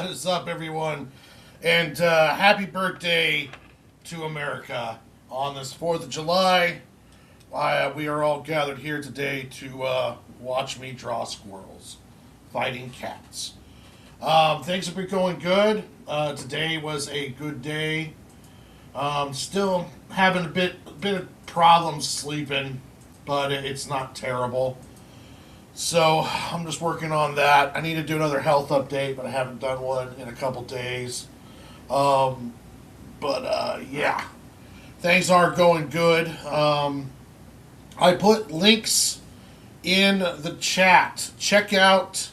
What is up, everyone? And happy birthday to America on this 4th of July. We are all gathered here today to watch me draw squirrels fighting cats. Things have been going good. Today was a good day. Still having a bit of problems sleeping, but it's not terrible. So I'm just working on that. I need to do another health update, but I haven't done one in a couple days. Yeah, things are going good. I put links in the chat. Check out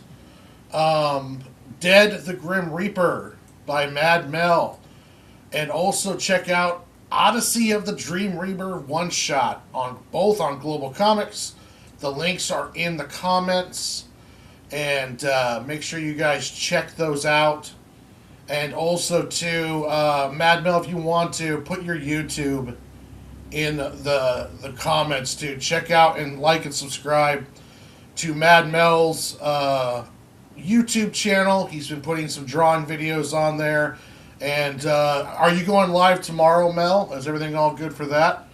Dead the Grim Reaper by Mad Mel. And also check out Odyssey of the Dream Reaper one shot on both on Global Comix. The links are in the comments, and make sure you guys check those out. And also to Mad Mel, if you want to put your YouTube in the comments too. Check out and like and subscribe to Mad Mel's YouTube channel. He's been putting some drawing videos on there. And are you going live tomorrow, Mel? Is everything all good for that?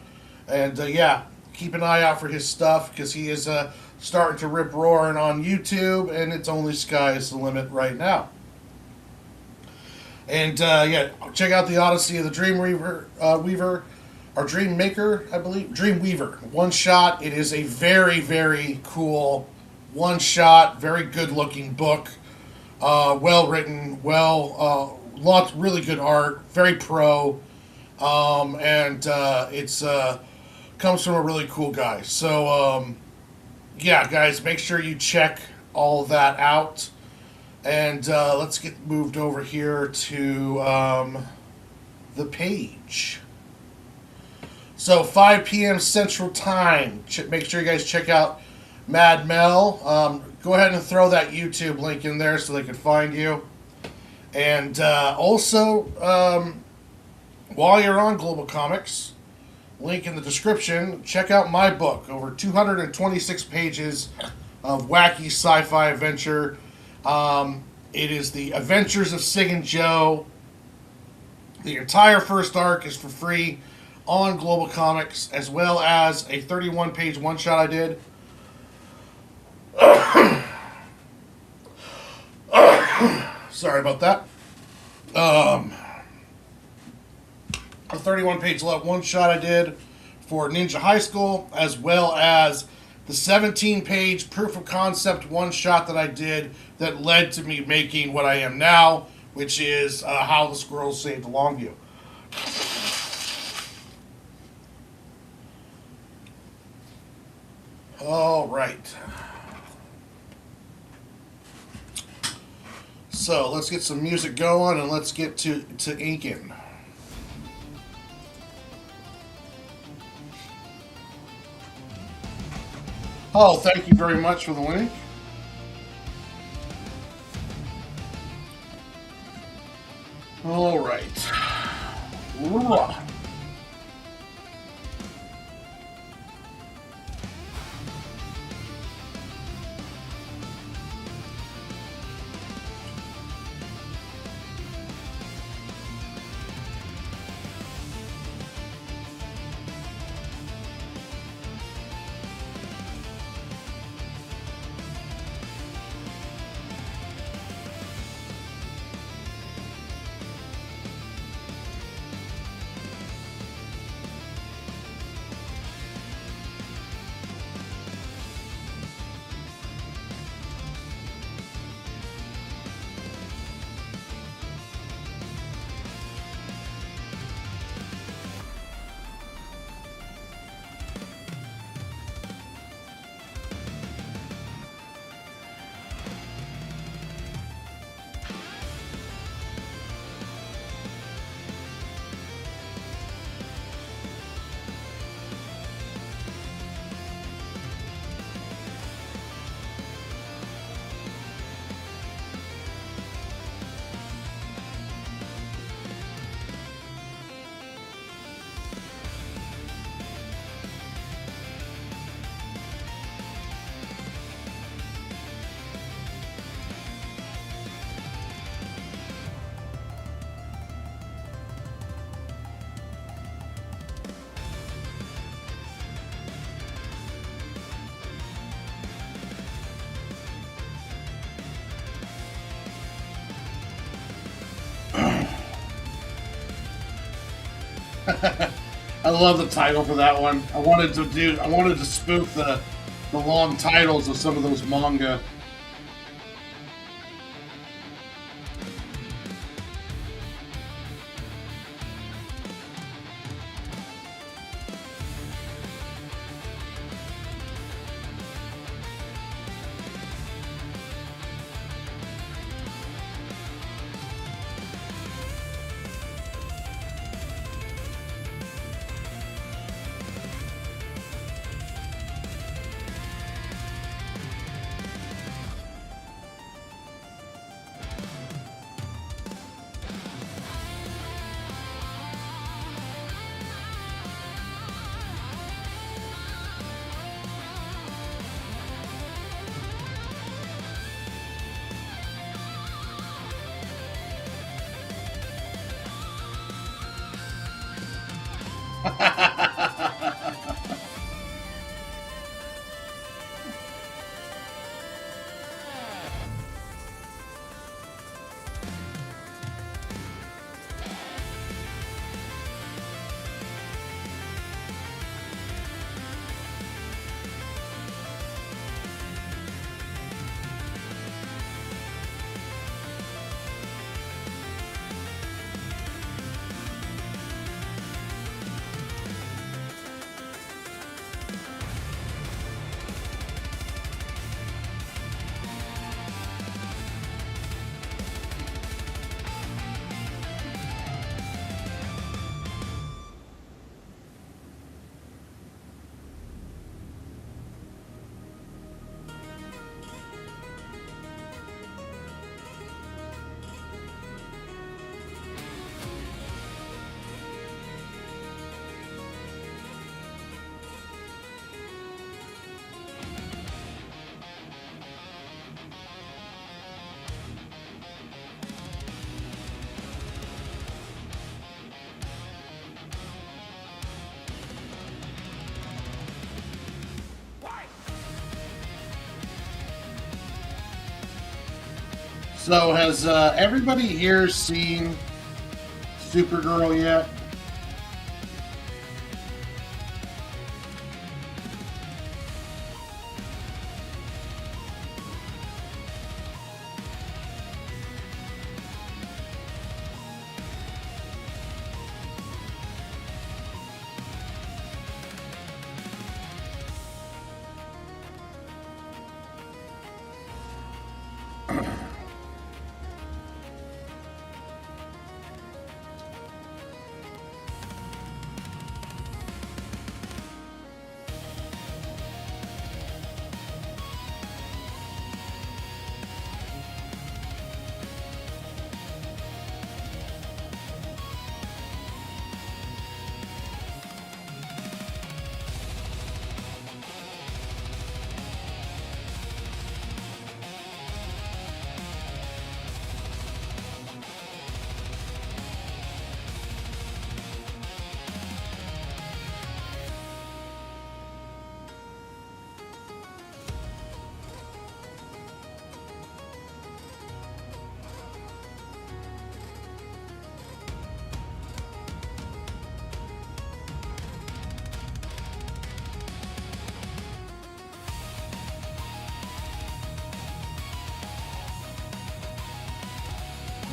And yeah, keep an eye out for his stuff because he is starting to rip roaring on YouTube, and it's only sky's the limit right now. And yeah, check out the Odyssey of the Dream Weaver, or Dream Maker, I believe. Dream Weaver, one shot. It is a very, very cool one shot, very good looking book. Well written, lots really good art, very pro, and it's comes from a really cool guy. So yeah, guys, make sure you check all that out, and let's get moved over here to the page. So 5 p.m. Central Time. Make sure you guys check out Mad Mel. Go ahead and throw that YouTube link in there so they can find you. And also, while you're on Global Comix, link in the description, check out my book. Over 226 pages of wacky sci-fi adventure. It is the Adventures of Cig and Joe. The entire first arc is for free on Global Comix, as well as a 31-page one-shot I did. Sorry about that. A 31-page one-shot I did for Ninja High School, as well as the 17-page proof of concept one-shot that I did that led to me making what I am now, which is How the Squirrels Saved Longview. All right. So let's get some music going and let's get to inking. Oh, thank you very much for the link. All right. I love the title for that one. I wanted to spoof the long titles of some of those manga. So, has everybody here seen Supergirl yet?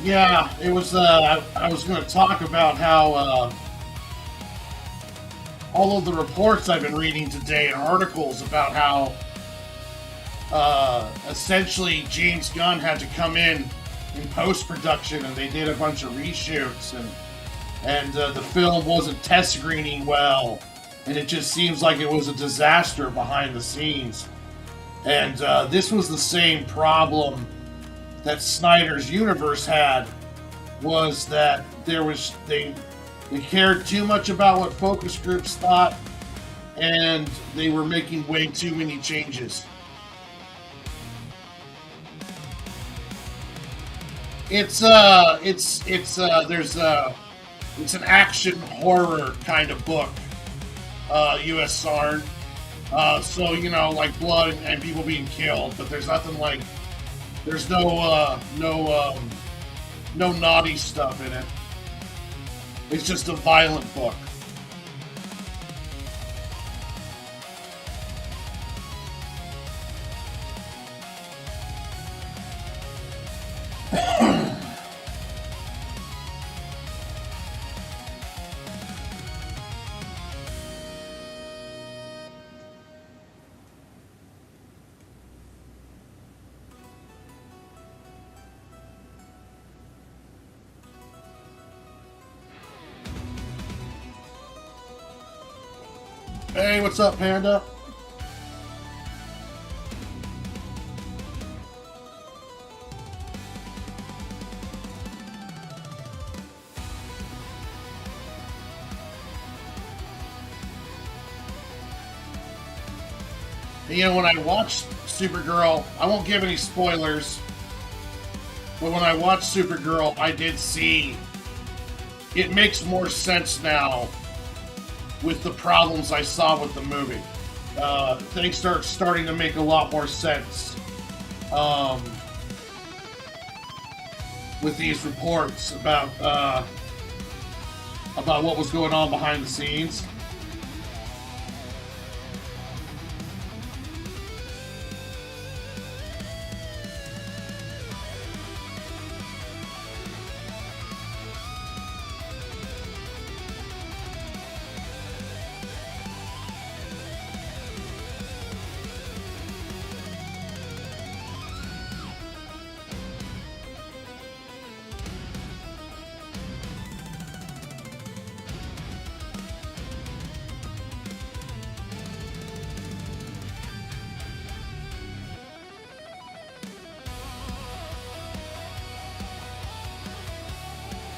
Yeah, it was. I was going to talk about how all of the reports I've been reading today and articles about how essentially James Gunn had to come in post production, and they did a bunch of reshoots, and the film wasn't test screening well, and it just seems like it was a disaster behind the scenes. And this was the same problem that Snyder's universe had, was that they cared too much about what focus groups thought, and they were making way too many changes. It's it's an action horror kind of book, U.S. SARN. So like blood and people being killed, but there's nothing like there's no naughty stuff in it. It's just a violent book. Hey, what's up, Panda? You know, when I watched Supergirl, I won't give any spoilers, but when I watched Supergirl, I did see it makes more sense now with the problems I saw with the movie. Things start starting to make a lot more sense with these reports about what was going on behind the scenes.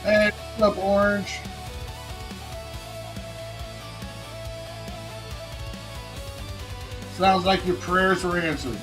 Hey, what's up, Orange? Sounds like your prayers were answered.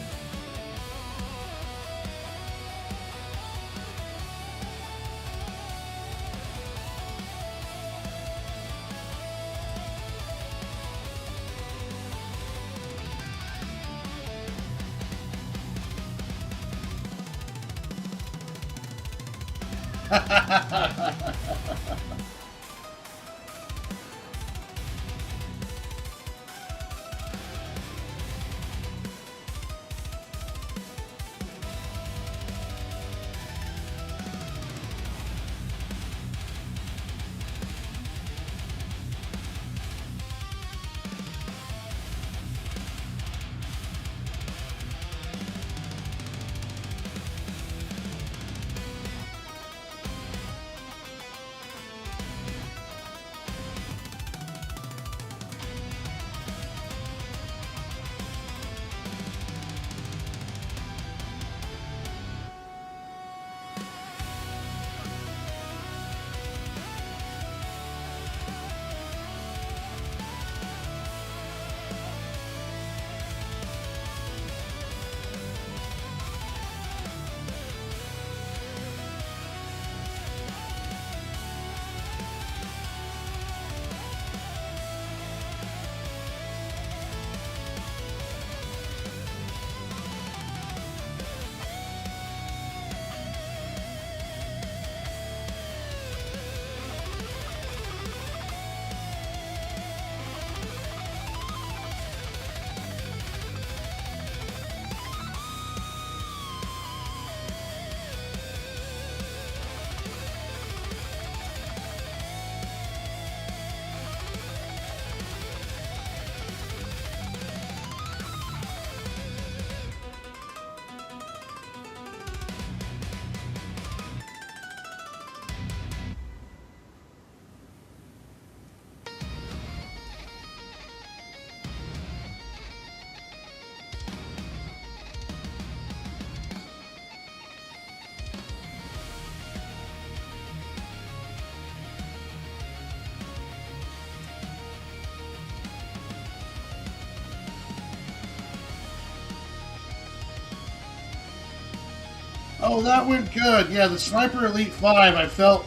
Oh, that went good. Yeah, the Sniper Elite 5, I felt,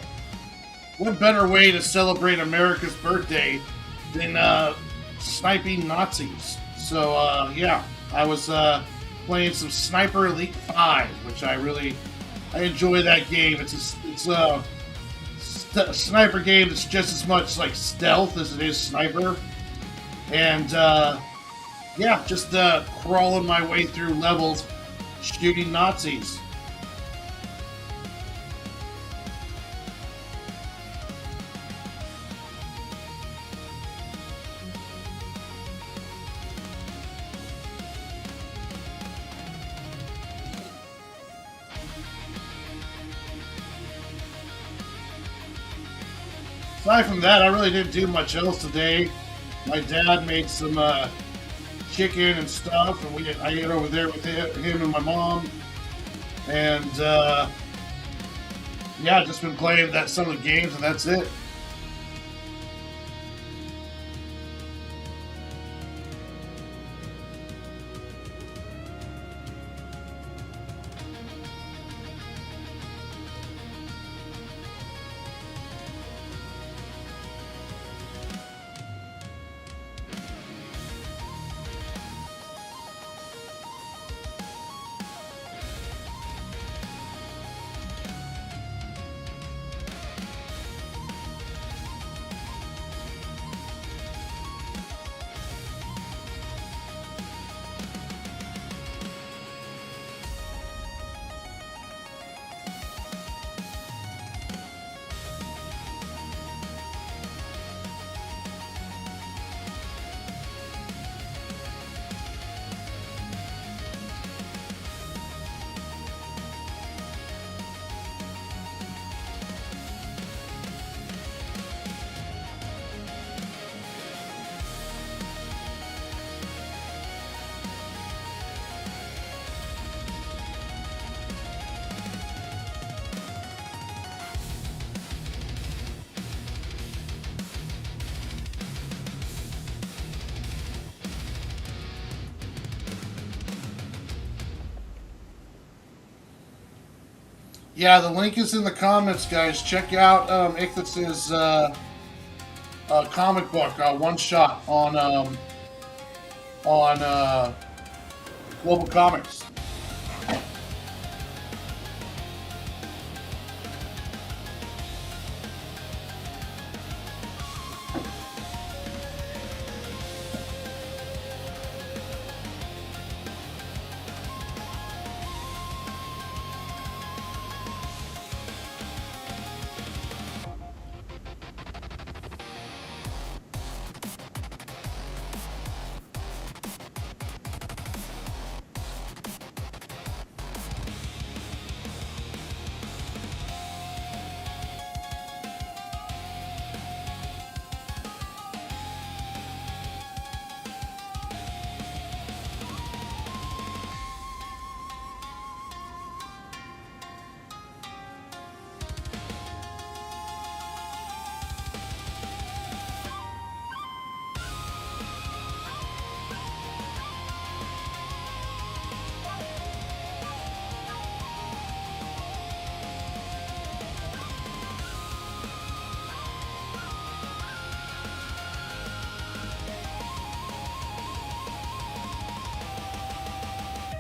what better way to celebrate America's birthday than sniping Nazis? So, yeah, I was playing some Sniper Elite 5, which I enjoy that game. It's sniper game that's just as much like stealth as it is sniper. And yeah, just crawling my way through levels, shooting Nazis. Aside from that, I really didn't do much else today. My dad made some chicken and stuff, and I ate over there with him and my mom. And yeah, just been playing some of the games, and that's it. Yeah, the link is in the comments, guys. Check out Ichthus's comic book, One Shot, on Global Comix.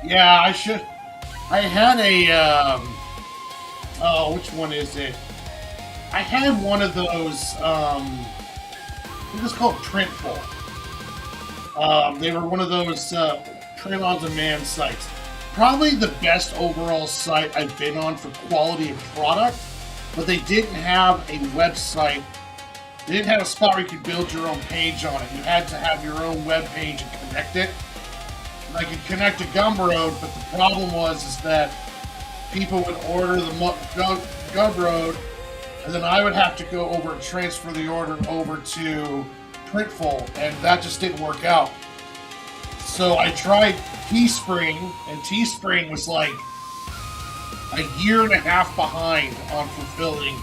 Yeah, I should. I had a. Oh, which one is it? I had one of those. I think it's called Printful. They were one of those print-on-demand sites. Probably the best overall site I've been on for quality of product, but they didn't have a website. They didn't have a spot where you could build your own page on it. You had to have your own web page and connect it. I could connect to Gumroad, but the problem was that people would order the Gumroad, and then I would have to go over and transfer the order over to Printful, and that just didn't work out. So I tried Teespring, and Teespring was like a year and a half behind on fulfilling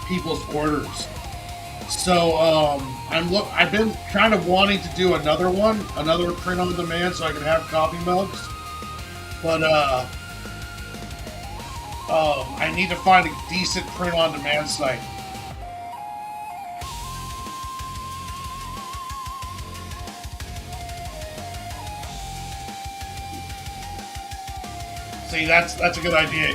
people's orders. So I've been kind of wanting to do another print on demand, so I can have coffee mugs. But I need to find a decent print on demand site. See, that's a good idea.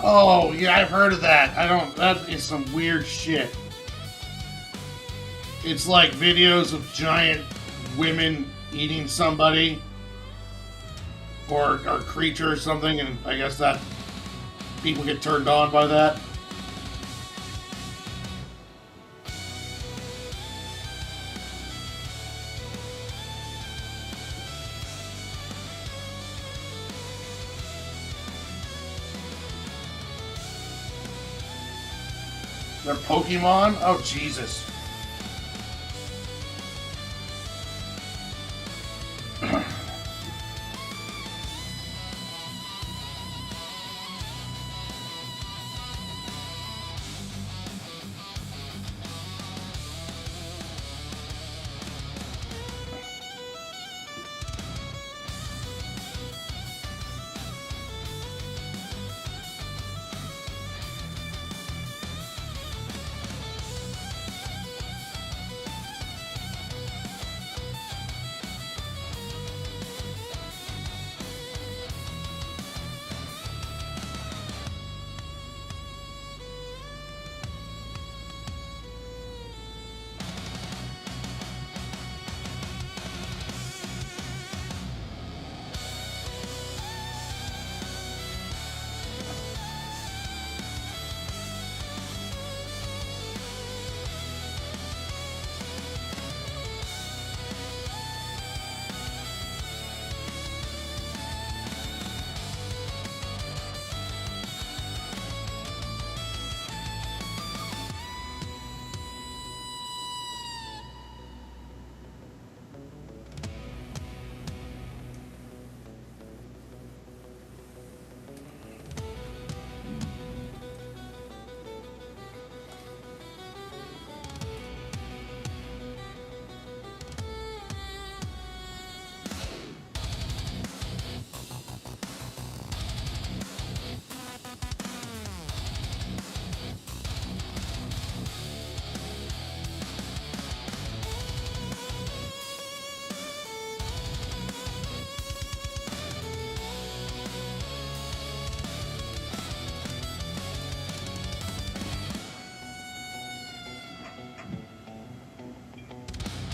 Oh, yeah, I've heard of that. I don't. That is some weird shit. It's like videos of giant women eating somebody or creature or something, and I guess that people get turned on by that. They're Pokemon? Oh, Jesus.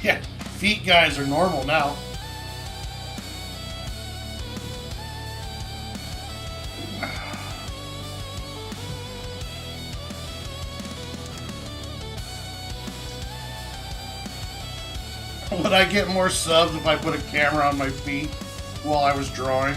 Yeah, feet guys are normal now. Would I get more subs if I put a camera on my feet while I was drawing?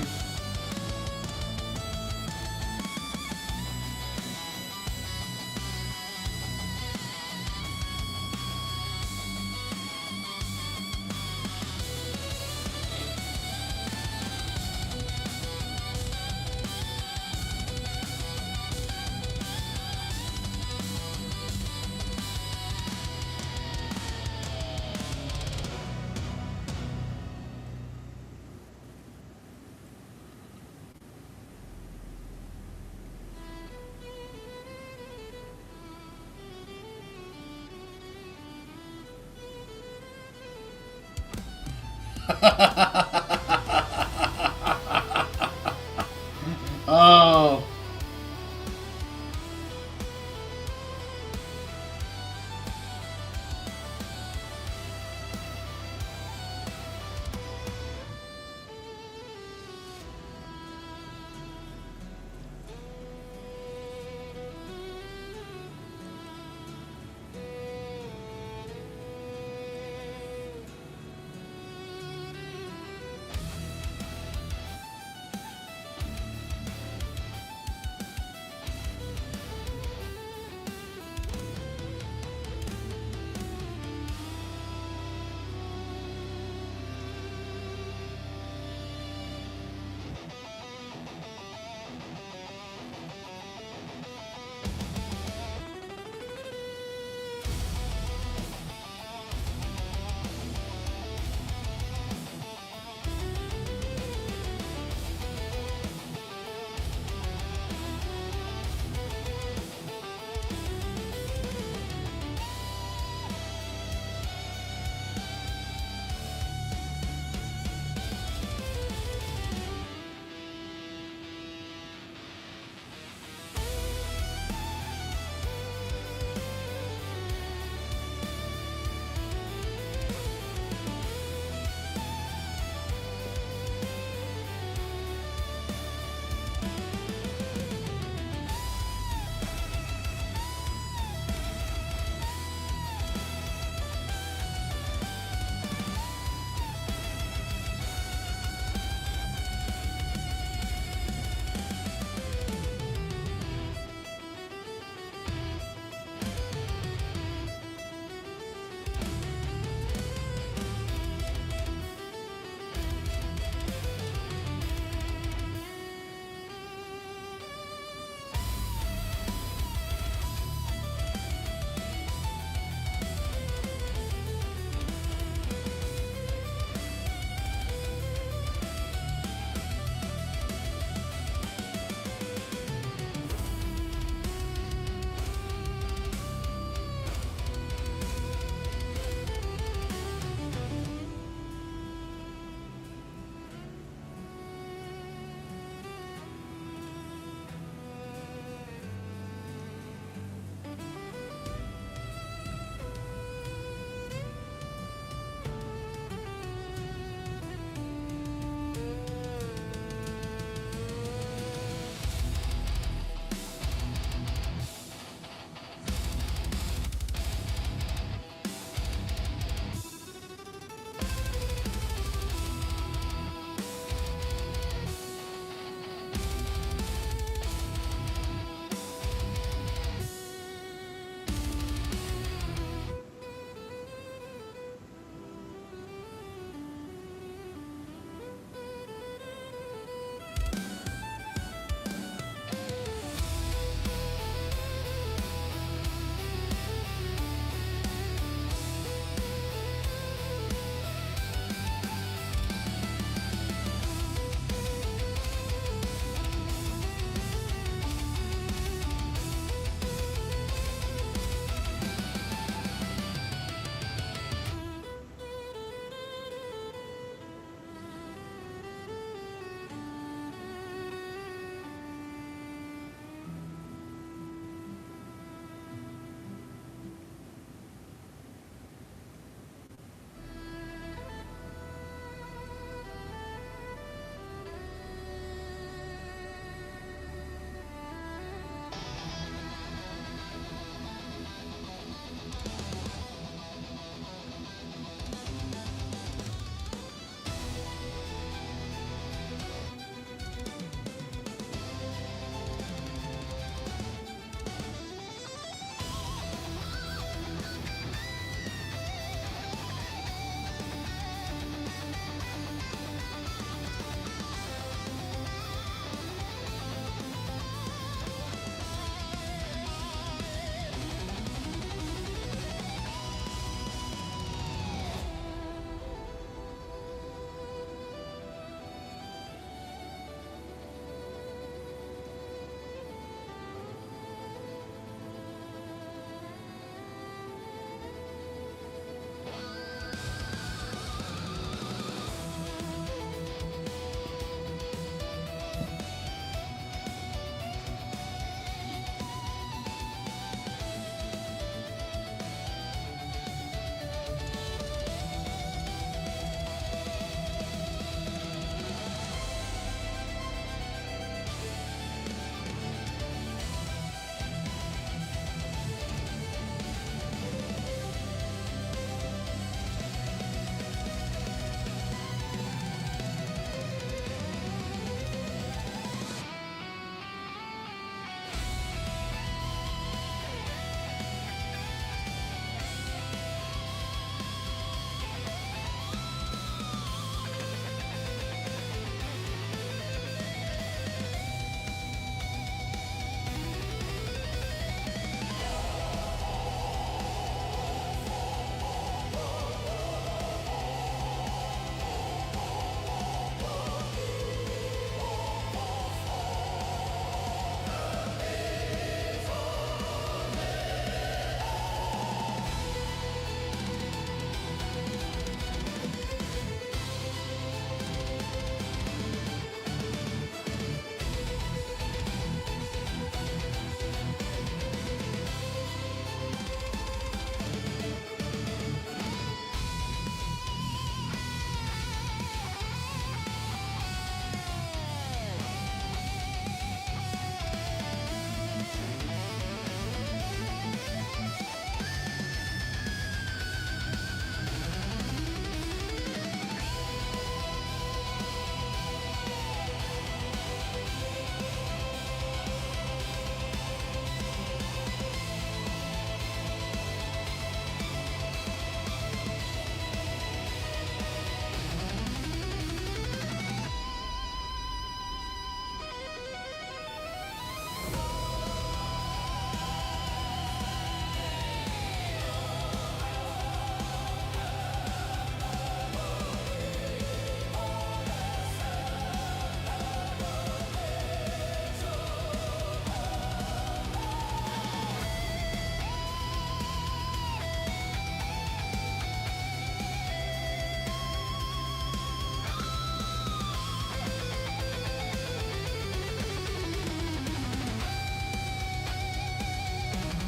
Oh.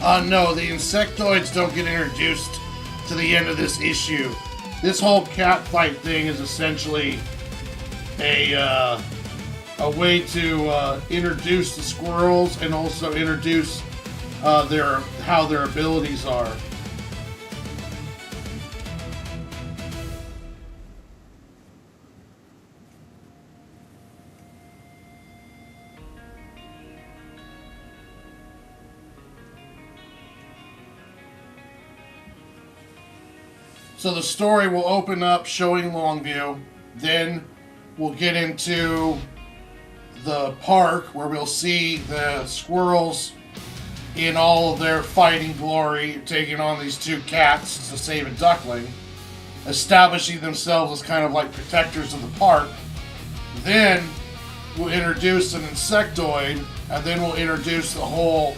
No, the insectoids don't get introduced to the end of this issue. This whole cat fight thing is essentially a way to introduce the squirrels and also introduce how their abilities are. So the story will open up showing Longview, then we'll get into the park where we'll see the squirrels in all of their fighting glory, taking on these two cats to save a duckling, establishing themselves as kind of like protectors of the park. Then we'll introduce an insectoid, and then we'll introduce the whole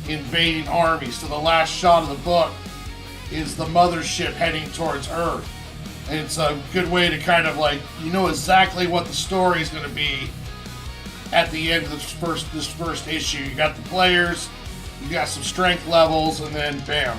invading army. So the last shot of the book is the mothership heading towards Earth. And it's a good way to kind of like, you know exactly what the story is going to be at the end of this first issue. You got the players, you got some strength levels, and then bam.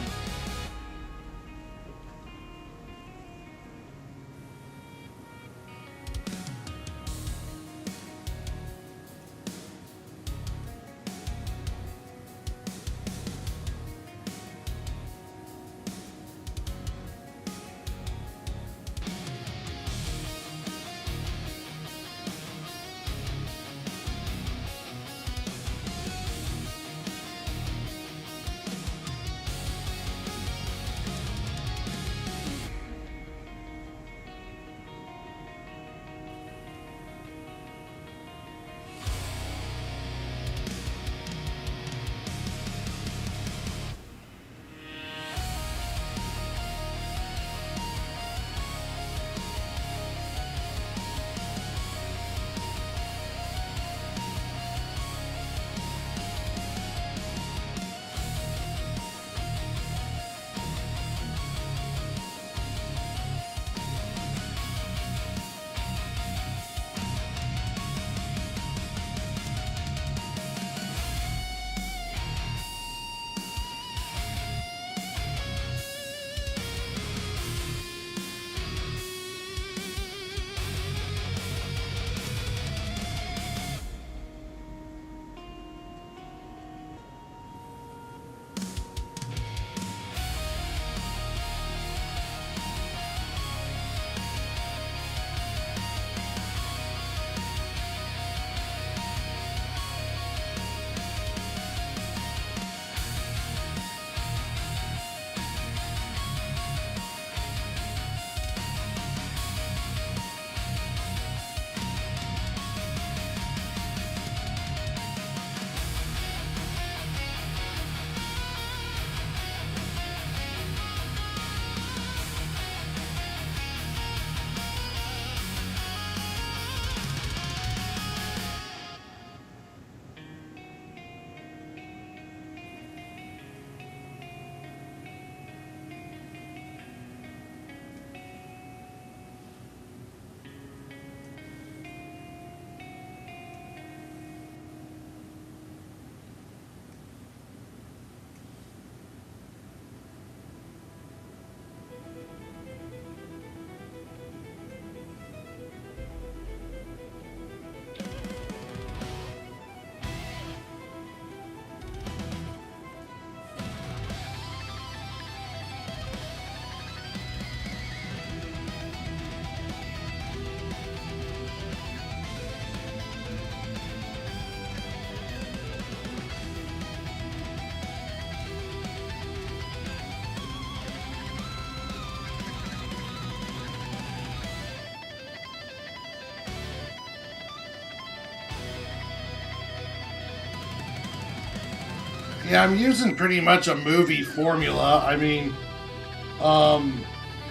Yeah, I'm using pretty much a movie formula. I mean,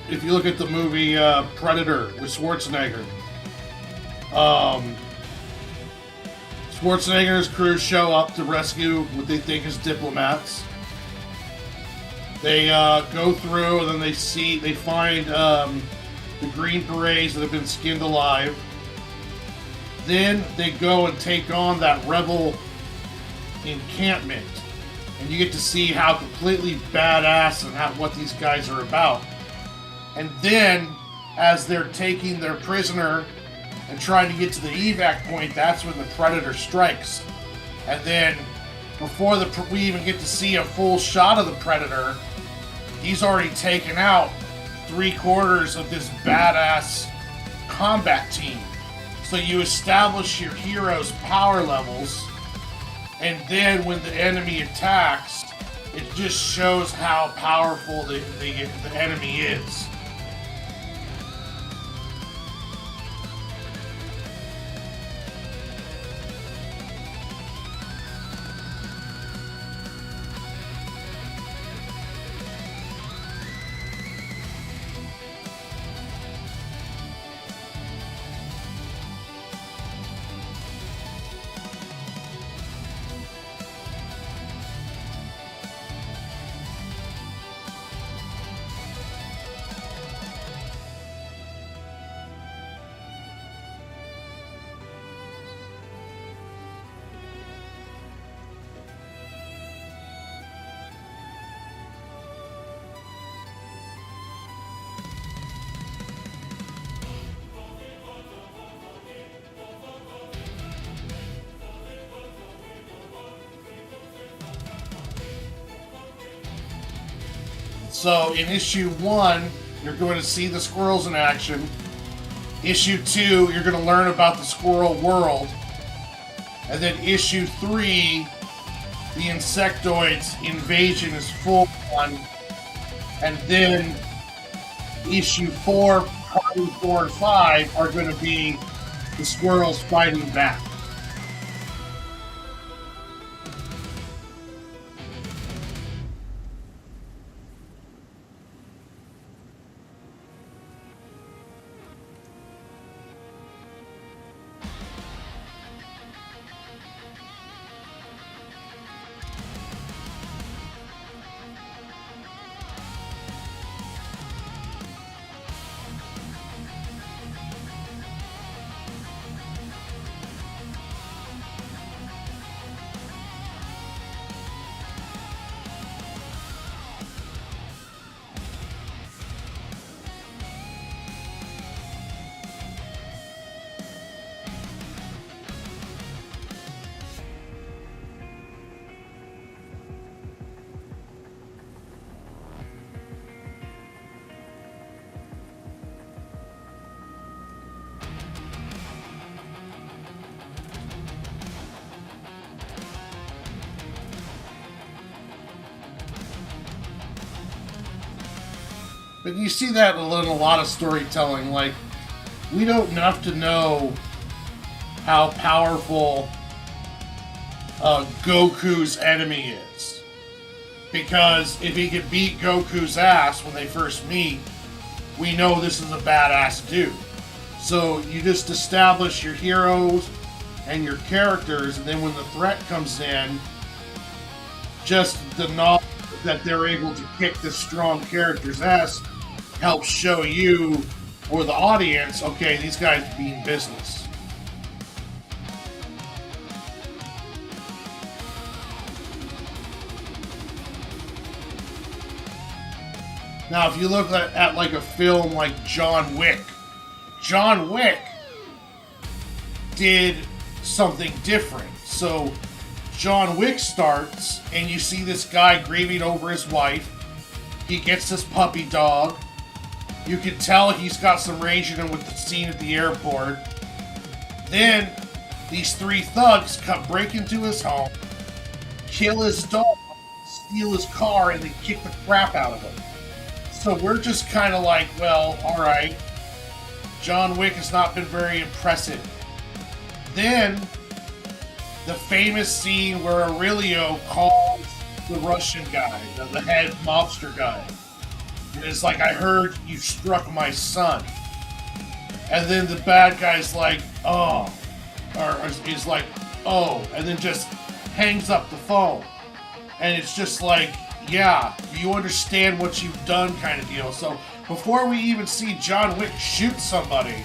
if you look at the movie Predator with Schwarzenegger, Schwarzenegger's crew show up to rescue what they think is diplomats. They go through and then they find the Green Berets that have been skinned alive. Then they go and take on that rebel encampment. And you get to see how completely badass and what these guys are about. And then, as they're taking their prisoner and trying to get to the evac point, that's when the Predator strikes. And then, before we even get to see a full shot of the Predator, he's already taken out 3/4 of this badass combat team. So you establish your hero's power levels, and then when the enemy attacks, it just shows how powerful the enemy is. So in issue 1, you're going to see the squirrels in action. Issue 2, you're going to learn about the squirrel world. And then issue 3, the insectoids invasion is full on. And then issue 4, probably 4 and 5 are going to be the squirrels fighting back. But you see that in a lot of storytelling. Like, we don't have to know how powerful Goku's enemy is. Because if he could beat Goku's ass when they first meet, we know this is a badass dude. So you just establish your heroes and your characters, and then when the threat comes in, just the knowledge that they're able to kick this strong character's ass helps show you or the audience, okay, these guys mean business. Now, if you look at like a film like John Wick did something different. So John Wick starts, and you see this guy grieving over his wife. He gets this puppy dog. You can tell he's got some rage in him with the scene at the airport. Then these 3 thugs break into his home, kill his dog, steal his car, and they kick the crap out of him. So we're just kind of like, well, alright, John Wick has not been very impressive. Then, the famous scene where Aurelio calls the Russian guy, the head mobster guy. And it's like, I heard you struck my son. And then the bad guy's like, oh. Or is like, oh. And then just hangs up the phone. And it's just like, yeah, you understand what you've done kind of deal. So before we even see John Wick shoot somebody,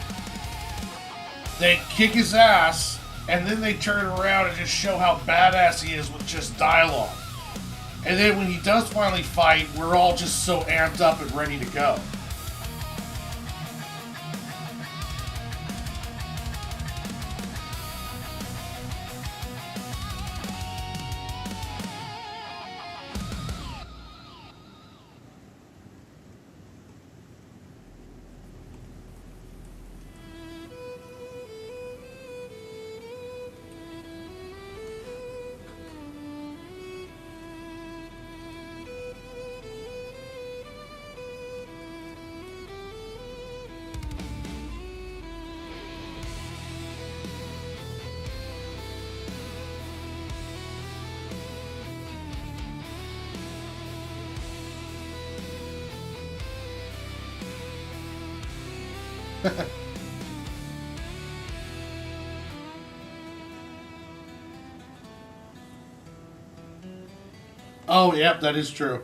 they kick his ass, and then they turn around and just show how badass he is with just dialogue. And then when he does finally fight, we're all just so amped up and ready to go. Oh, yep, that is true.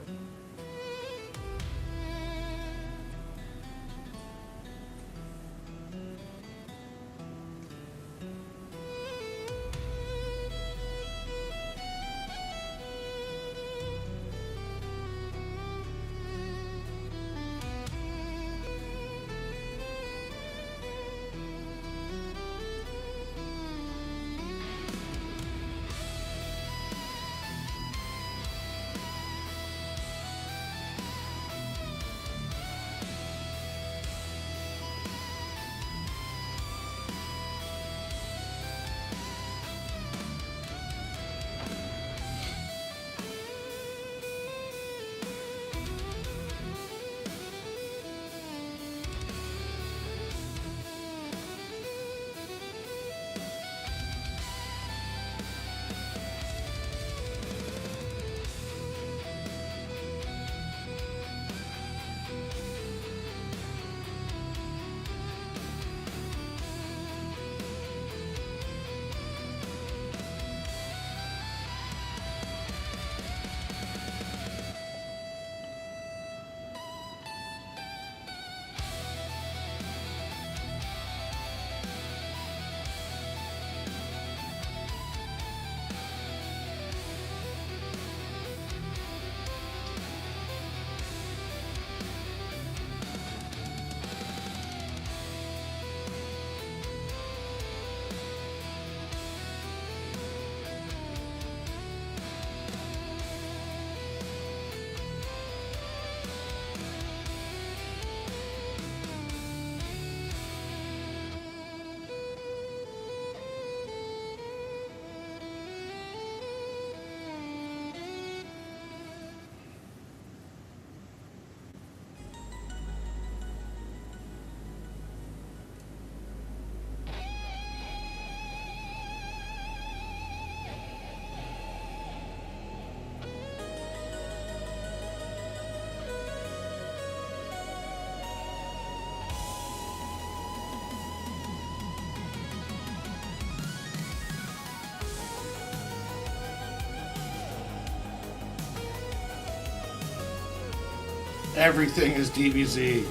Everything is DBZ.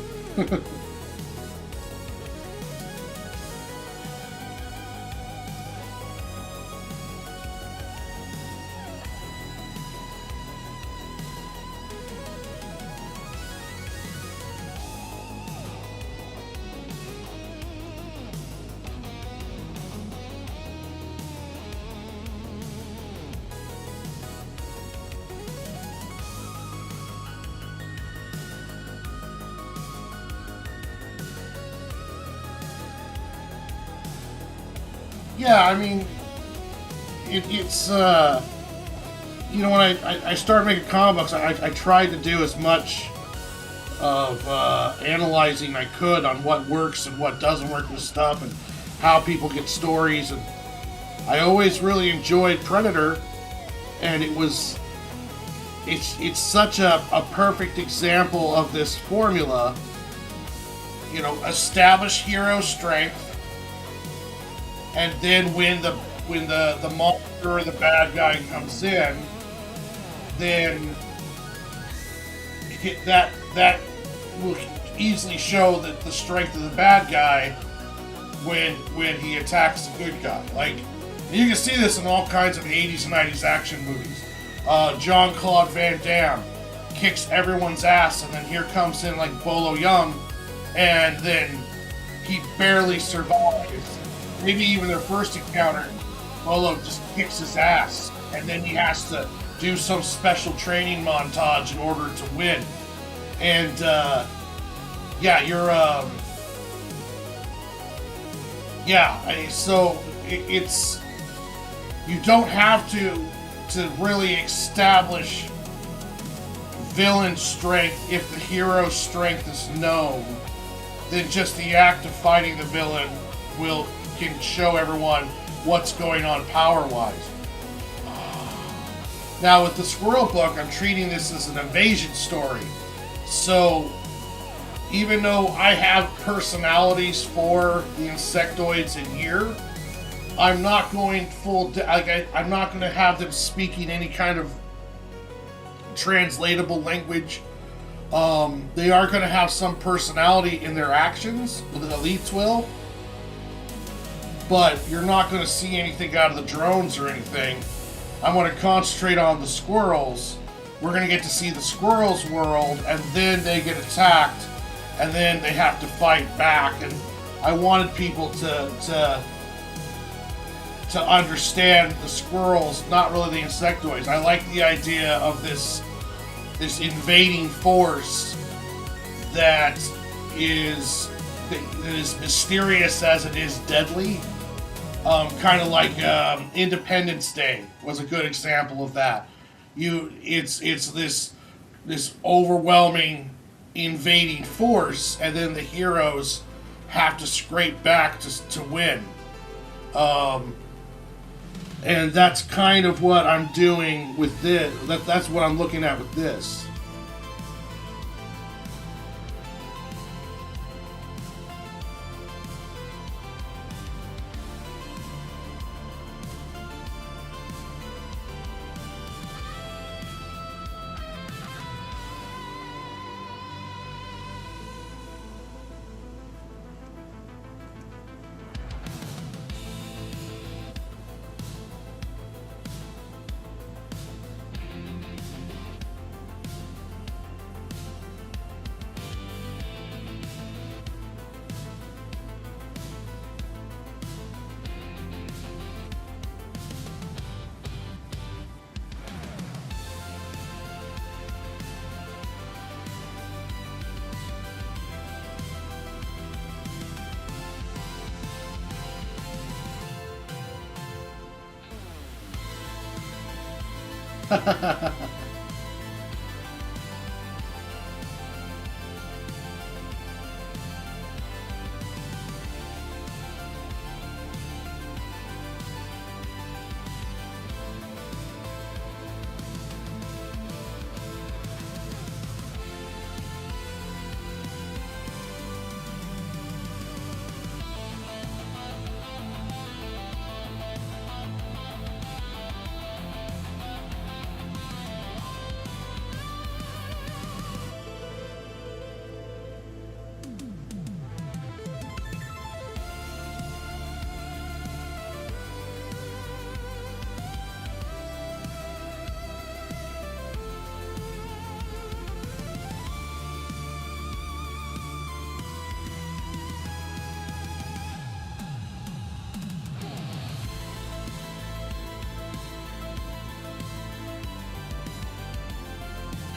Yeah, I mean, it's when I started making comic books, I tried to do as much of analyzing I could on what works and what doesn't work with stuff and how people get stories. And I always really enjoyed Predator, and it's such a perfect example of this formula. You know, establish hero strength, and then when the monster or the bad guy comes in, then that will easily show that the strength of the bad guy when he attacks the good guy. Like, you can see this in all kinds of 80s and 90s action movies. Jean-Claude Van Damme kicks everyone's ass, and then here comes in like Bolo Young, and then he barely survives. Maybe even their first encounter, Bolo just kicks his ass, and then he has to do some special training montage in order to win. And yeah, you're so it's you don't have to really establish villain strength if the hero's strength is known. Then just the act of fighting the villain can show everyone what's going on power-wise. Now with the Squirrel book, I'm treating this as an invasion story. So even though I have personalities for the insectoids in here, I'm not going I'm not going to have them speaking any kind of translatable language. They are going to have some personality in their actions, the elites will, but you're not going to see anything out of the drones or anything. I'm going to concentrate on the squirrels. We're going to get to see the squirrels' world, and then they get attacked, and then they have to fight back. And I wanted people to understand the squirrels, not really the insectoids. I like the idea of this invading force that is mysterious as it is deadly. Kind of like Independence Day was a good example of that. It's this overwhelming invading force, and then the heroes have to scrape back to win. And that's kind of what I'm doing with this. That's what I'm looking at with this.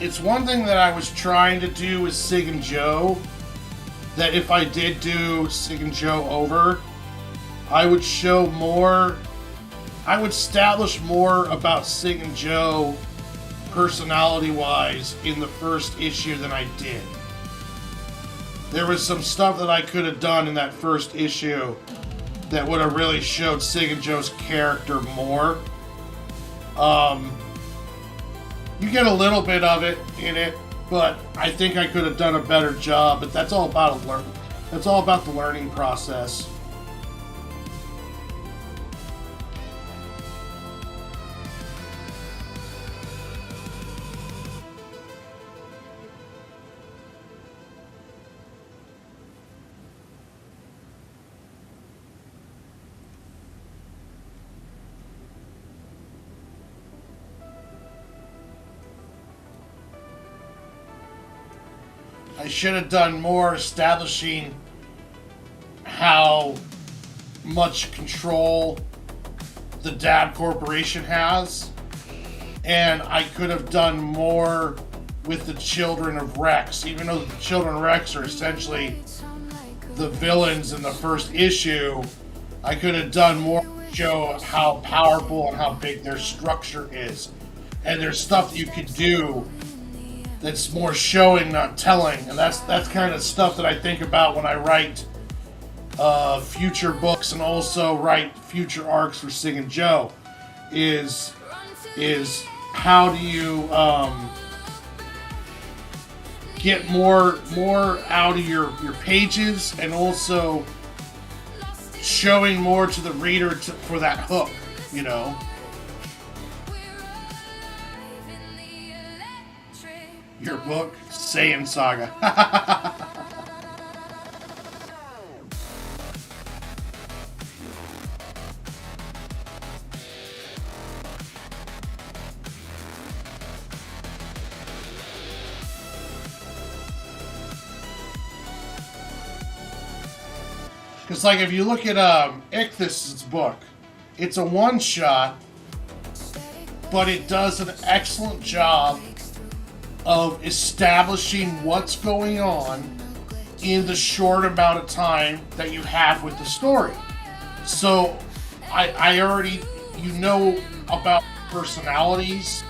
It's one thing that I was trying to do with Cig and Joe, that if I did do Cig and Joe over, I would show more, I would establish more about Cig and Joe personality-wise in the first issue than I did. There was some stuff that I could have done in that first issue that would have really showed Cig and Joe's character more. You get a little bit of it in it, but I think I could have done a better job. But that's all about that's all about the learning process. I should have done more establishing how much control the Dad Corporation has, and I could have done more with the Children of Rex, even though the Children of Rex are essentially the villains in the first issue. I could have done more to show how powerful and how big their structure is. And there's stuff that you could do that's more showing, not telling. And that's kind of stuff that I think about when I write future books and also write future arcs for Cig and Joe. Is how do you get more out of your pages, and also showing more to the reader for that hook, you know. Your book, Saiyan Saga. Because, like, if you look at Ichthus' book, it's a one-shot, but it does an excellent job of establishing what's going on in the short amount of time that you have with the story. So, I already, you know about personalities,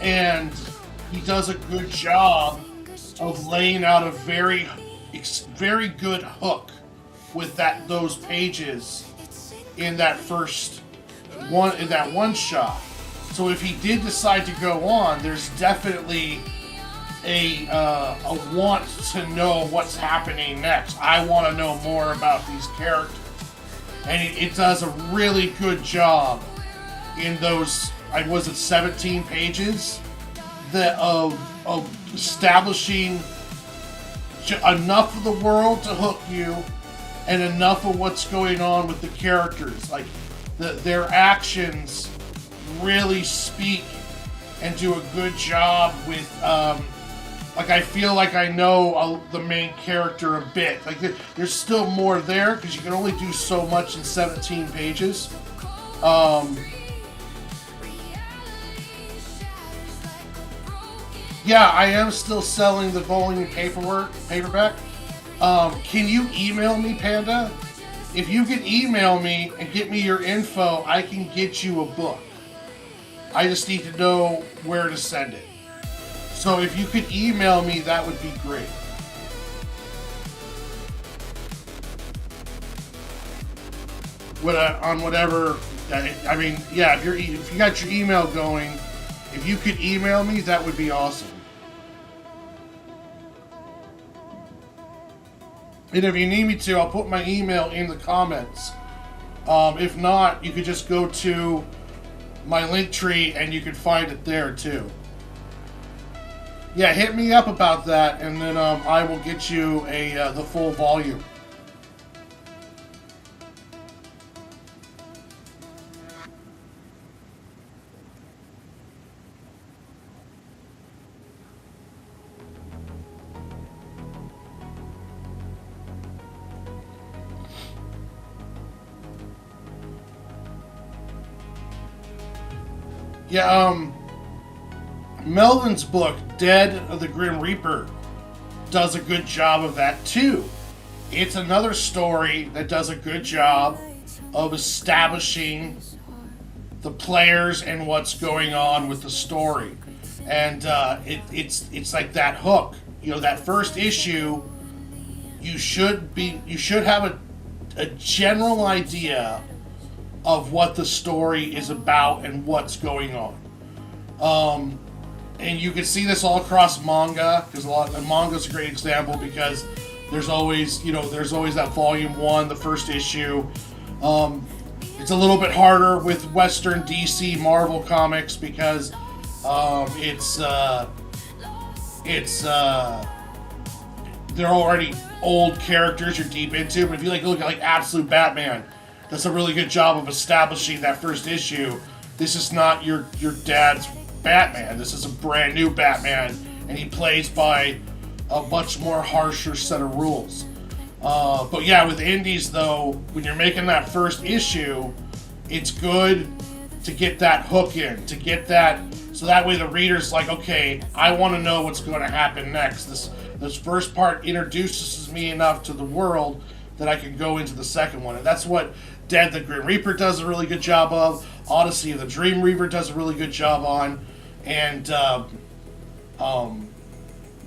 and he does a good job of laying out a very good hook with those pages in that one shot. So if he did decide to go on, there's definitely a want to know what's happening next. I want to know more about these characters, and it does a really good job in those. Was it 17 pages of establishing enough of the world to hook you, and enough of what's going on with the characters. Like, their actions really speak and do a good job with, like, I feel like I know the main character a bit. Like, there's still more there, because you can only do so much in 17 pages. Yeah, I am still selling the volume paperback. Can you email me, Panda? If you can email me and get me your info, I can get you a book. I just need to know where to send it. So if you could email me, that would be great. On whatever, I mean, yeah, if you got your email going, if you could email me, that would be awesome. And if you need me to, I'll put my email in the comments. If not, you could just go to my link tree and you can find it there too. Yeah, hit me up about that, and then I will get you the full volume. Yeah, Melvin's book, Dead of the Grim Reaper, does a good job of that too. It's another story that does a good job of establishing the players and what's going on with the story. And it's like that hook. You know, that first issue, you should have a general idea of what the story is about and what's going on. And you can see this all across manga, because manga's a great example, because there's always that volume 1, the first issue. It's a little bit harder with Western DC Marvel comics, because they're already old characters you're deep into. But if you look at Absolute Batman, does a really good job of establishing that first issue. This is not your dad's Batman. This is a brand new Batman, and he plays by a much more harsher set of rules. But yeah, with indies though, when you're making that first issue, it's good to get that hook in, to get that, so that way the reader's like, okay, I want to know what's going to happen next. This first part introduces me enough to the world that I can go into the second one. And that's what Dead the Grim Reaper does a really good job of. Odyssey of the Dream Reaver does a really good job on. And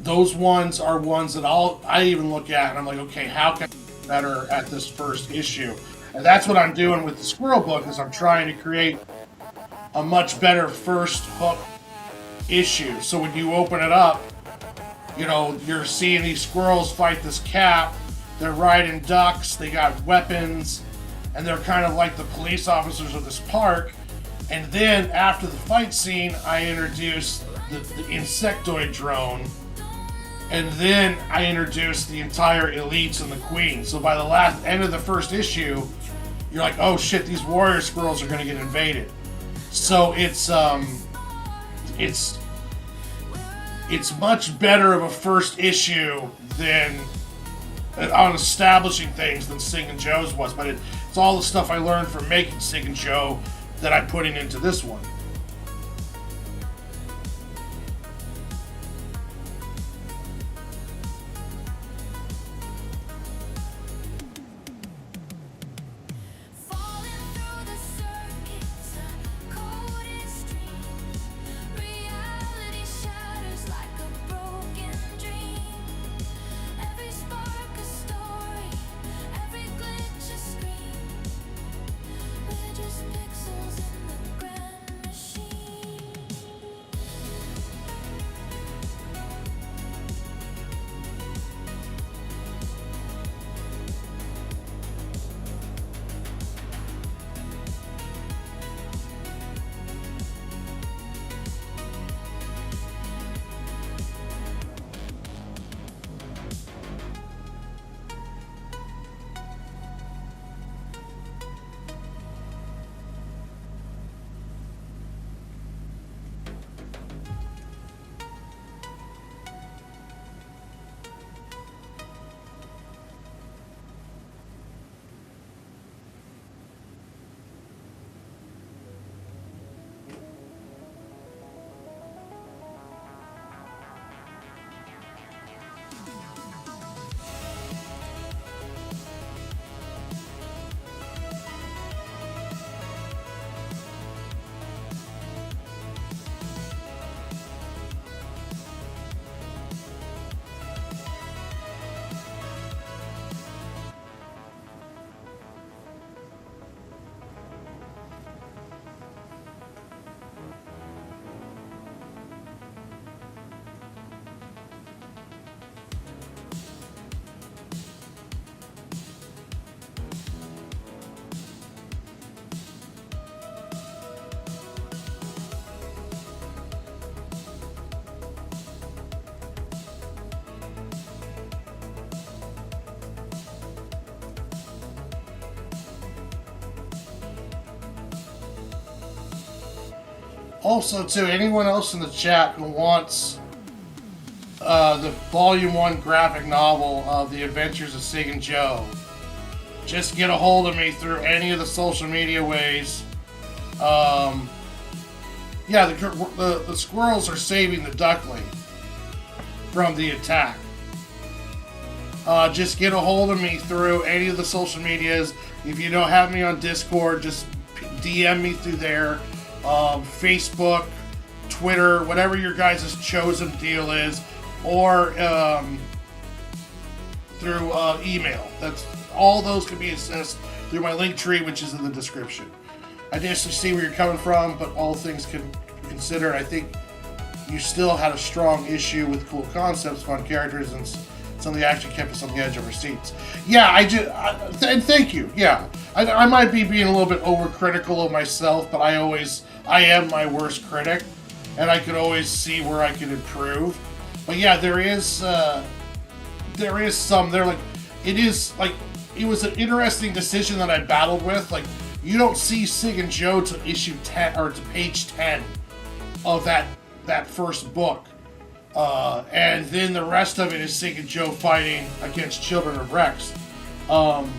those ones are ones that I even look at and I'm like, okay, how can I get better at this first issue? And that's what I'm doing with the Squirrel book, is I'm trying to create a much better first hook issue. So when you open it up, you know, you're seeing these squirrels fight this cat. They're riding ducks. They got weapons, and they're kind of like the police officers of this park. And then after the fight scene, I introduce the insectoid drone, and then I introduce the entire elites and the queen. So by the end of the first issue, you're like, oh shit, these warrior squirrels are going to get invaded. So it's much better of a first issue than on establishing things than Cig and Joe's was, but it's all the stuff I learned from making Cig and Joe that I'm putting into this one. Also, too, anyone else in the chat who wants the Volume 1 graphic novel of The Adventures of Cig and Joe, just get a hold of me through any of the social media ways. Yeah, the squirrels are saving the duckling from the attack. Just get a hold of me through any of the social medias. If you don't have me on Discord, just DM me through there. Facebook, Twitter, whatever your guys' chosen deal is, or through email. That's all. Those can be accessed through my link tree, which is in the description. I just see where you're coming from, but all things can be considered. I think you still had a strong issue with cool concepts, fun characters, and something that actually kept us on the edge of our seats. Yeah, and thank you. Yeah, I might be being a little bit overcritical of myself, but I am my worst critic, and I could always see where I could improve. But yeah, there is some there. Like, it was an interesting decision that I battled with. Like, you don't see Cig and Joe to issue 10 or to page 10 of that first book. And then the rest of it is Cig and Joe fighting against Children of Rex. But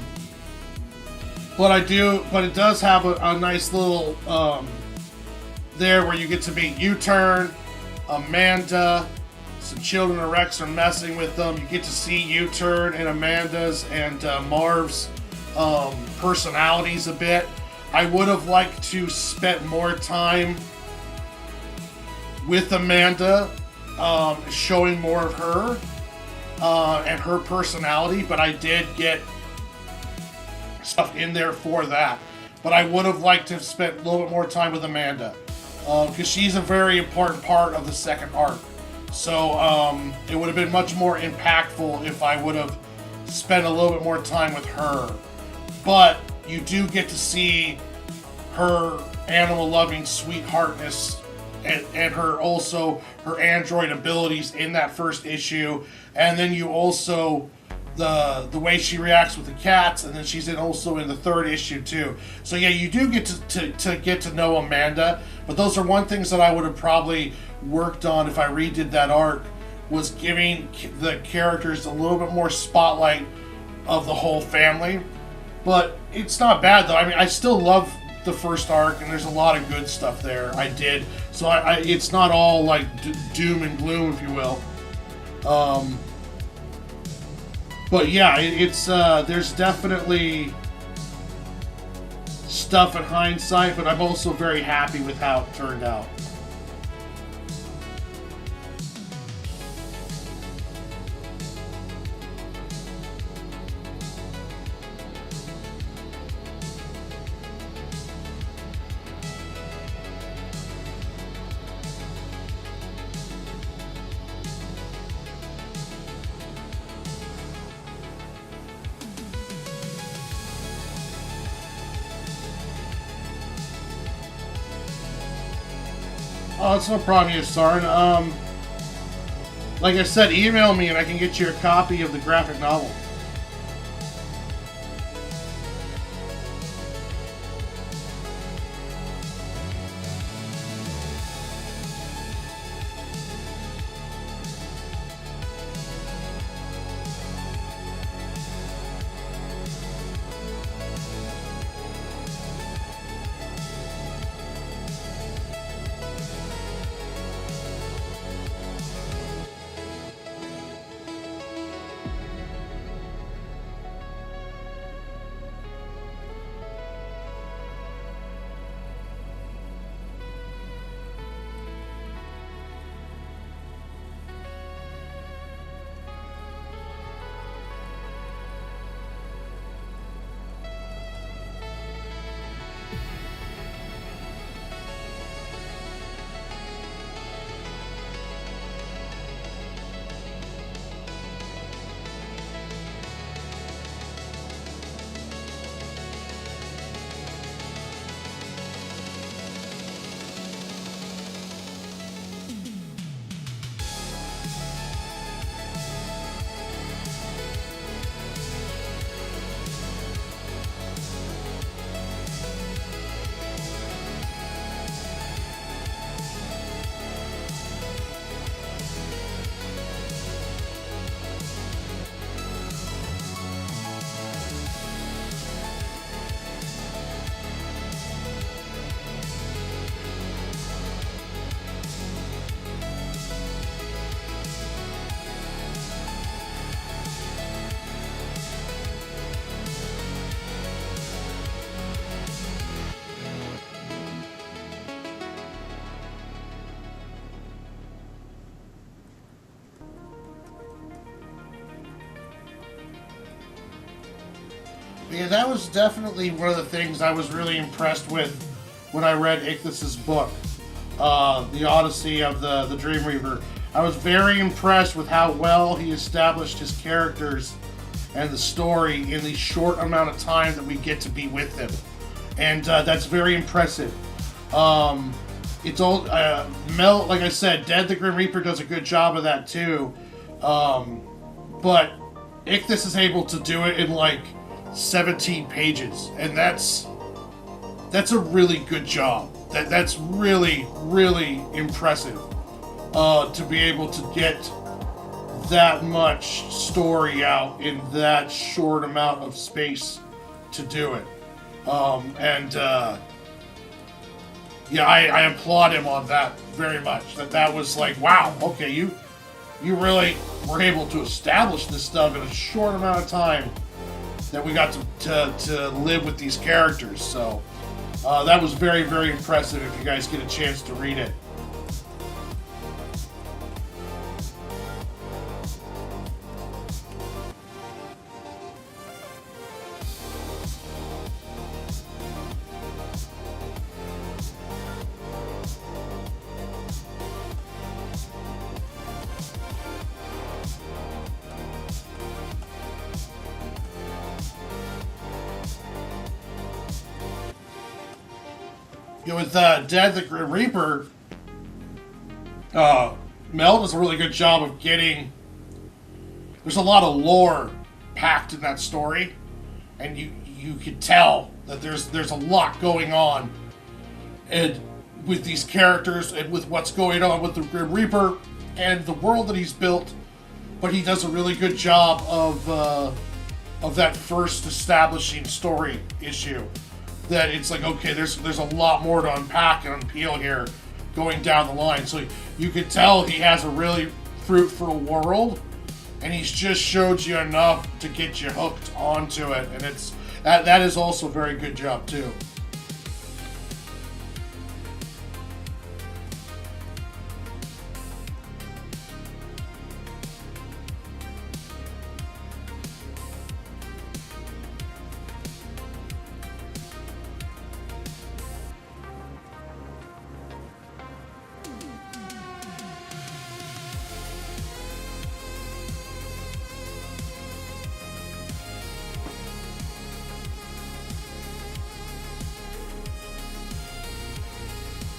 it does have a nice little there where you get to meet U-Turn, Amanda. Some Children of Rex are messing with them. You get to see U-Turn and Amanda's and Marv's personalities a bit. I would have liked to spend more time with Amanda, showing more of her and her personality, but I did get stuff in there for that. But I would have liked to have spent a little bit more time with Amanda, because she's a very important part of the second arc. So it would have been much more impactful if I would have spent a little bit more time with her. But you do get to see her animal-loving sweetheartness and her android abilities in that first issue, and then you also the way she reacts with the cats, and then she's also in the third issue too. So yeah, you do get to get to know Amanda, but those are one things that I would have probably worked on if I redid that arc, was giving the characters a little bit more spotlight of the whole family. But it's not bad though. I mean, I still love the first arc, and there's a lot of good stuff there. I did. So it's not all like doom and gloom, if you will. But yeah, it's there's definitely stuff in hindsight, but I'm also very happy with how it turned out. Oh, it's no problem here, Sarn. Like I said, email me and I can get you a copy of the graphic novel. Yeah, that was definitely one of the things I was really impressed with when I read Ichthus's book, The Odyssey of the Dreamweaver. I was very impressed with how well he established his characters and the story in the short amount of time that we get to be with him. And that's very impressive. It's all, Mel, like I said, Dead the Grim Reaper does a good job of that too. But Ichthus is able to do it in like 17 pages, and that's a really good job. That's really, really impressive. to be able to get that much story out in that short amount of space to do it. Yeah, I applaud him on that very much. That was like, wow, okay, you really were able to establish this stuff in a short amount of time that we got to live with these characters. So that was very, very impressive if you guys get a chance to read it. With Dead the Grim Reaper, Mel does a really good job of getting. There's a lot of lore packed in that story, and you can tell that there's a lot going on, and with these characters and with what's going on with the Grim Reaper and the world that he's built. But he does a really good job of that first establishing story issue. That it's like, okay, there's a lot more to unpack and unpeel here going down the line. So you could tell he has a really fruitful world, and he's just showed you enough to get you hooked onto it, and it's that is also a very good job too.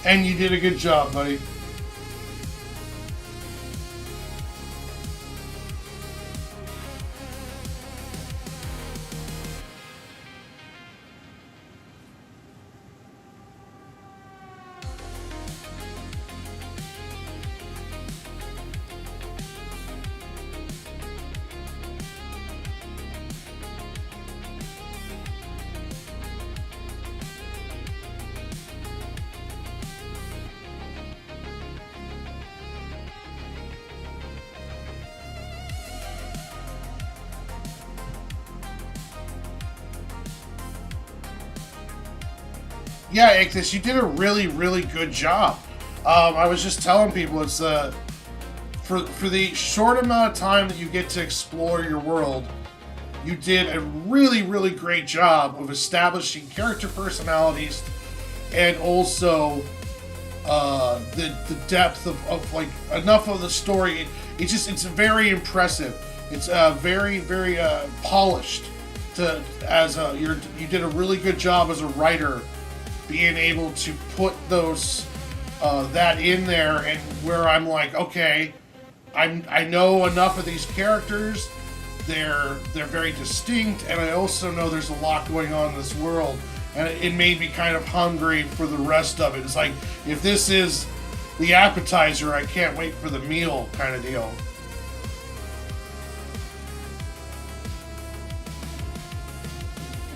And you did a good job, buddy. Yeah, Ichthus, you did a really, really good job. I was just telling people, it's for the short amount of time that you get to explore your world, you did a really, really great job of establishing character personalities and also the depth of like enough of the story. It's very impressive. It's very, very polished. You did a really good job as a writer, being able to put those that in there, and where I'm like, okay, I know enough of these characters. They're very distinct, and I also know there's a lot going on in this world, and it made me kind of hungry for the rest of it. It's like, if this is the appetizer, I can't wait for the meal kind of deal.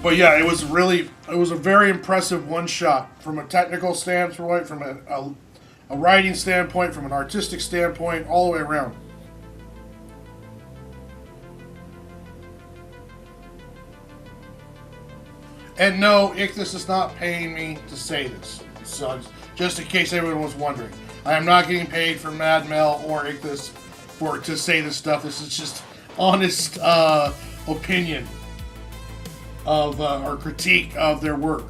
But yeah, it was a very impressive one shot from a technical standpoint, from a writing standpoint, from an artistic standpoint, all the way around. And no, Ichthus is not paying me to say this. So just in case everyone was wondering, I am not getting paid from Mad Mel or Ichthus to say this stuff. This is just honest opinion of or critique of their work.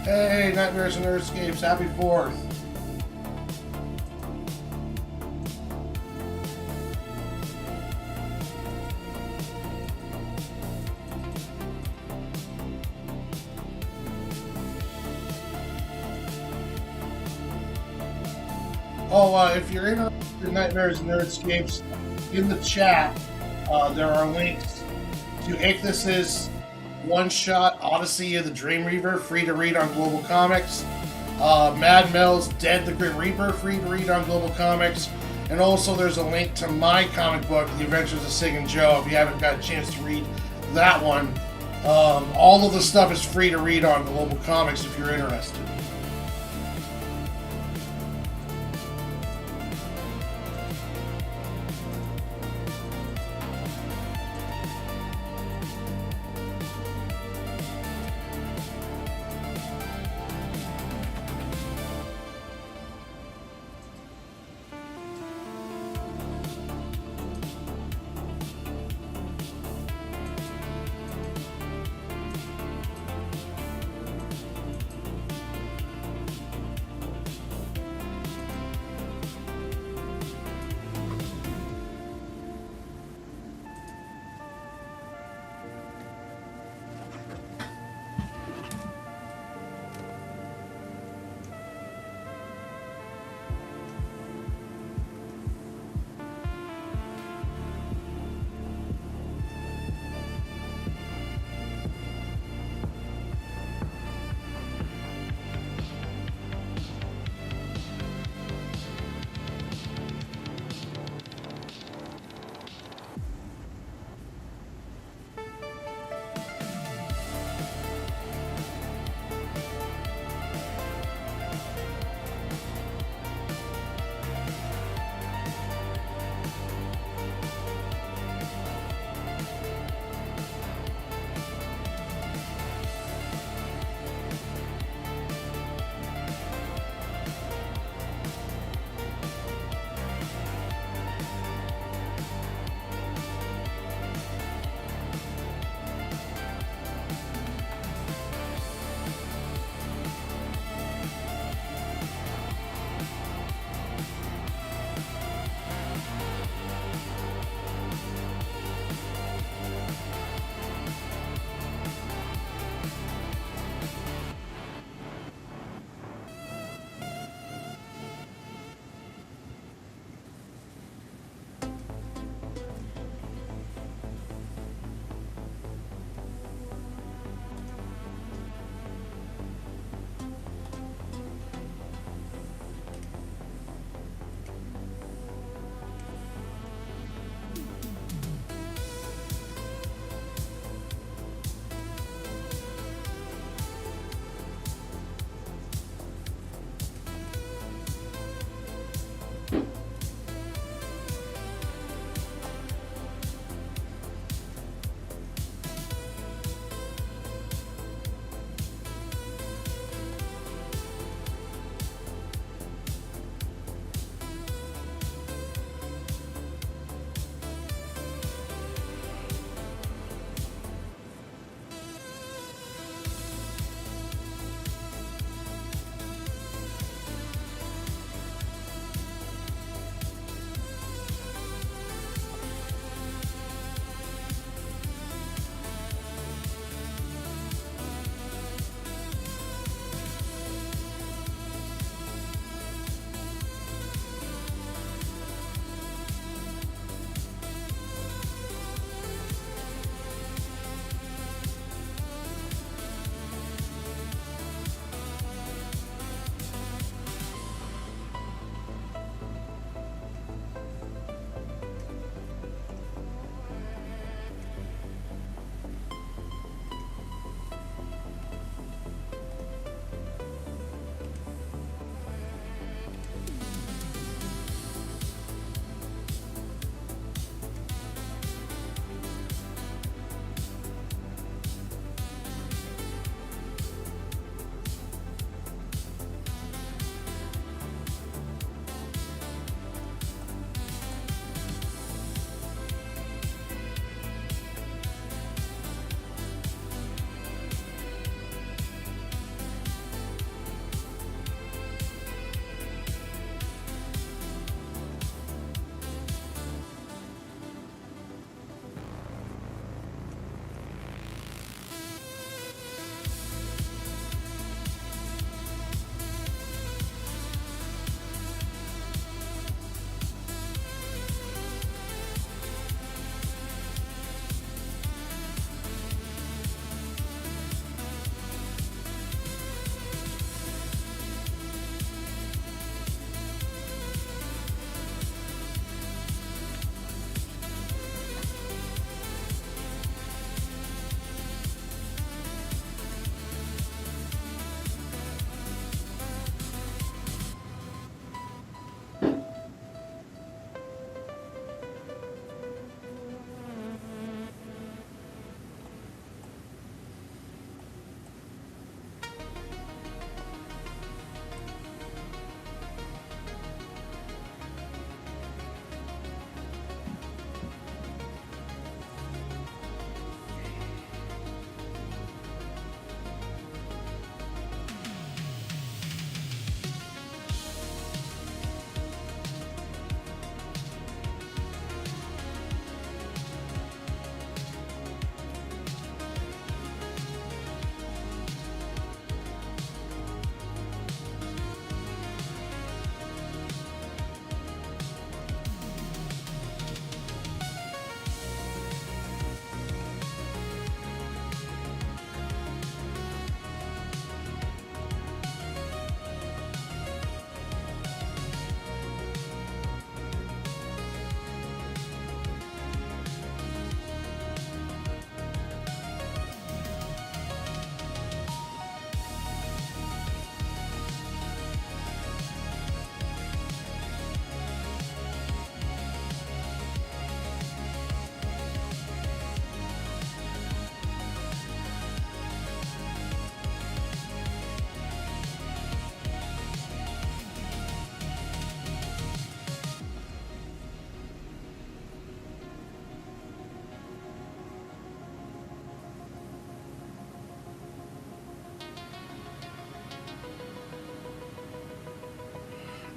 Hey, Nightmares and Nerdscapes, happy 4th. Oh, if you're interested in Nightmares and Nerdscapes, in the chat, there are links to Ichthus's one-shot Odyssey of the Dreamweaver, free to read on Global Comix. Mad Mel's Dead the Grim Reaper, free to read on Global Comix. And also there's a link to my comic book, The Adventures of Cig and Joe, if you haven't got a chance to read that one. All of the stuff is free to read on Global Comix if you're interested.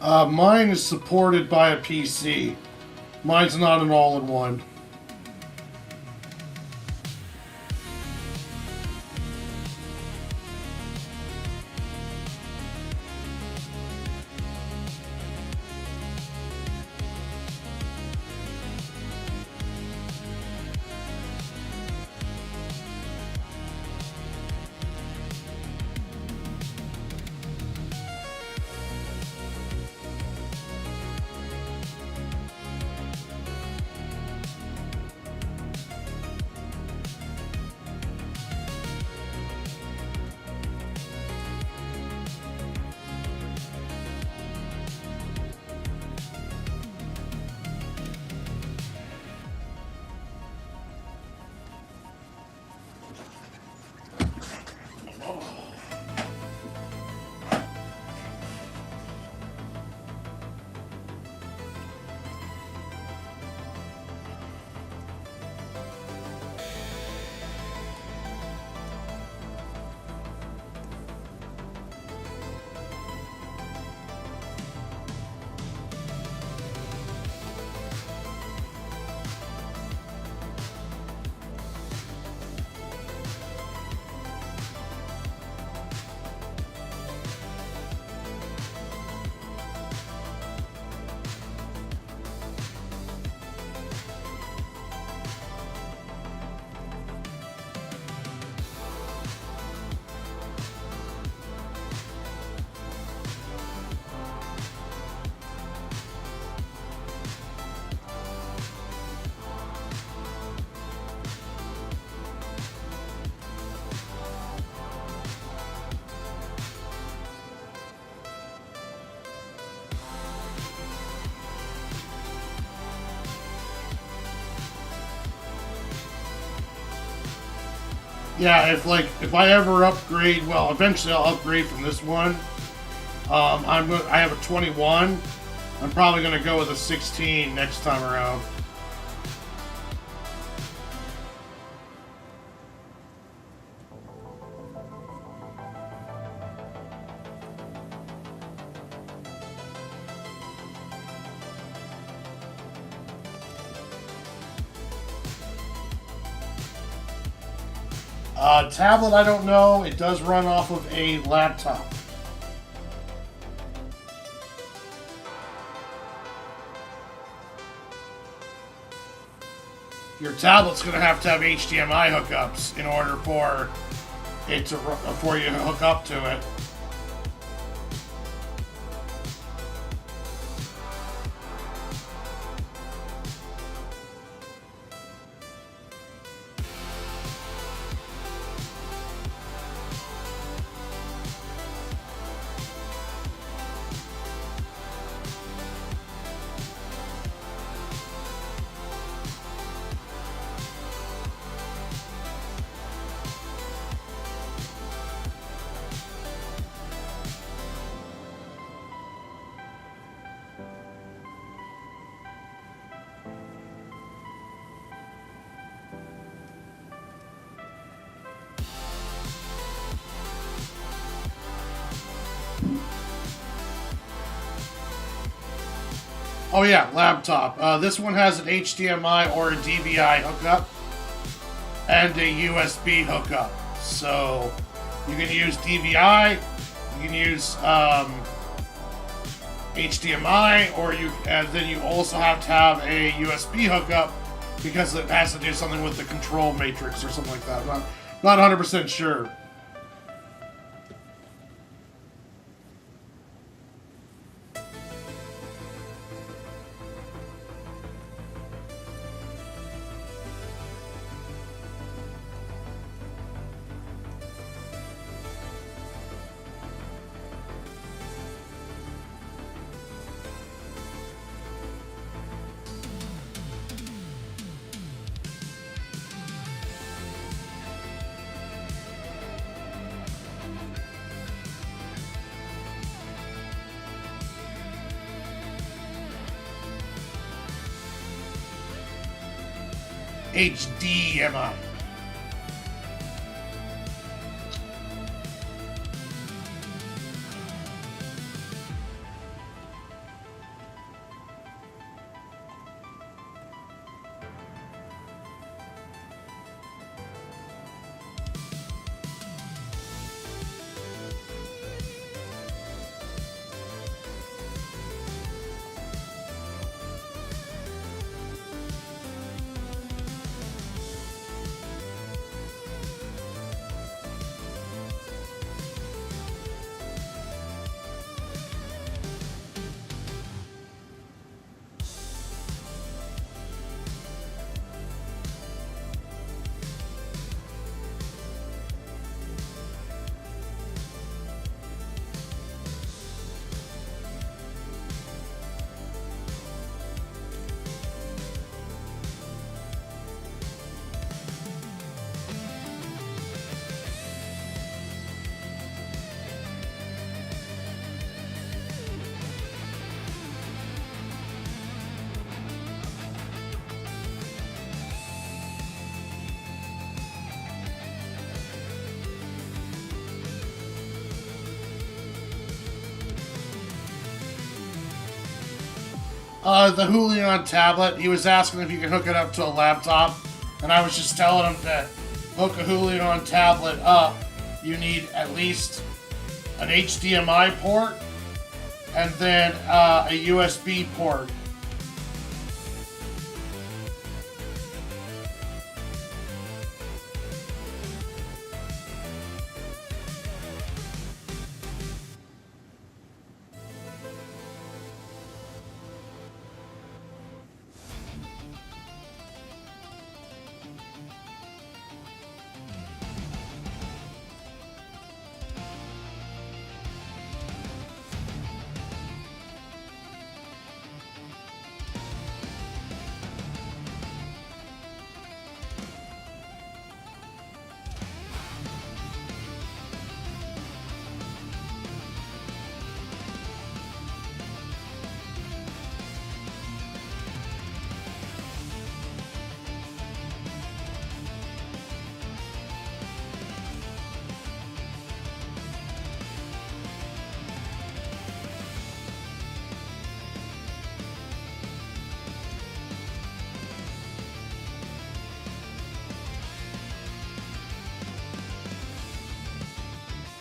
Mine is supported by a PC. Mine's not an all-in-one. Yeah, if I ever upgrade, well, eventually I'll upgrade from this one. I have a 21. I'm probably gonna go with a 16 next time around. Tablet, I don't know. It does run off of a laptop. Your tablet's going to have HDMI hookups in order for it to for you to hook up to it. Oh yeah, laptop. This one has an HDMI or a DVI hookup and a USB hookup. So you can use DVI, you can use HDMI, or and then you also have to have a USB hookup because it has to do something with the control matrix or something like that. Not 100% sure. HDMI. The Julian tablet. He was asking if you can hook it up to a laptop, and I was just telling him that hook a Julian tablet up, you need at least an HDMI port and then a USB port.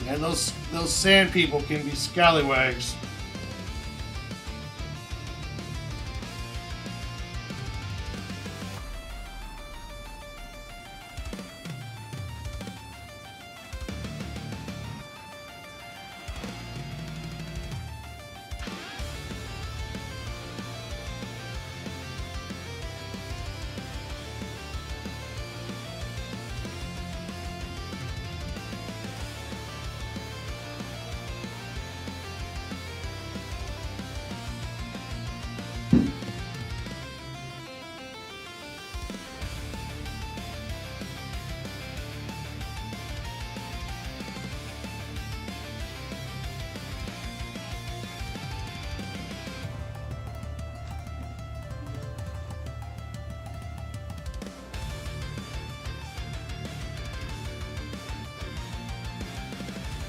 And those sand people can be scallywags.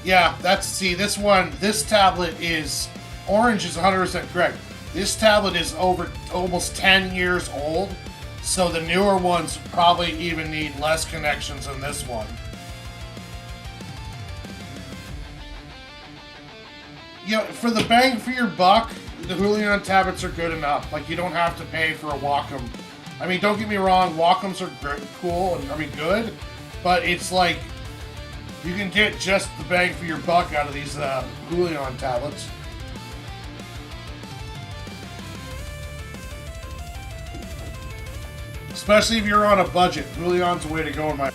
Yeah, this tablet is, orange is 100% correct. This tablet is over almost 10 years old, so the newer ones probably even need less connections than this one. You know, for the bang for your buck, the Julian tablets are good enough. Like, you don't have to pay for a Wacom. I mean, don't get me wrong, Wacoms are great, cool, and good, but it's like, you can get just the bang for your buck out of these Julian tablets. Especially if you're on a budget. Julian's the way to go in my...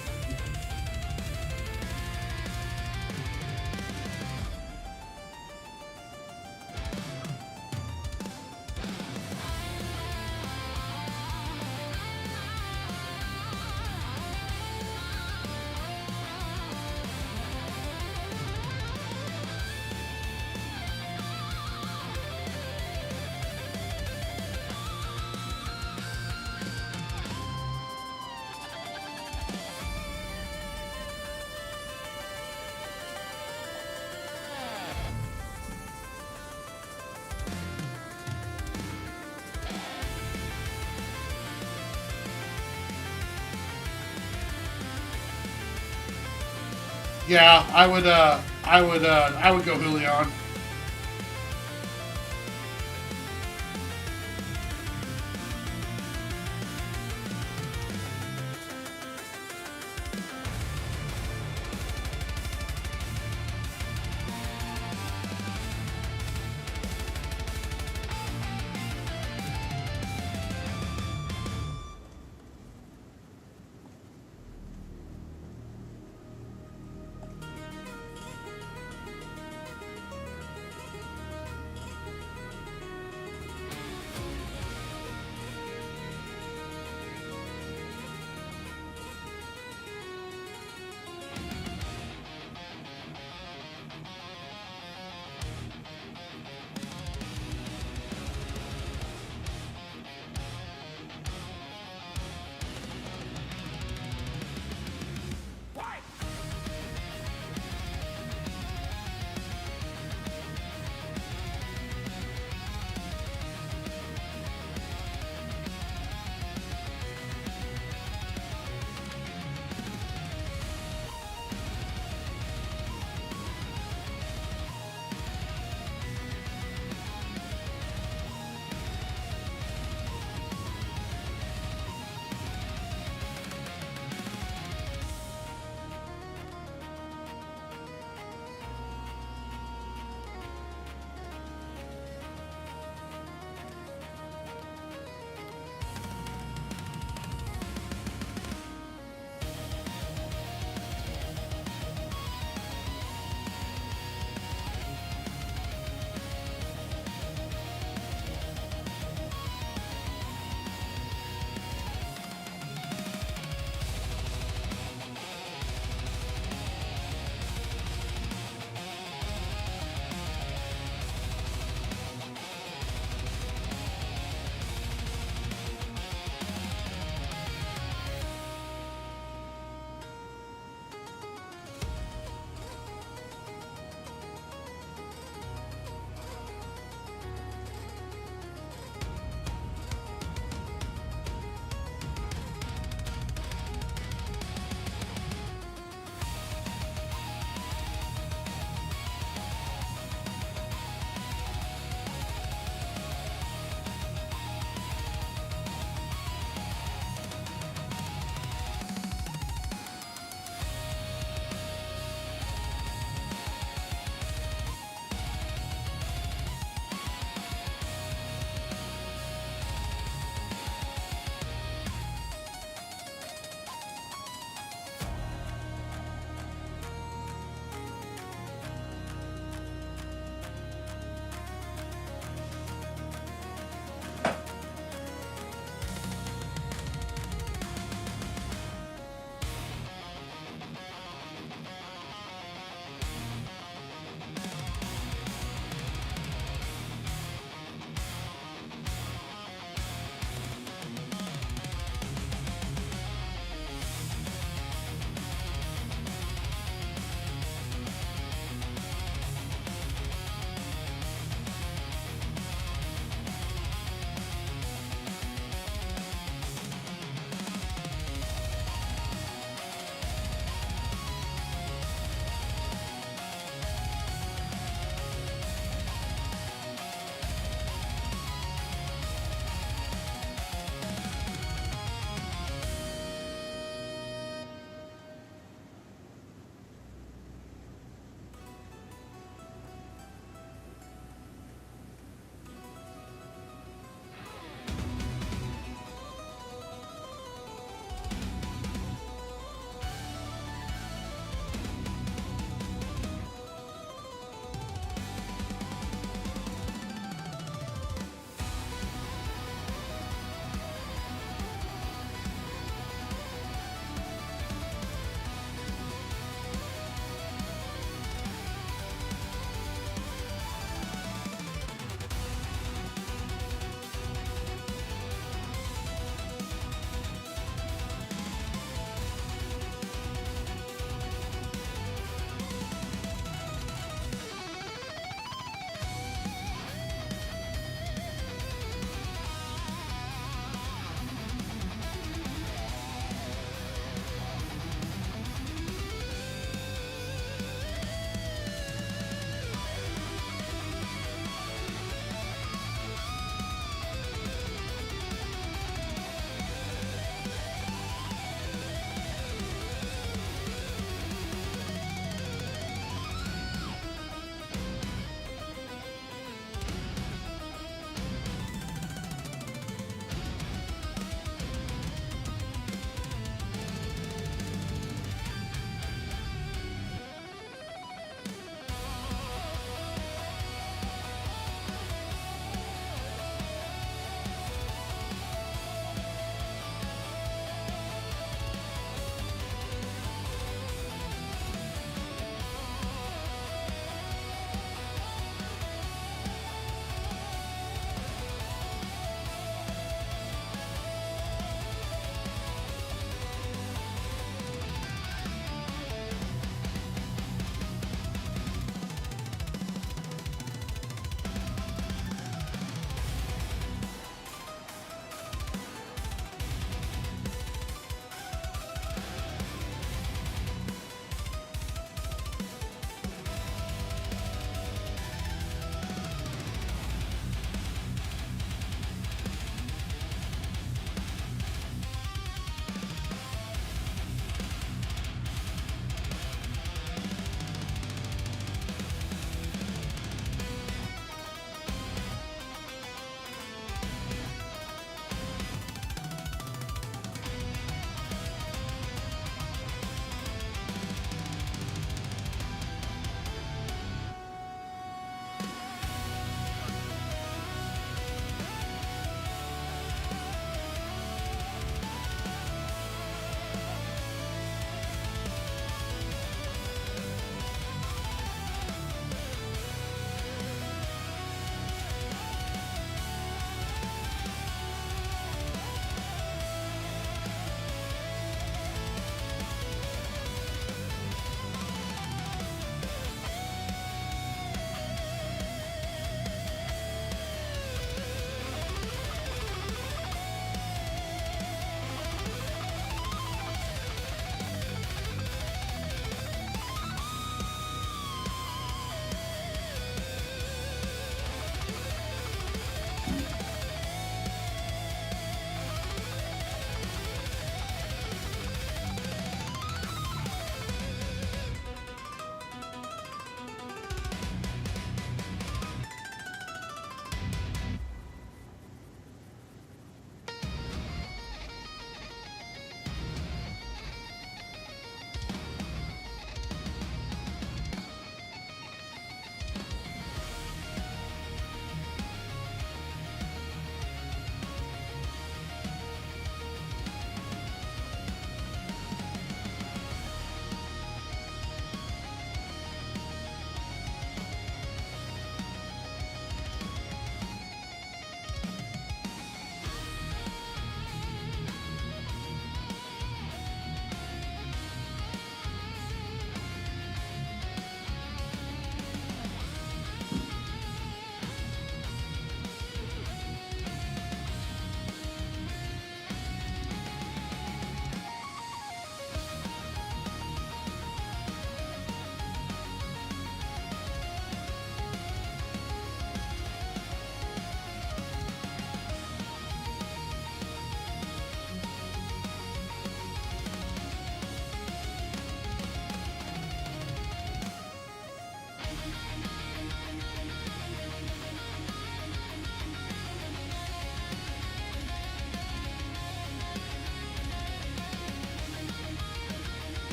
Yeah, I would go Julian.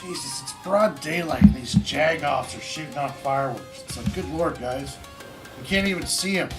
Jesus, it's broad daylight and these jagoffs are shooting off fireworks. It's like, good lord, guys. You can't even see them.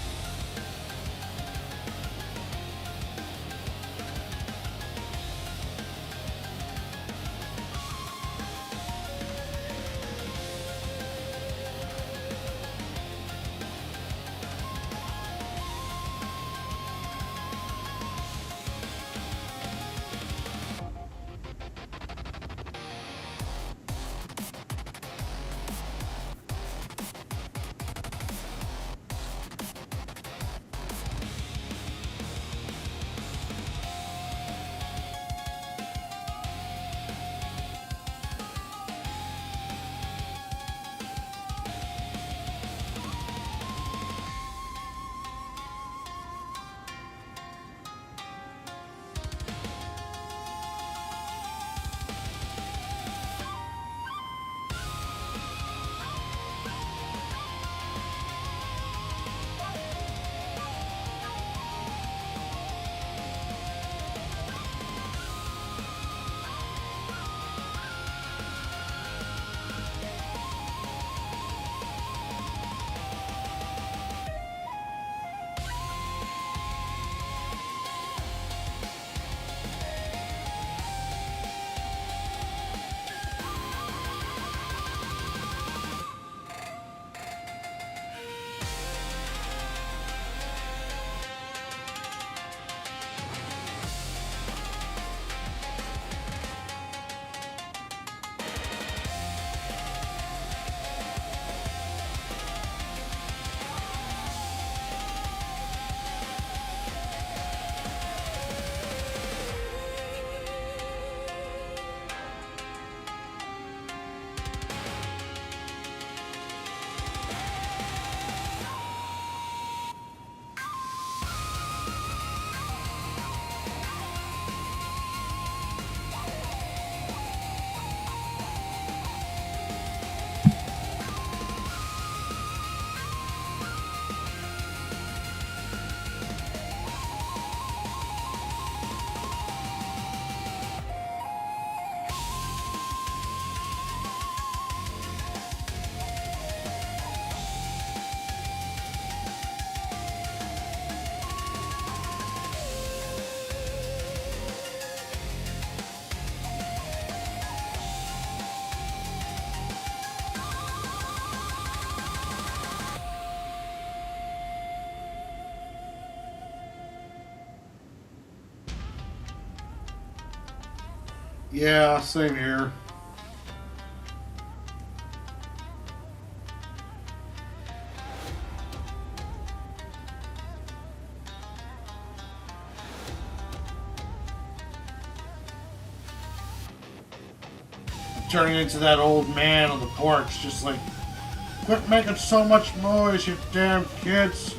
Yeah, same here. Turning into that old man on the porch, just like, quit making so much noise, you damn kids.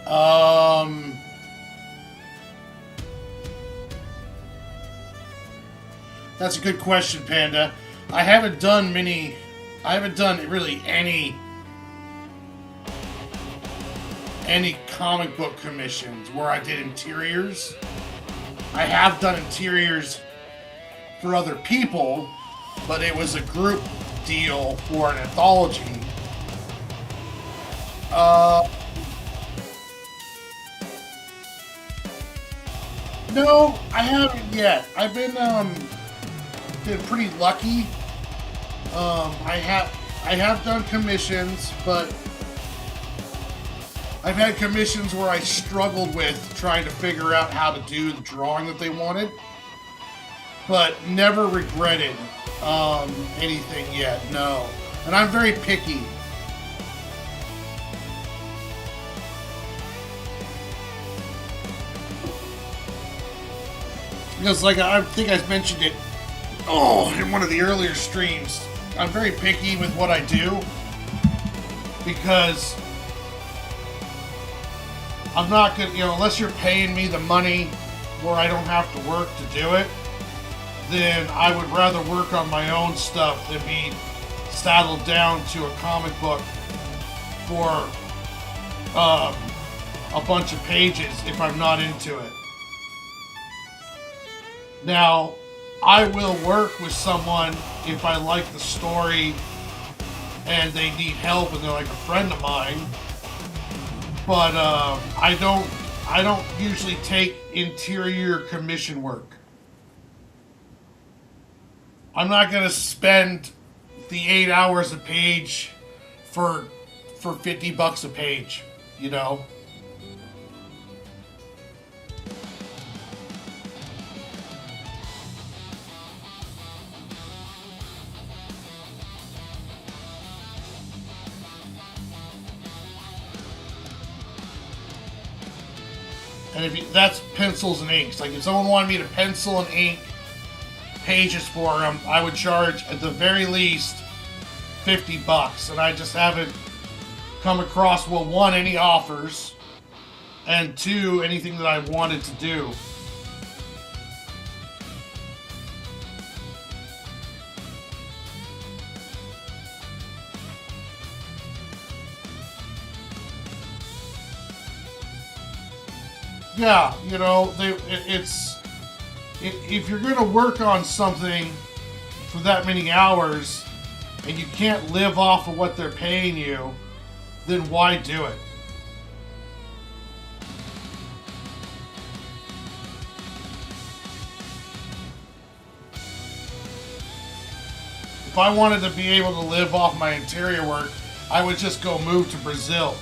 Um, that's a good question, Panda. I haven't done many. I haven't done really any comic book commissions where I did interiors. I have done interiors for other people, but it was a group deal for an anthology. Uh, no, I haven't yet. I've been pretty lucky. I have done commissions, but I've had commissions where I struggled with trying to figure out how to do the drawing that they wanted, but never regretted anything yet. No, and I'm very picky. Because, like, I think I mentioned it, in one of the earlier streams, I'm very picky with what I do because I'm not gonna, unless you're paying me the money where I don't have to work to do it, then I would rather work on my own stuff than be saddled down to a comic book for a bunch of pages if I'm not into it. Now, I will work with someone if I like the story and they need help and they're like a friend of mine. But I don't usually take interior commission work. I'm not gonna spend the 8 hours a page for $50 a page, you know. And that's pencils and inks. Like if someone wanted me to pencil and ink pages for them, I would charge at the very least $50, and I just haven't come across, well, one, any offers, and two, anything that I wanted to do. Yeah, if you're going to work on something for that many hours and you can't live off of what they're paying you, then why do it? If I wanted to be able to live off my interior work, I would just go move to Brazil.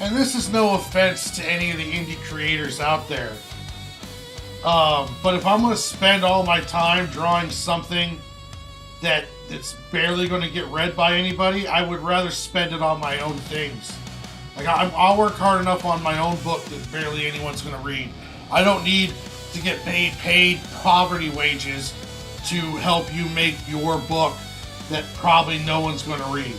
And this is no offense to any of the indie creators out there. But if I'm going to spend all my time drawing something that's barely going to get read by anybody, I would rather spend it on my own things. Like I'll work hard enough on my own book that barely anyone's going to read. I don't need to get paid poverty wages to help you make your book that probably no one's going to read.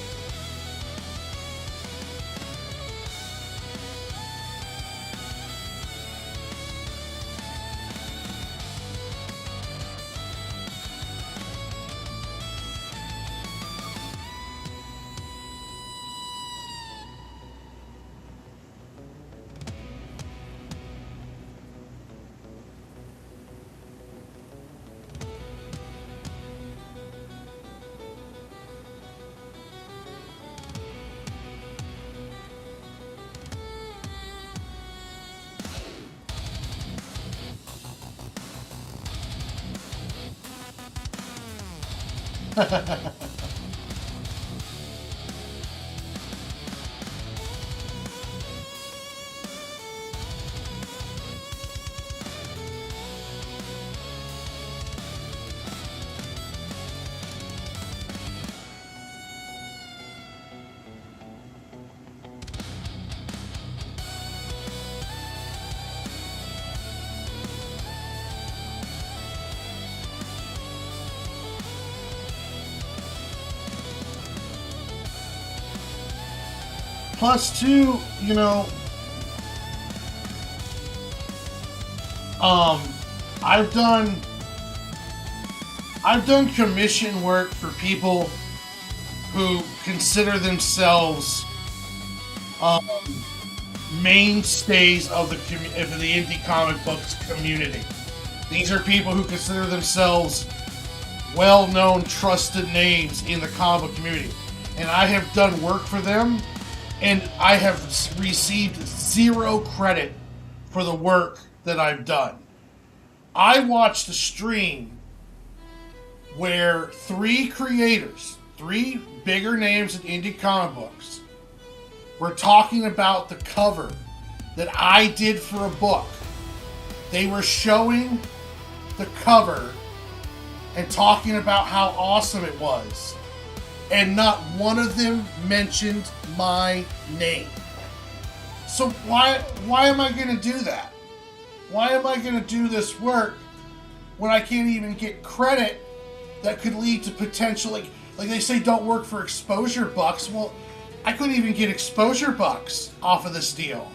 Plus, two, um, I've done commission work for people who consider themselves mainstays of the indie comic books community. These are people who consider themselves well-known, trusted names in the comic book community, and I have done work for them. And I have received zero credit for the work that I've done. I watched a stream where three creators, three bigger names in indie comic books, were talking about the cover that I did for a book. They were showing the cover and talking about how awesome it was. And not one of them mentioned my name. So why am I going to do that? Why am I going to do this work when I can't even get credit that could lead to potential, like they say, don't work for exposure bucks. Well, I couldn't even get exposure bucks off of this deal.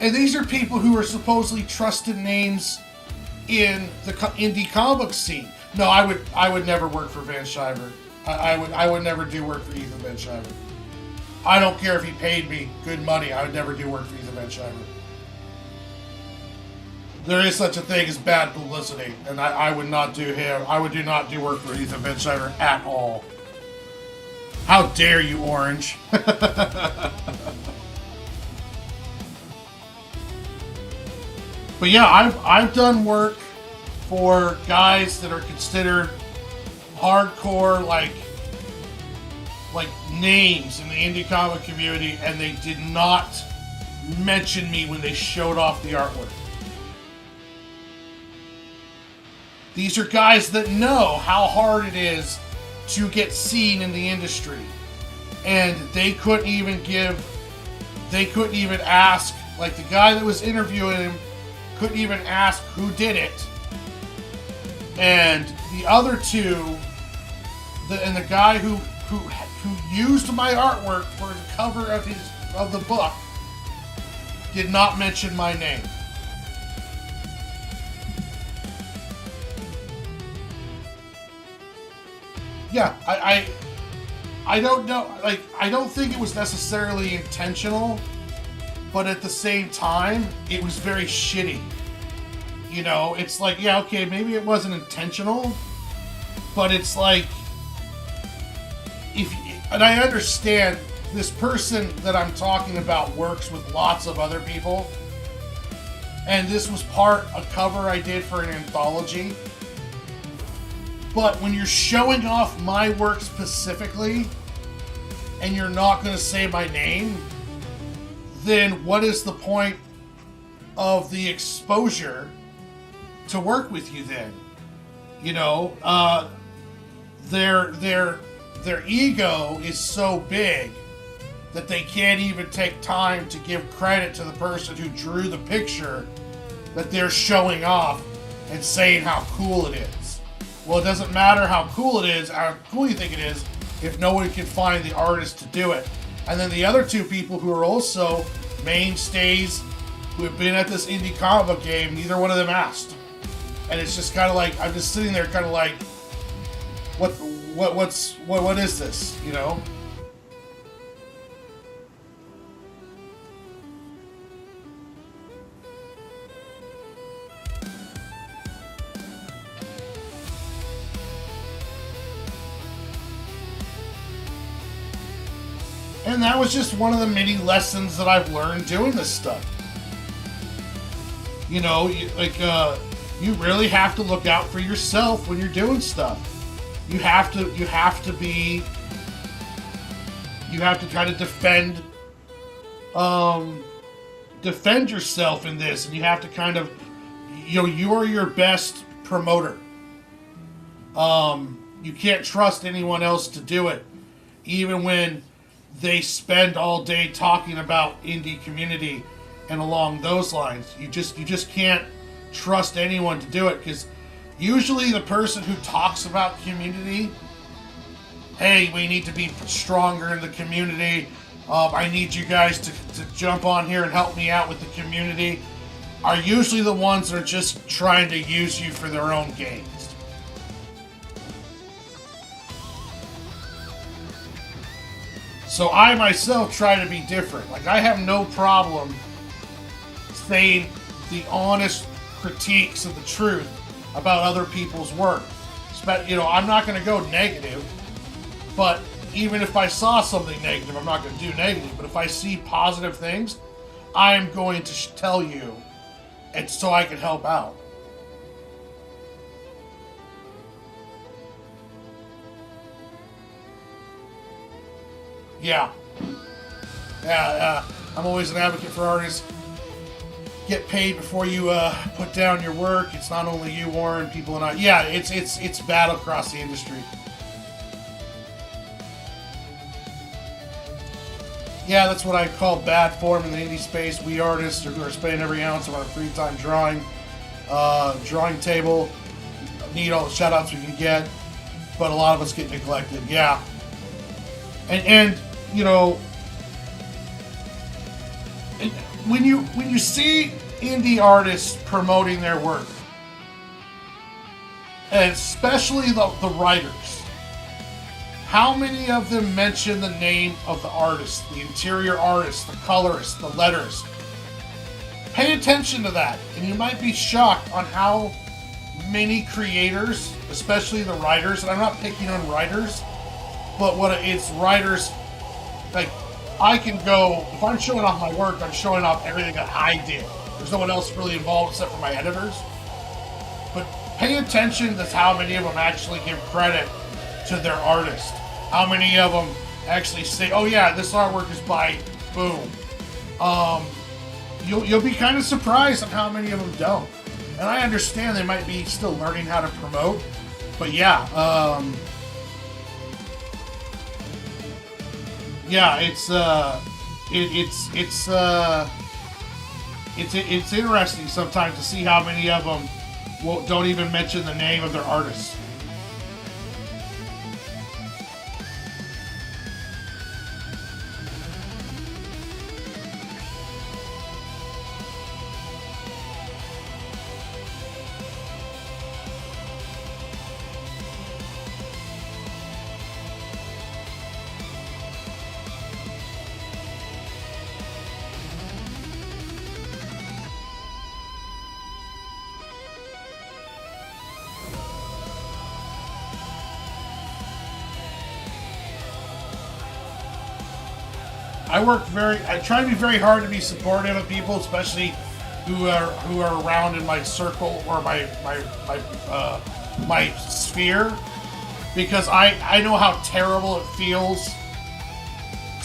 And these are people who are supposedly trusted names in the indie comic book scene. No, I would never work for Van Shiver. I would never do work for Ethan Van Shiver. I don't care if he paid me good money. I would never do work for Ethan Van Shiver. There is such a thing as bad publicity, and I would not do him. I would not do work for Ethan Van Shiver at all. How dare you, Orange? But yeah, I've done work for guys that are considered hardcore, like names in the indie comic community, and they did not mention me when they showed off the artwork. These are guys that know how hard it is to get seen in the industry, and they couldn't even ask, like the guy that was interviewing him couldn't even ask who did it. And the other two, and the guy who used my artwork for the cover of the book, did not mention my name. Yeah, I don't know. Like, I don't think it was necessarily intentional, but at the same time, it was very shitty. You know, it's like, yeah, okay, maybe it wasn't intentional, but it's like, and I understand this person that I'm talking about works with lots of other people, and this was a cover I did for an anthology. But when you're showing off my work specifically, and you're not going to say my name, then what is the point of the exposure to work with you then? You know, their ego is so big that they can't even take time to give credit to the person who drew the picture that they're showing off and saying how cool it is. Well, it doesn't matter how cool it is, how cool you think it is, if no one can find the artist to do it. And then the other two people who are also mainstays who have been at this indie comic book game, neither one of them asked. And it's just kind of like, I'm just sitting there kind of like, what is this, you know? And that was just one of the many lessons that I've learned doing this stuff. You know, you really have to look out for yourself when you're doing stuff. you have to try to defend yourself in this, and you have to kind of, you're your best promoter. You can't trust anyone else to do it, even when they spend all day talking about indie community and along those lines. You just can't trust anyone to do it, because usually the person who talks about community, hey, we need to be stronger in the community, I need you guys to jump on here and help me out with the community, are usually the ones that are just trying to use you for their own gains. So I myself try to be different. Like, I have no problem saying the honest critiques of the truth about other people's work. I'm not going to go negative, but even if I saw something negative, I'm not going to do negative. But if I see positive things, I'm going to tell you, and so I can help out. Yeah. I'm always an advocate for artists. Get paid before you put down your work. It's not only you, Warren, people and I. Yeah, it's bad across the industry. Yeah, that's what I call bad form in the indie space. We artists are spending every ounce of our free time drawing table. Need all the shout outs we can get, but a lot of us get neglected. Yeah. And when you see indie artists promoting their work, and especially the writers, how many of them mention the name of the artist, the interior artist, the colorist, the letterist? Pay attention to that, and you might be shocked on how many creators, especially the writers, and I'm not picking on writers, but it's writers, like, I can go, if I'm showing off my work, I'm showing off everything that I did. There's no one else really involved except for my editors. But pay attention to how many of them actually give credit to their artist. How many of them actually say, oh yeah, this artwork is by boom. You'll be kind of surprised at how many of them don't. And I understand they might be still learning how to promote, but yeah, it's interesting sometimes to see how many of them don't even mention the name of their artist. I try to be very hard to be supportive of people, especially who are around in my circle or my sphere, because I know how terrible it feels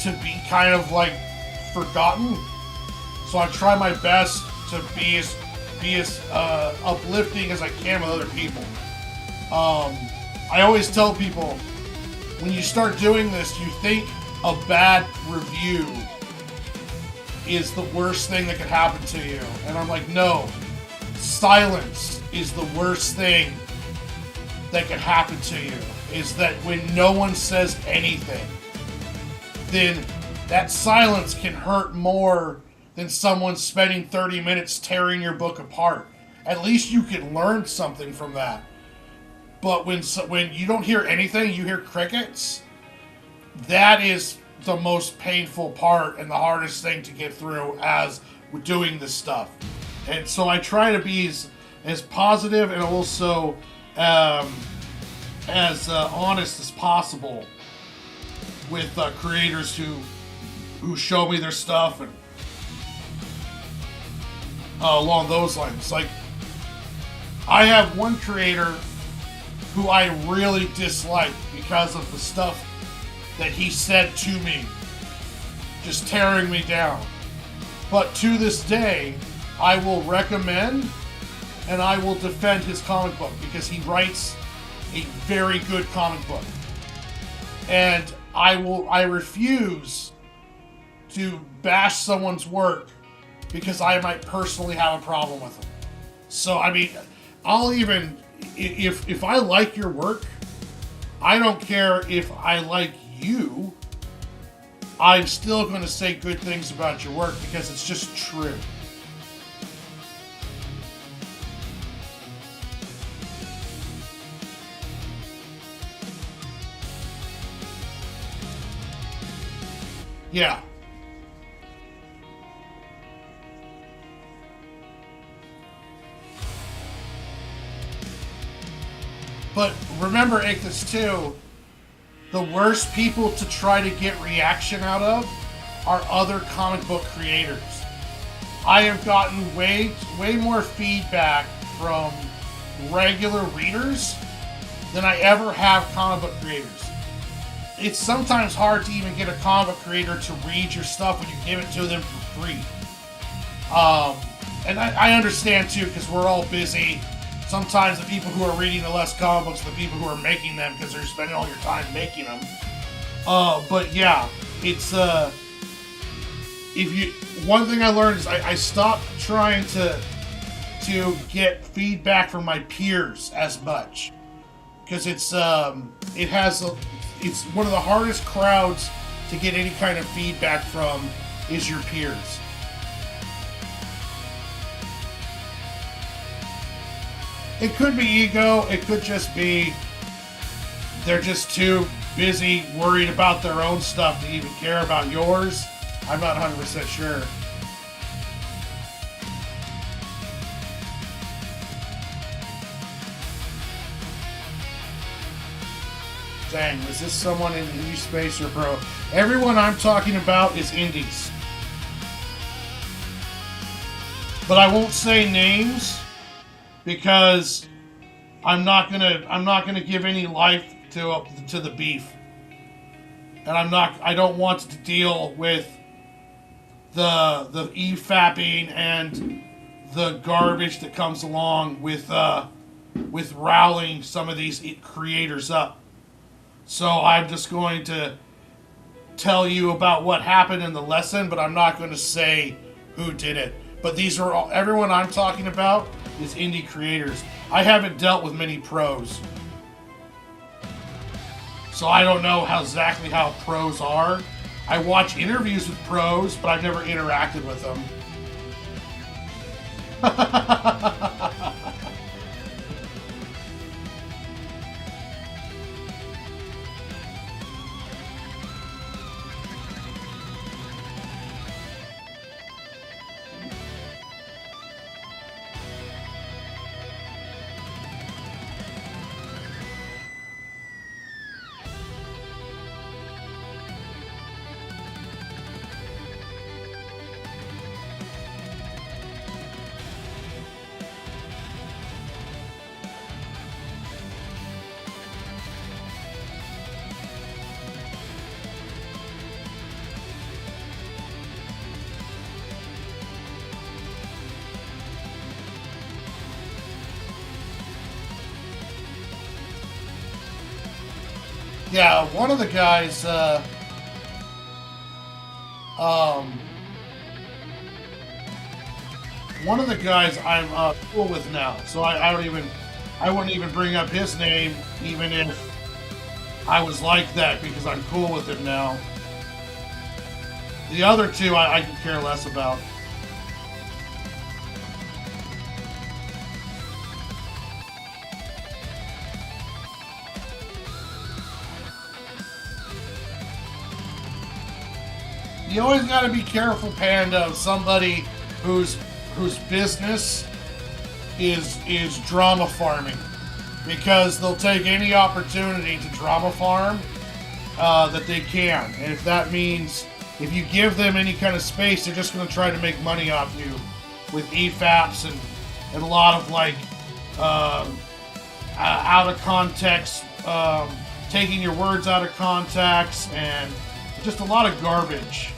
to be kind of like forgotten. So I try my best to be as uplifting as I can with other people. I always tell people, when you start doing this, you think a bad review is the worst thing that could happen to you. And I'm like, no. Silence is the worst thing that could happen to you. Is that when no one says anything, then that silence can hurt more than someone spending 30 minutes tearing your book apart. At least you can learn something from that. But when you don't hear anything, you hear crickets, that is the most painful part and the hardest thing to get through as we're doing this stuff. And so I try to be as positive and also as honest as possible with creators who show me their stuff and along those lines. Like, I have one creator who I really dislike because of the stuff that he said to me, just tearing me down. But to this day, I will recommend and I will defend his comic book because he writes a very good comic book. And I refuse to bash someone's work because I might personally have a problem with them. So, I mean, I'll even, if I like your work, I don't care if I like you, I'm still going to say good things about your work because it's just true. Yeah. But remember, Ichthus, too, the worst people to try to get reaction out of are other comic book creators. I have gotten way more feedback from regular readers than I ever have comic book creators. It's sometimes hard to even get a comic book creator to read your stuff when you give it to them for free. And I understand too, because we're all busy. Sometimes the people who are reading the less comic books are the people who are making them because they're spending all your time making them. But yeah, it's one thing I learned is I stopped trying to get feedback from my peers as much because it's one of the hardest crowds to get any kind of feedback from is your peers. It could be ego, it could just be they're just too busy worried about their own stuff to even care about yours. I'm not 100% sure. Dang, is this someone in the indie space or pro? Everyone I'm talking about is indies. But I won't say names because I'm not gonna give any life to the beef. And I don't want to deal with the e-fapping and the garbage that comes along with riling some of these creators up. So I'm just going to tell you about what happened in the lesson, but I'm not going to say who did it. But these are all, everyone I'm talking about is indie creators. I haven't dealt with many pros. So I don't know exactly how pros are. I watch interviews with pros, but I've never interacted with them. Yeah, one of the guys, I'm cool with now, so I wouldn't even bring up his name even if I was like that because I'm cool with him now. The other two I could care less about. You always got to be careful, Panda, of somebody whose business is drama farming, because they'll take any opportunity to drama farm that they can, and if that means if you give them any kind of space, they're just going to try to make money off you with EFAPs and a lot of like out of context, taking your words out of context, and just a lot of garbage.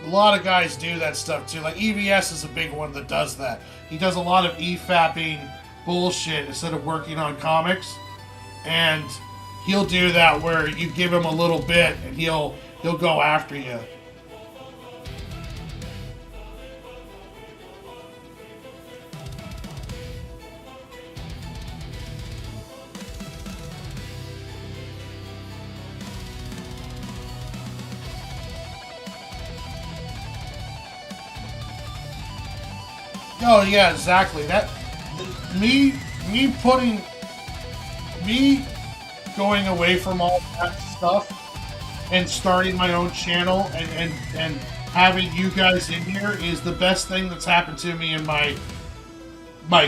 A lot of guys do that stuff too. Like EVS is a big one that does that. He does a lot of e-fapping bullshit instead of working on comics, and he'll do that where you give him a little bit and he'll go after you. Oh yeah, exactly. That me putting me going away from all that stuff and starting my own channel and having you guys in here is the best thing that's happened to me in my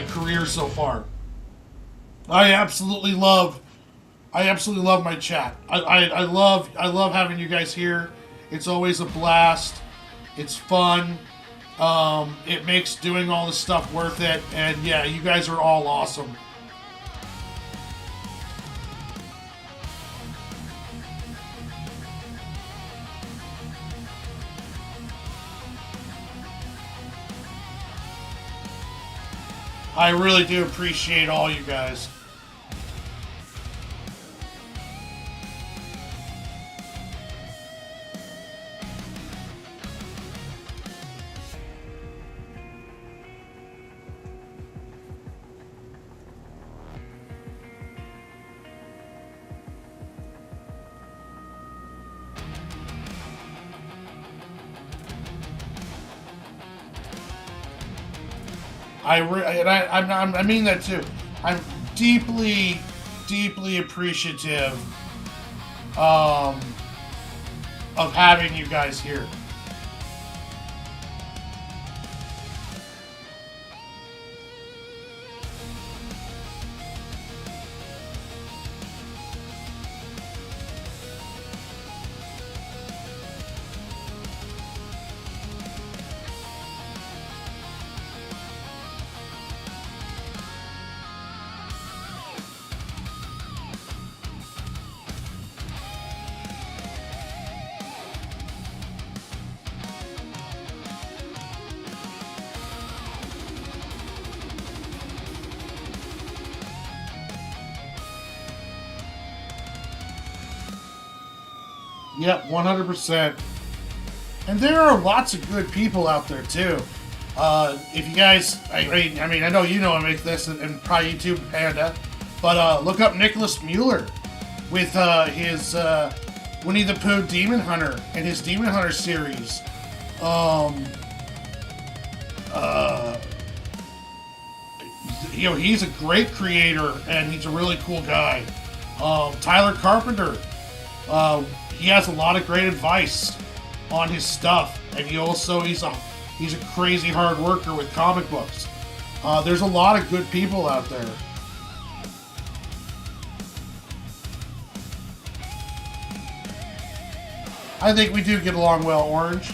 career so far. I absolutely love my chat. I love having you guys here. It's always a blast. It's fun. It makes doing all this stuff worth it, and yeah, you guys are all awesome. I really do appreciate all you guys. I mean that too. I'm deeply, deeply appreciative of having you guys here. Yep, 100%. And there are lots of good people out there too. If you guys, I mean, I know you know I make this and probably YouTube Panda, but look up Nicholas Mueller with his Winnie the Pooh Demon Hunter and his Demon Hunter series. He's a great creator and he's a really cool guy. Tyler Carpenter. He has a lot of great advice on his stuff, and he's a crazy hard worker with comic books. There's a lot of good people out there. I think we do get along well, Orange.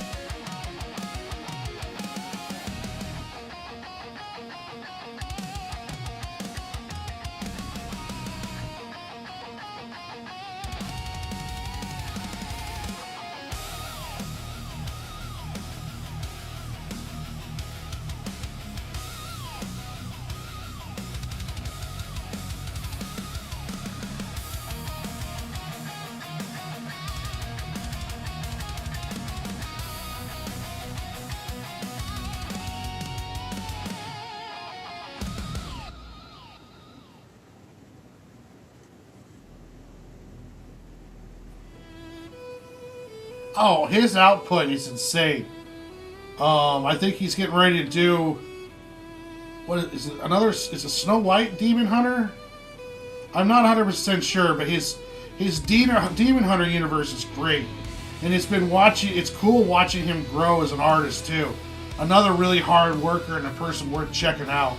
Oh, his output is insane. I think he's getting ready to do. What is it? Is a Snow White Demon Hunter? I'm not 100% sure, but his Demon Hunter universe is great, and it's cool watching him grow as an artist too. Another really hard worker and a person worth checking out.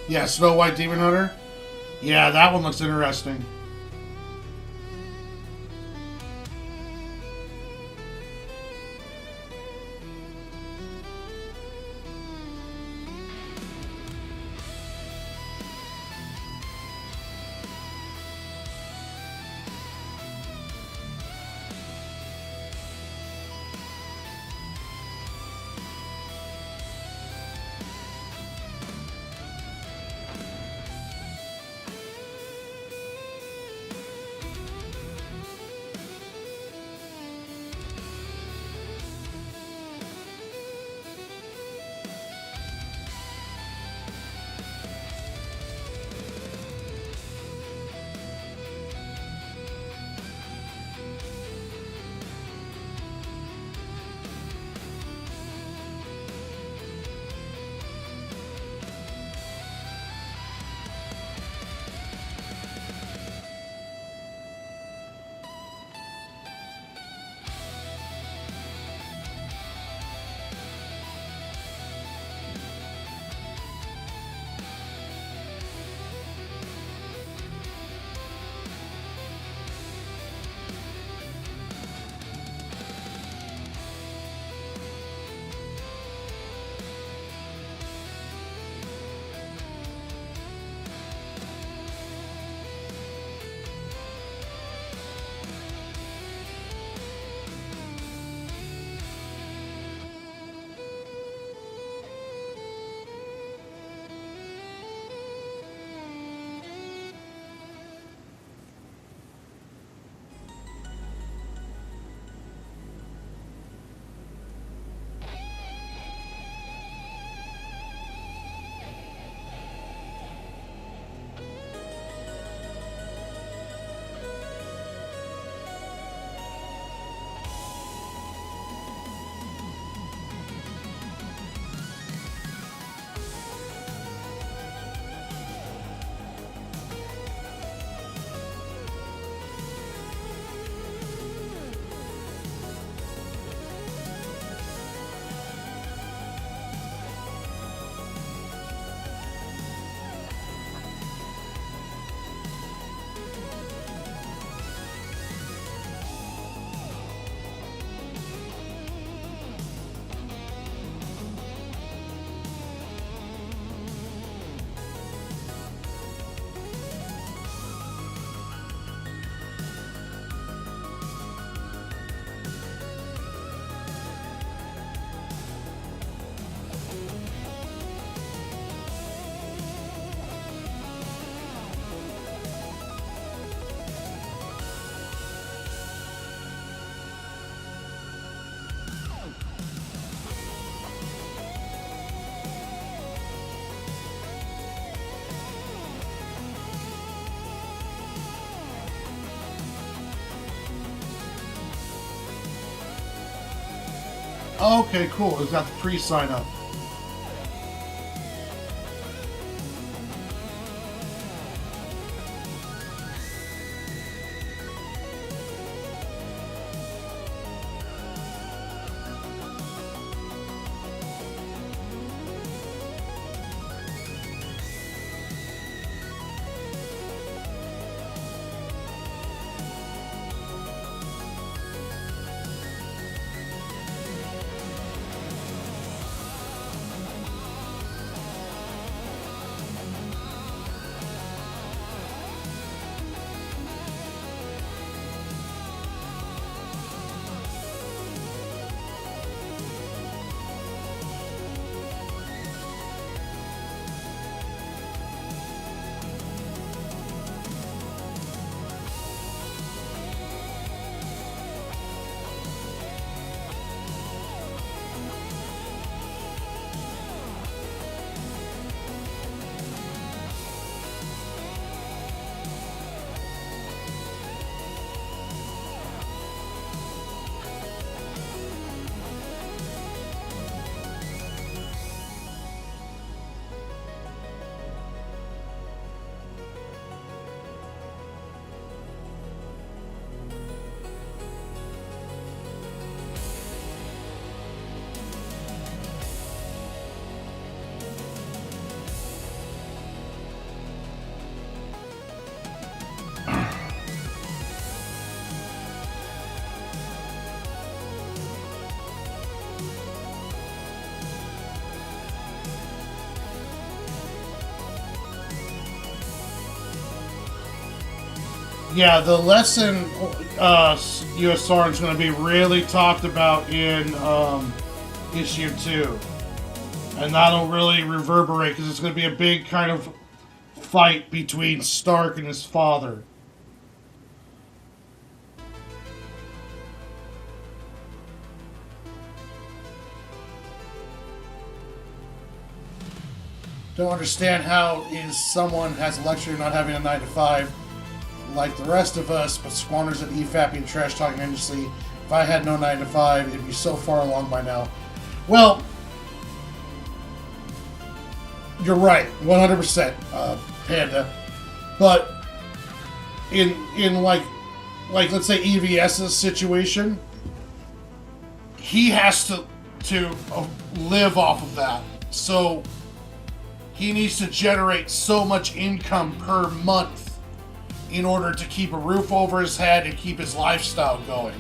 Yeah, Snow White Demon Hunter. Yeah, that one looks interesting. Okay, cool. Is that the pre-sign up? Yeah, the lesson USR is going to be really talked about in issue 2. And that'll really reverberate because it's going to be a big kind of fight between Stark and his father. Don't understand how is someone has a luxury of not having a 9 to 5 like the rest of us, but squanders at EFAP and trash talking endlessly. If I had no 9 to 5, it'd be so far along by now. Well, you're right, 100%, Panda. But in like let's say EVS's situation, he has to live off of that. So he needs to generate so much income per month in order to keep a roof over his head and keep his lifestyle going.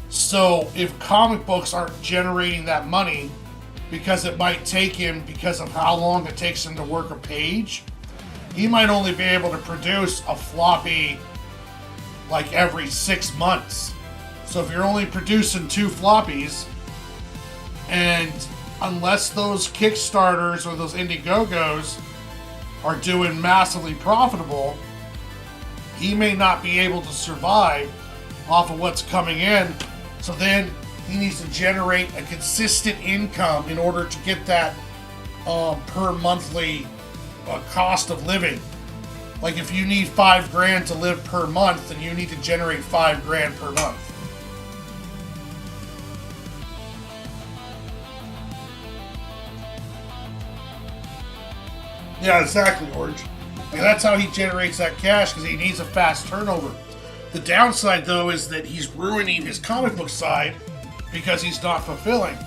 So if comic books aren't generating that money, because it might take him, because of how long it takes him to work a page, he might only be able to produce a floppy like every 6 months. So if you're only producing 2 floppies, and unless those Kickstarters or those Indiegogos are doing massively profitable, he may not be able to survive off of what's coming in. So then he needs to generate a consistent income in order to get that per monthly cost of living. Like if you need $5,000 to live per month, then you need to generate $5,000 per month. Yeah, exactly, Orange. And that's how he generates that cash, because he needs a fast turnover. The downside, though, is that he's ruining his comic book side because he's not fulfilling.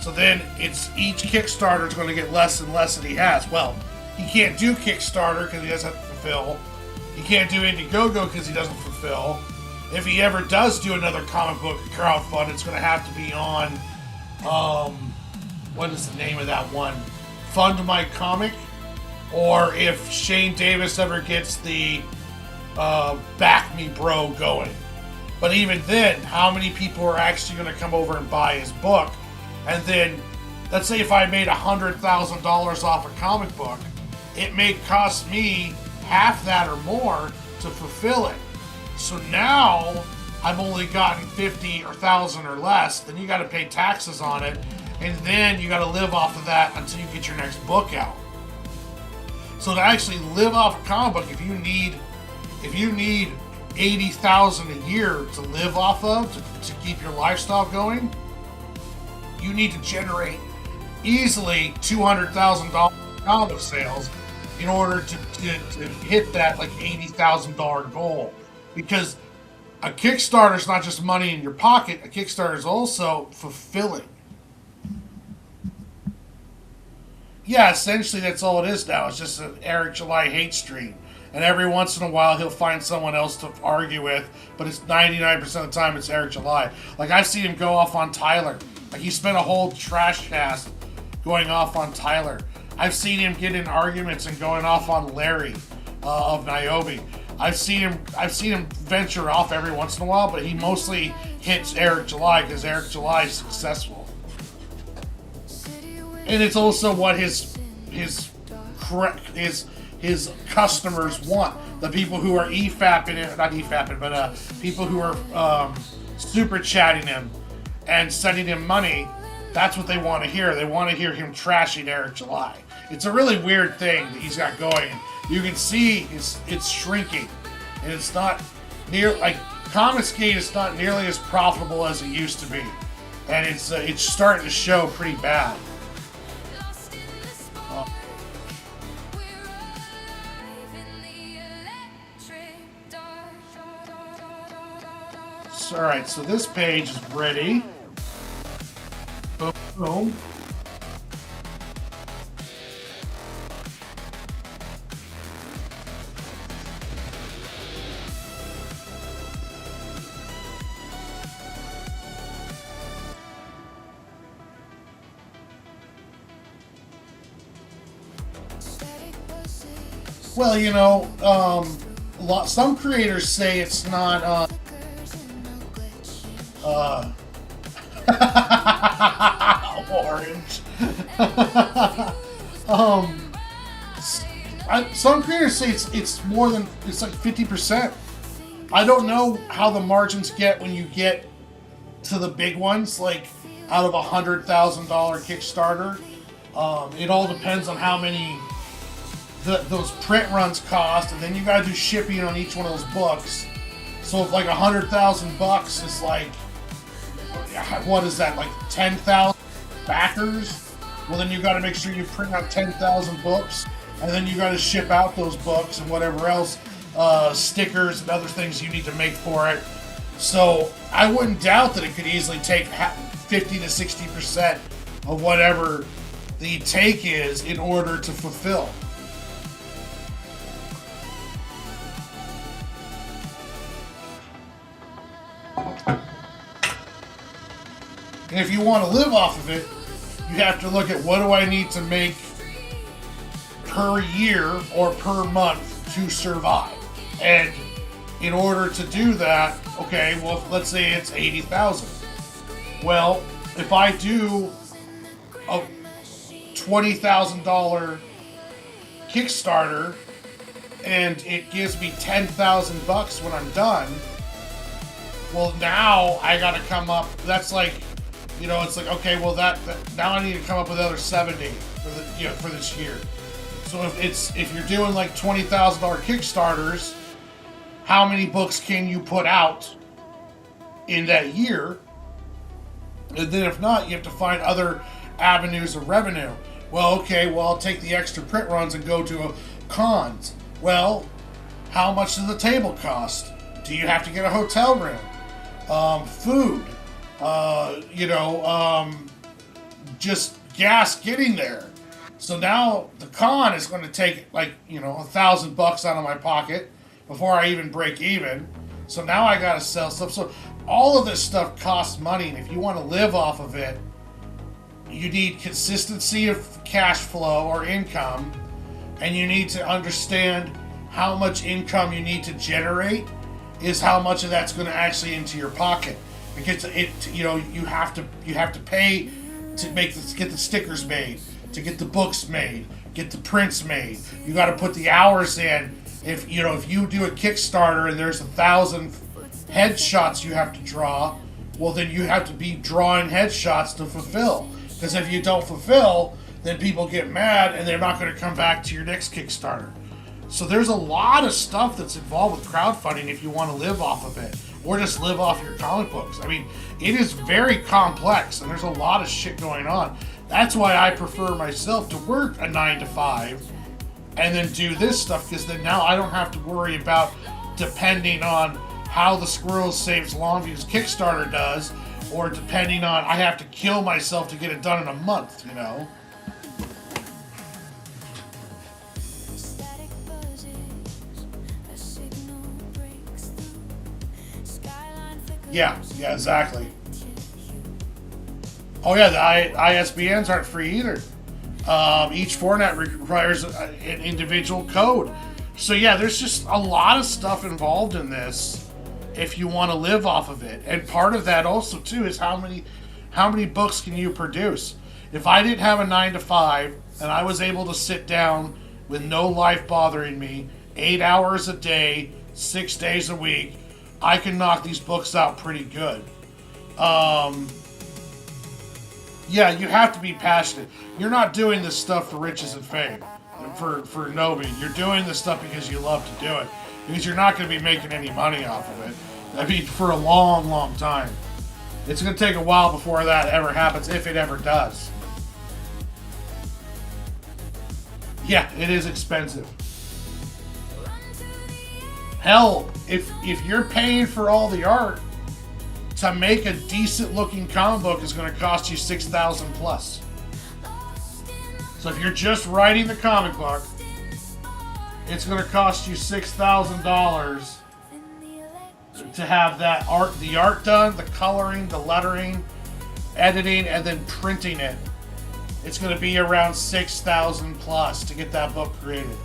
So then it's each Kickstarter is going to get less and less that he has. Well, he can't do Kickstarter because he doesn't fulfill. He can't do Indiegogo because he doesn't fulfill. If he ever does do another comic book crowdfund, it's going to have to be on, what is the name of that one? Fund My Comic. Or if Shane Davis ever gets the Back Me Bro going. But even then, how many people are actually going to come over and buy his book? And then, let's say if I made $100,000 off a comic book, it may cost me half that or more to fulfill it. So now, I've only gotten 50 or 1,000 or less, then you got to pay taxes on it, and then you got to live off of that until you get your next book out. So to actually live off a comic book, if you need $80,000 a year to live off of to keep your lifestyle going, you need to generate easily $200,000 comic book sales in order to hit that like $80,000 goal. Because a Kickstarter is not just money in your pocket; a Kickstarter is also fulfilling. Yeah, essentially that's all it is now. It's just an Eric July hate stream. And every once in a while he'll find someone else to argue with, but it's 99% of the time it's Eric July. Like I've seen him go off on Tyler. Like he spent a whole trash cast going off on Tyler. I've seen him get in arguments and going off on Larry of Niobe. I've seen him venture off every once in a while, but he mostly hits Eric July because Eric July is successful. And it's also what his customers want. The people who are people who are super chatting him and sending him money, that's what they want to hear. They want to hear him trashing Eric July. It's a really weird thing that he's got going. You can see it's shrinking, and it's not near like Comicsgate is not nearly as profitable as it used to be, and it's starting to show pretty bad. Alright, so this page is ready. Boom, boom. Well, some creators say it's not orange. Some creators say it's more than, it's like 50%. I don't know how the margins get when you get to the big ones, like out of $100,000 Kickstarter. It all depends on how many those print runs cost, and then you gotta do shipping on each one of those books. So if like $100,000 is like, what is that, like 10,000 backers? Well, then you gotta make sure you print out 10,000 books, and then you gotta ship out those books and whatever else, stickers and other things you need to make for it. So I wouldn't doubt that it could easily take 50 to 60% of whatever the take is in order to fulfill. And if you want to live off of it, you have to look at what do I need to make per year or per month to survive. And in order to do that, okay, well, let's say it's 80,000. Well, if I do a $20,000 Kickstarter and it gives me $10,000 when I'm done, well, now I got to come up. That's like, you know, it's like, okay, well, that now I need to come up with another 70 for the, you know, for this year. So if you're doing like $20,000 Kickstarters, how many books can you put out in that year? And then if not, you have to find other avenues of revenue. Well, okay, well, I'll take the extra print runs and go to cons. Well, how much does the table cost? Do you have to get a hotel room? Food? Just gas getting there. So now the con is going to take like, you know, $1,000 out of my pocket before I even break even. So now I got to sell stuff. So all of this stuff costs money, and if you want to live off of it, you need consistency of cash flow or income, and you need to understand how much income you need to generate is how much of that's going to actually into your pocket. Because you have to pay to get the stickers made, to get the books made, get the prints made. You got to put the hours in. If you do a Kickstarter and there's 1,000 headshots you have to draw, well, then you have to be drawing headshots to fulfill. Because if you don't fulfill, then people get mad and they're not going to come back to your next Kickstarter. So there's a lot of stuff that's involved with crowdfunding if you want to live off of it, or just live off your comic books. I mean, it is very complex and there's a lot of shit going on. That's why I prefer myself to work a 9 to 5 and then do this stuff, because then now I don't have to worry about depending on how the Squirrels Saves Longview's Kickstarter does, or depending on I have to kill myself to get it done in a month, you know? Yeah, exactly. Oh yeah, the ISBNs aren't free either. Each format requires an individual code. So yeah, there's just a lot of stuff involved in this if you want to live off of it. And part of that also too is how many books can you produce? If I didn't have a 9 to 5 and I was able to sit down with no life bothering me, 8 hours a day, 6 days a week, I can knock these books out pretty good. Yeah, you have to be passionate. You're not doing this stuff for riches and fame, for Novi. You're doing this stuff because you love to do it. Because you're not going to be making any money off of it. I mean, for a long, long time. It's going to take a while before that ever happens, if it ever does. Yeah, it is expensive. Hell, if you're paying for all the art, to make a decent looking comic book is going to cost you $6,000 plus. So if you're just writing the comic book, it's going to cost you $6,000 to have that art, the art done, the coloring, the lettering, editing, and then printing it. It's going to be around $6,000 plus to get that book created.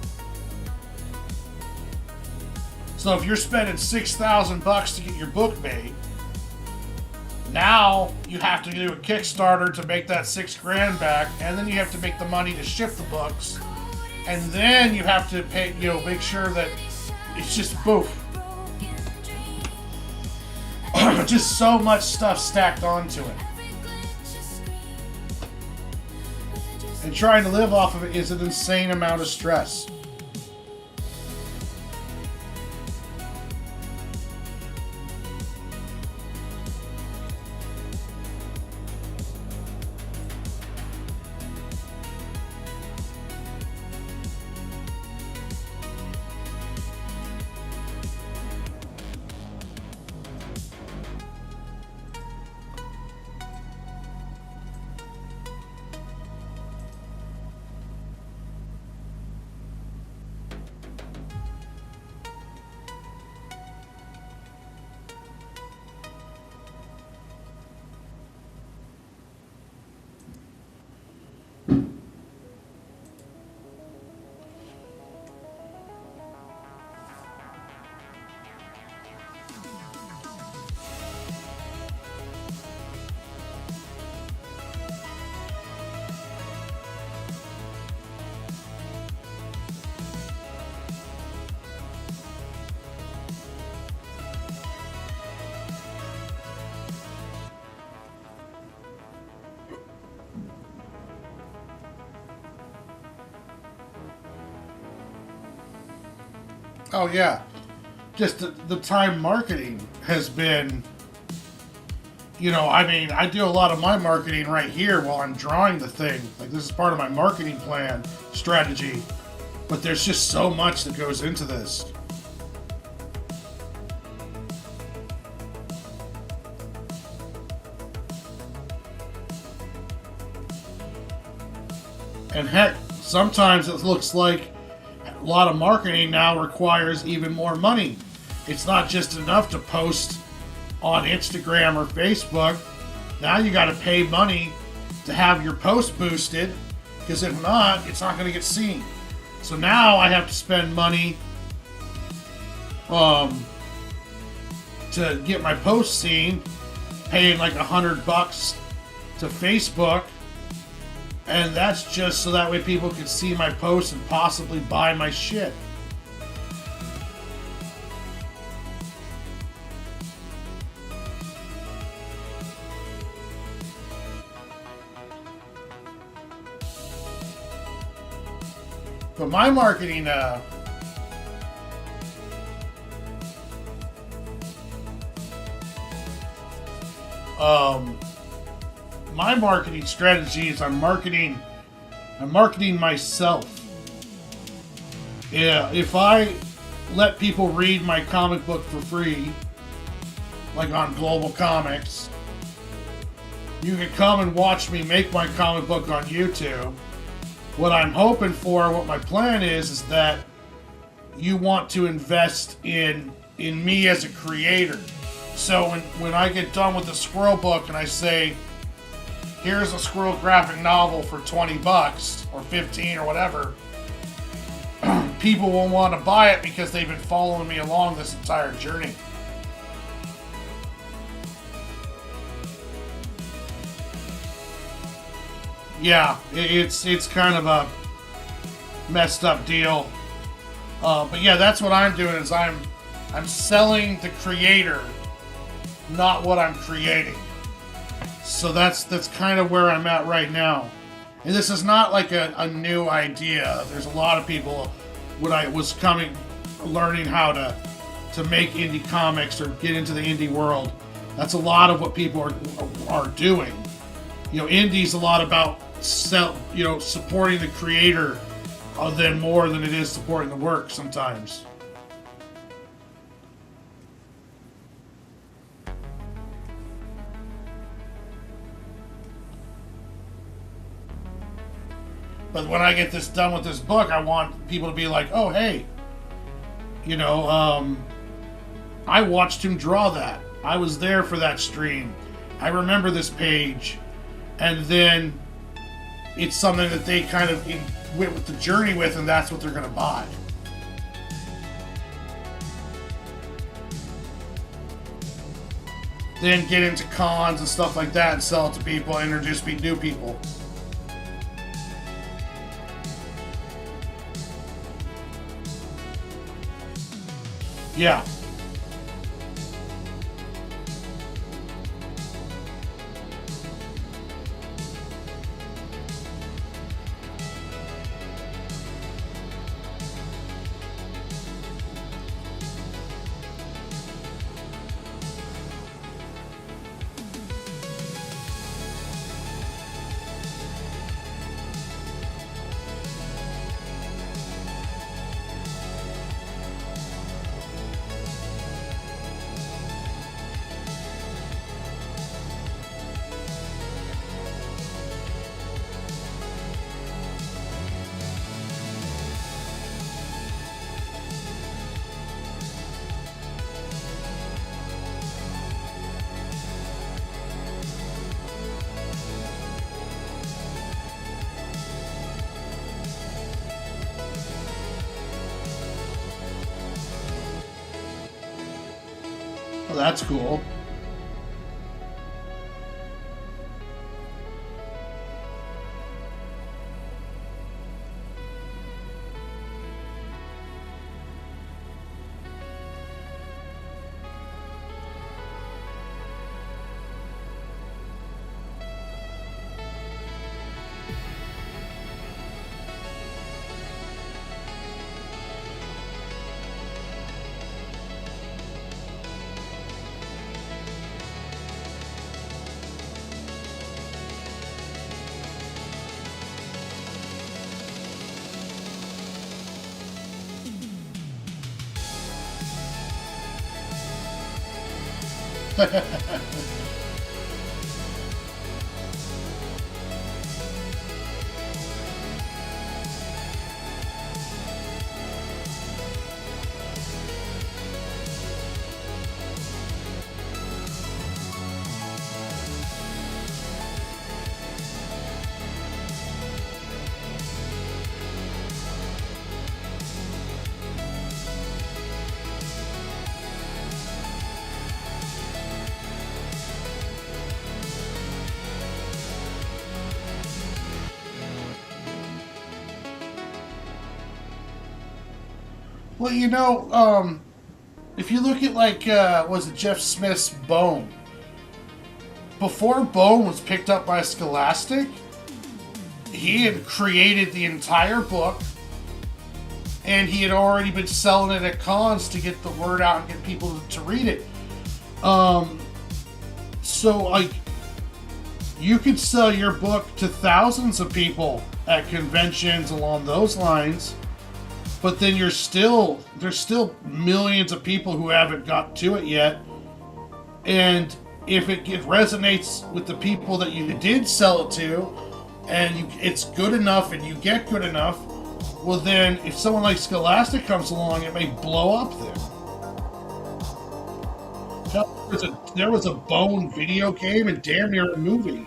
So if you're spending $6,000 to get your book made, now you have to do a Kickstarter to make that $6,000 back, and then you have to make the money to ship the books, and then you have to pay, make sure that it's just boof. Just so much stuff stacked onto it. And trying to live off of it is an insane amount of stress. Oh yeah, just the time marketing has been, I do a lot of my marketing right here while I'm drawing the thing. Like, this is part of my marketing plan strategy, but there's just so much that goes into this. And heck, sometimes it looks like a lot of marketing now requires even more money. It's not just enough to post on Instagram or Facebook. Now you got to pay money to have your post boosted, because if not, it's not going to get seen. So now I have to spend money to get my post seen, paying like $100 to Facebook. And that's just so that way people can see my posts and possibly buy my shit. But my marketing, my marketing strategy is I'm marketing myself. Yeah, if I let people read my comic book for free, like on Global Comix, you can come and watch me make my comic book on YouTube. What I'm hoping for, what my plan is that you want to invest in me as a creator. So when I get done with the Squirrel book and I say, here's a Squirrel graphic novel for $20 or 15 or whatever, people will want to buy it because they've been following me along this entire journey. Yeah, it's kind of a messed up deal. But yeah, that's what I'm doing, is I'm selling the creator, not what I'm creating. So that's kind of where I'm at right now. And this is not like a new idea. There's a lot of people, when I was learning how to make indie comics or get into the indie world, that's a lot of what people are doing. Indie's a lot about supporting the creator more than it is supporting the work sometimes. But when I get this done with this book, I want people to be like, oh, hey, I watched him draw that. I was there for that stream. I remember this page. And then it's something that they kind of went with the journey with, and that's what they're going to buy. then get into cons and stuff like that and sell it to people and introduce new people. Yeah. Well, that's cool. Well, if you look at was it Jeff Smith's Bone? Before Bone was picked up by Scholastic, he had created the entire book, and he had already been selling it at cons to get the word out and get people to read it. So you could sell your book to thousands of people at conventions along those lines. But then there's still millions of people who haven't got to it yet. And if it resonates with the people that you did sell it to, and it's good enough and you get good enough, well then if someone like Scholastic comes along, it may blow up there. There was a Bone video game and damn near a movie.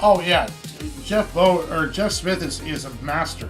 Oh yeah, Jeff Smith is a master.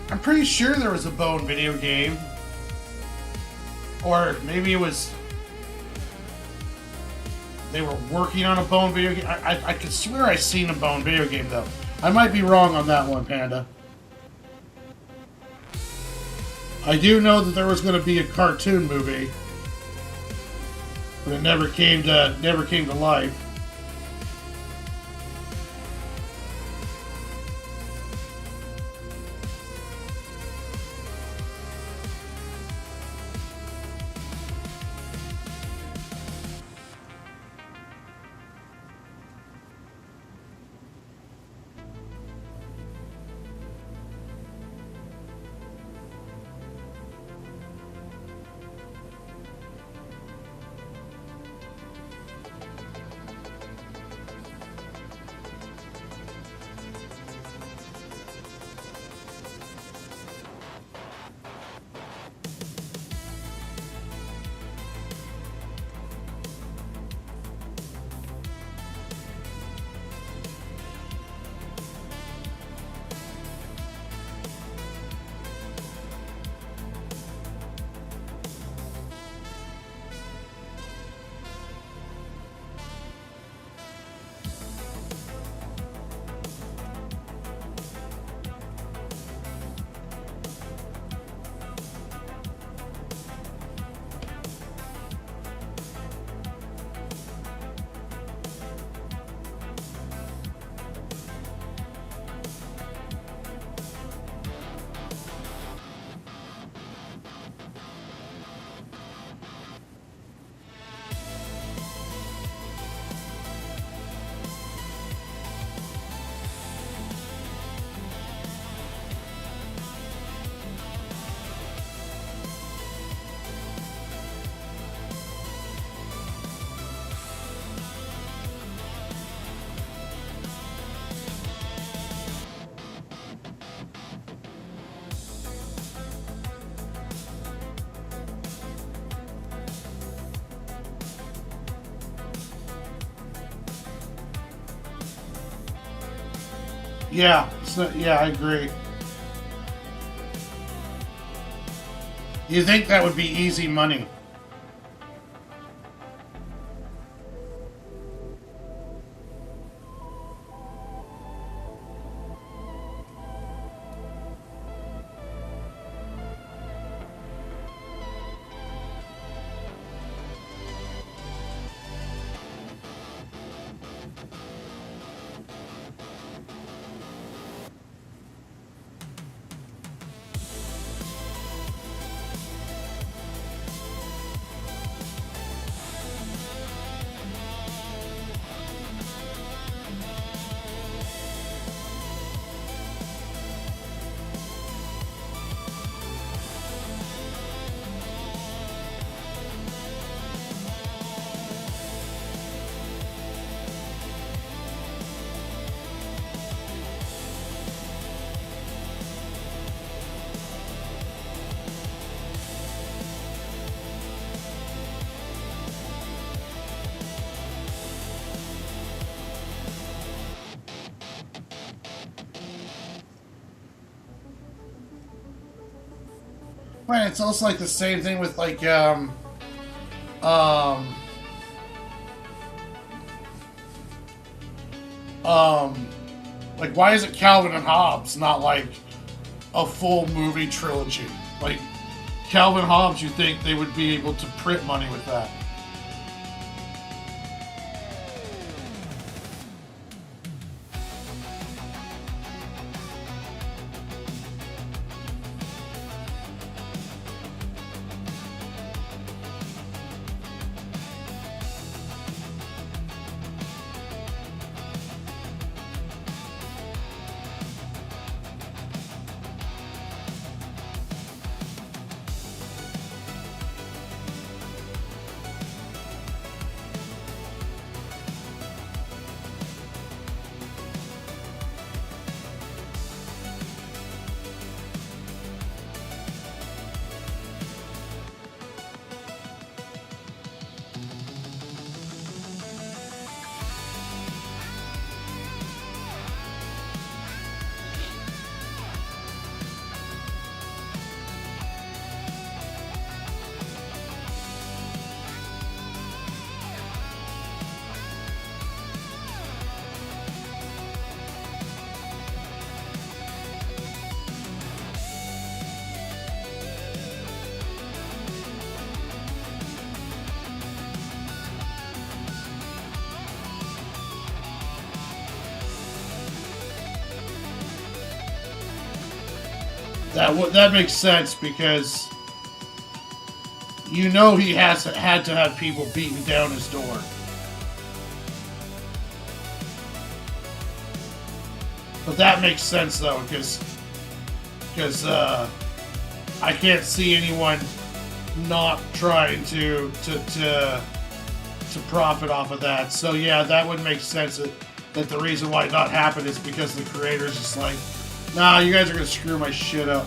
I'm pretty sure there was a Bone video game. Or maybe it was... they were working on a Bone video game. I could swear I seen a Bone video game, though. I might be wrong on that one, Panda. I do know that there was going to be a cartoon movie. But it never came to life. Yeah, yeah, I agree. You think that would be easy money? But it's also like the same thing with um, like why is it Calvin and Hobbes not like a full movie trilogy? Like Calvin Hobbes, you think they would be able to print money with that? That makes sense because you know he has had to have people beating down his door. But that makes sense though, because I can't see anyone not trying to profit off of that. So yeah, that would make sense that the reason why it not happened is because the creator's just like, nah, you guys are gonna screw my shit up.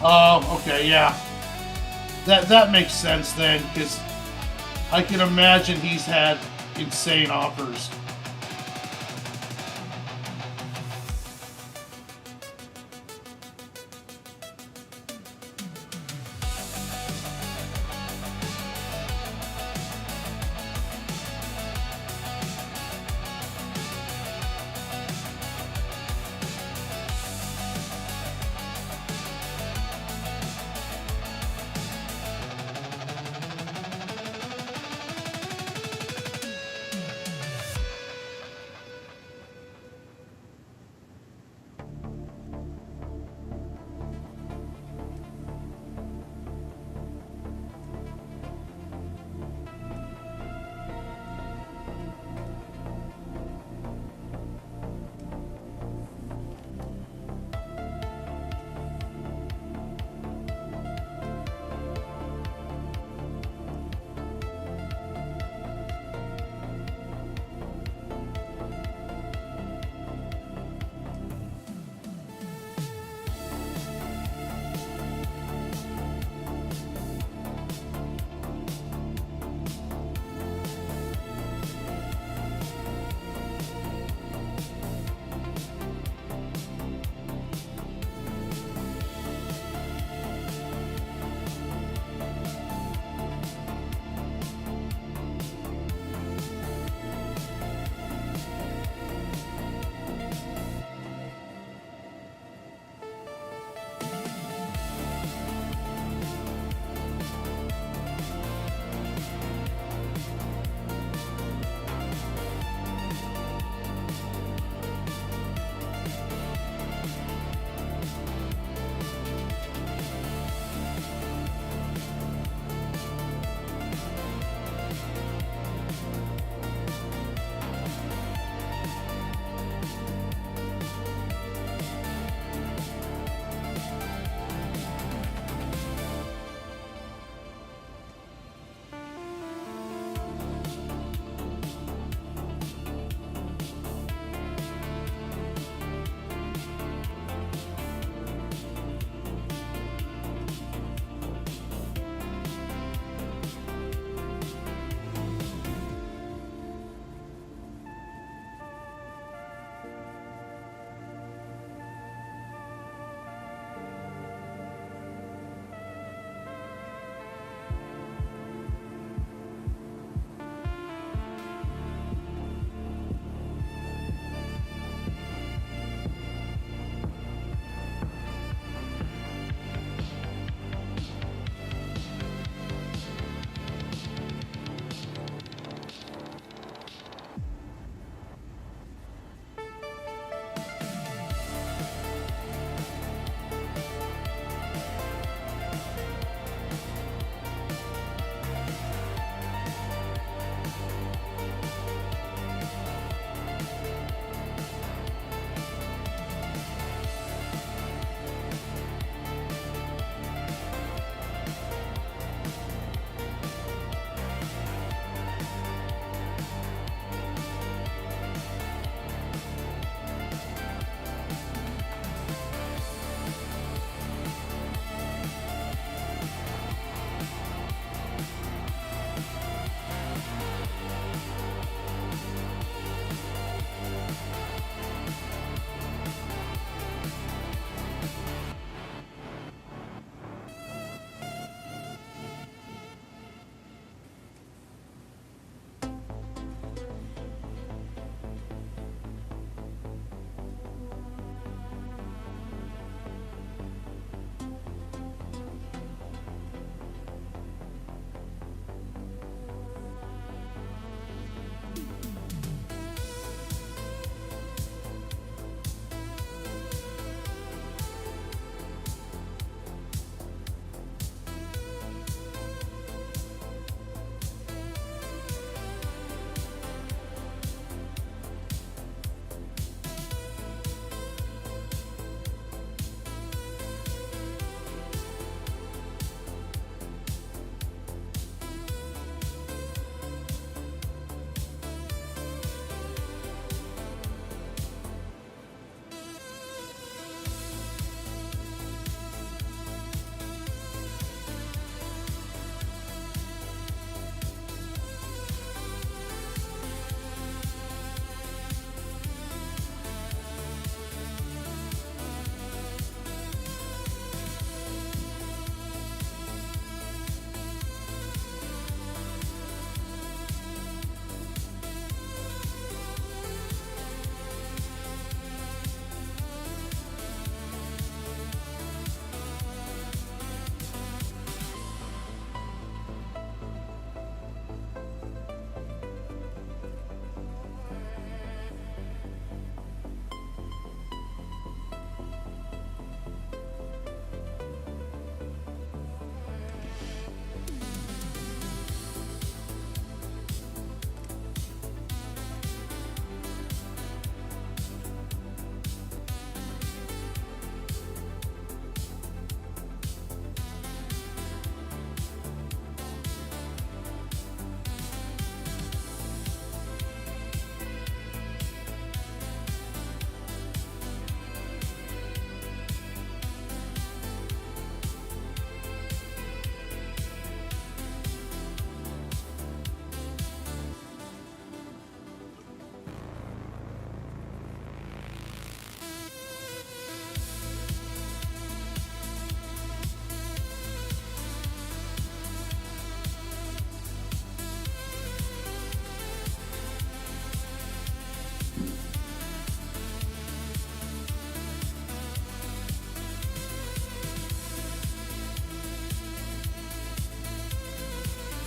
Oh, okay, yeah. That makes sense then, because I can imagine he's had insane offers.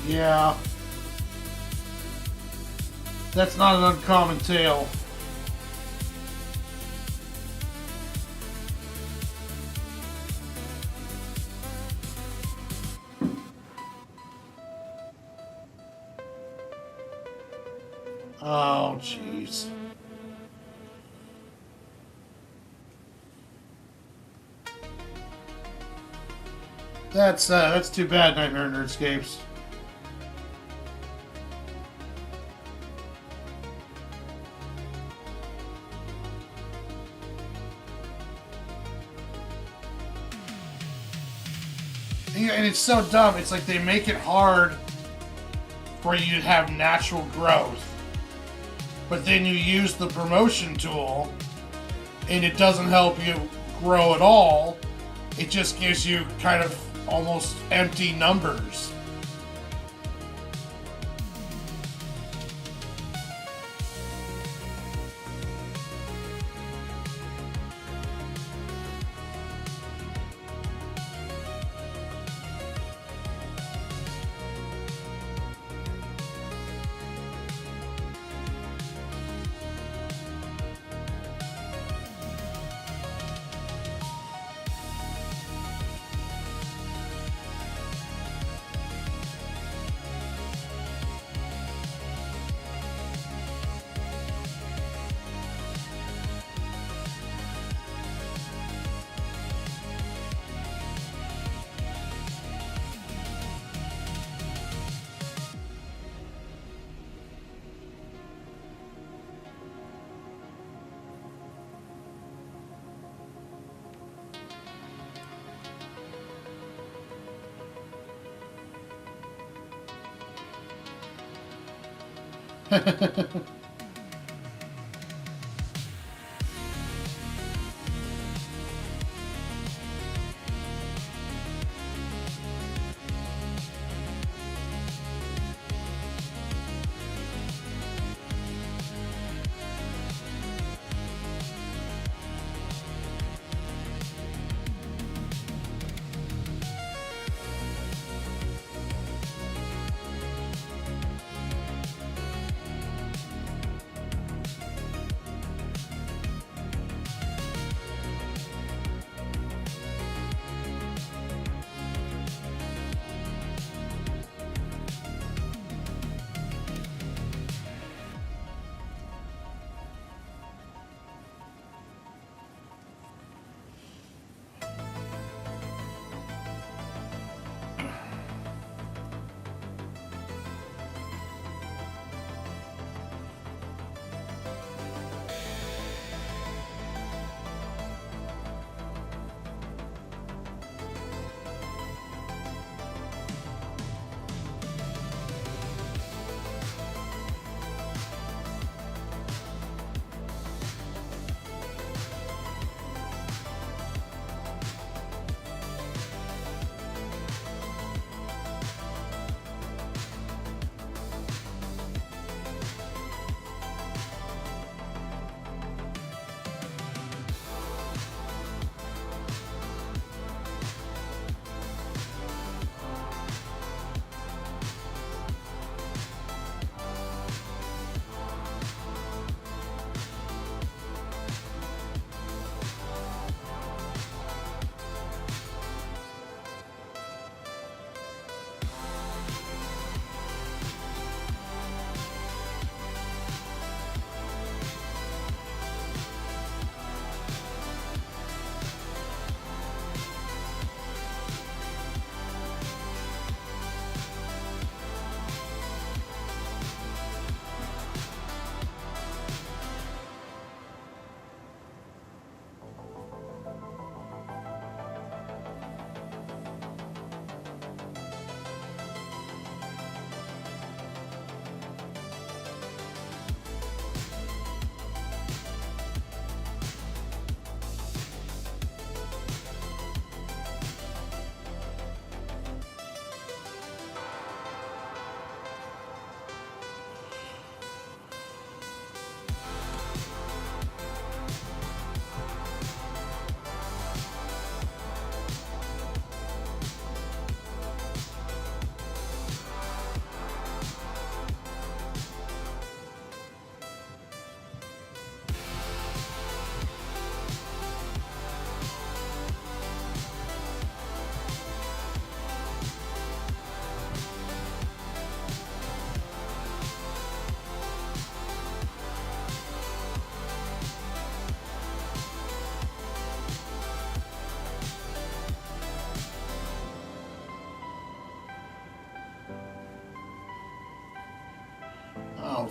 Yeah. That's not an uncommon tale. Oh, jeez. That's too bad, Nightmare Nerdscapes. Yeah, and it's so dumb. It's like they make it hard for you to have natural growth, but then you use the promotion tool, and it doesn't help you grow at all. It just gives you kind of almost empty numbers.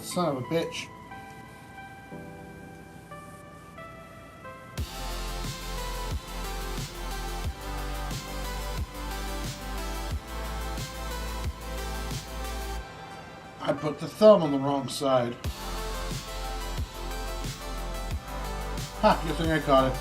Son of a bitch. I put the thumb on the wrong side. Ha, good thing I caught it.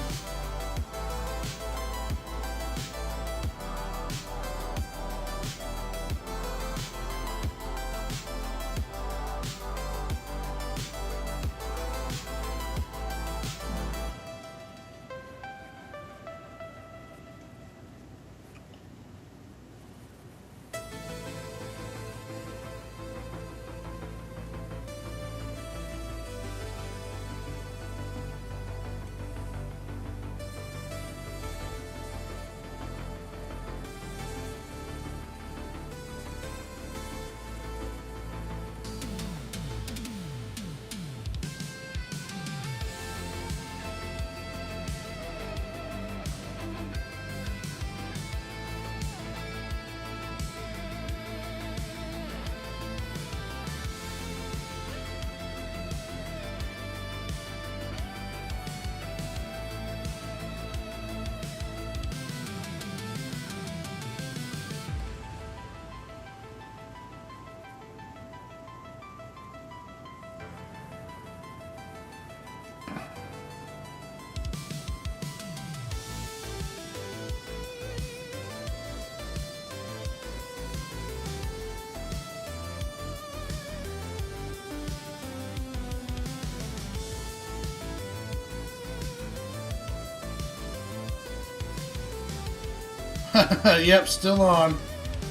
Yep, still on.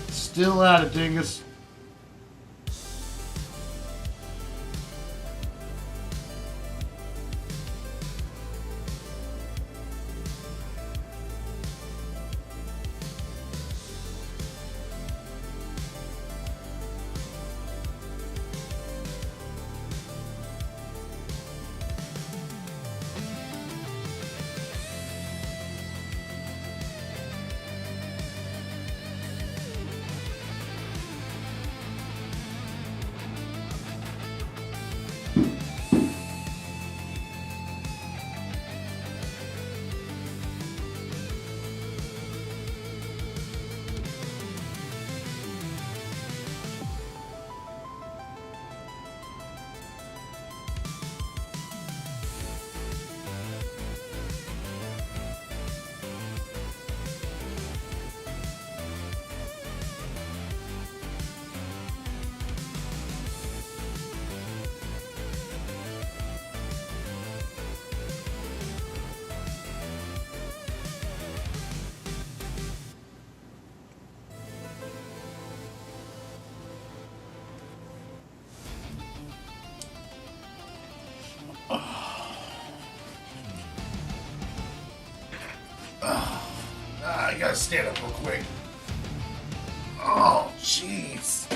Still at it, dingus. I gotta stand up real quick. Oh, jeez.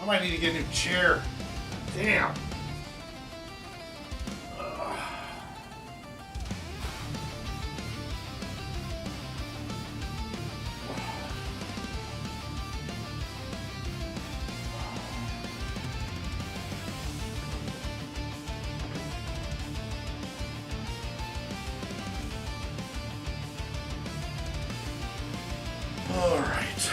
I might need to get a new chair. Damn. All right.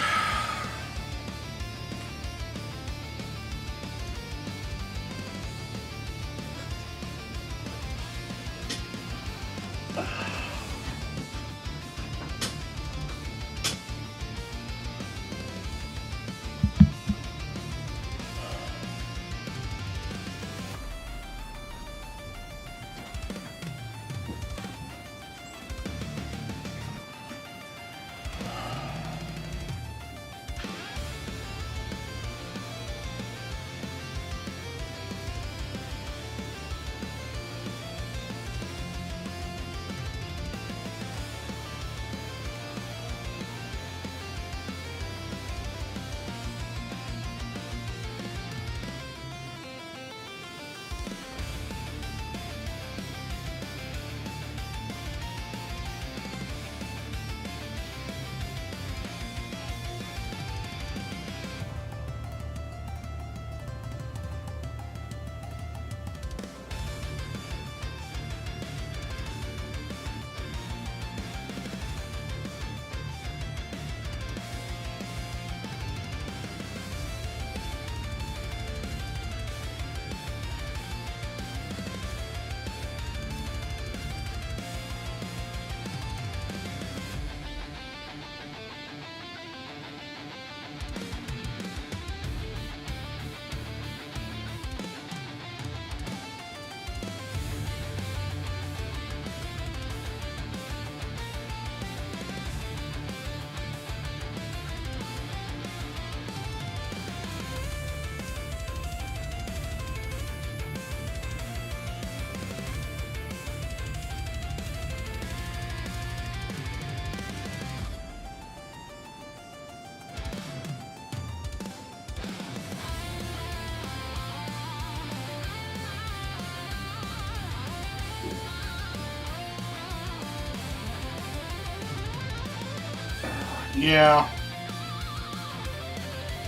Yeah.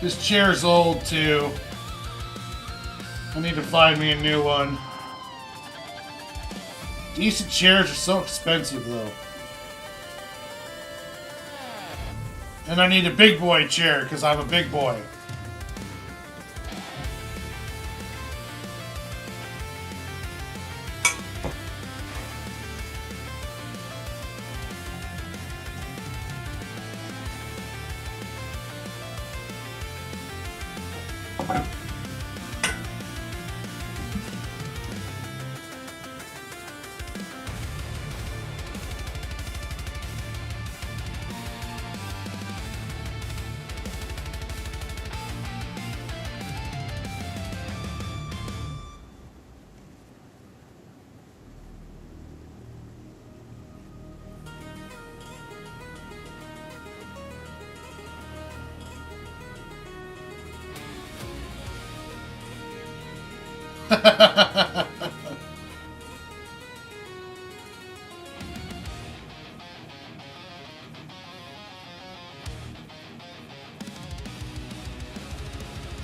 This chair's old too. I need to find me a new one. Decent chairs are so expensive though. And I need a big boy chair because I'm a big boy.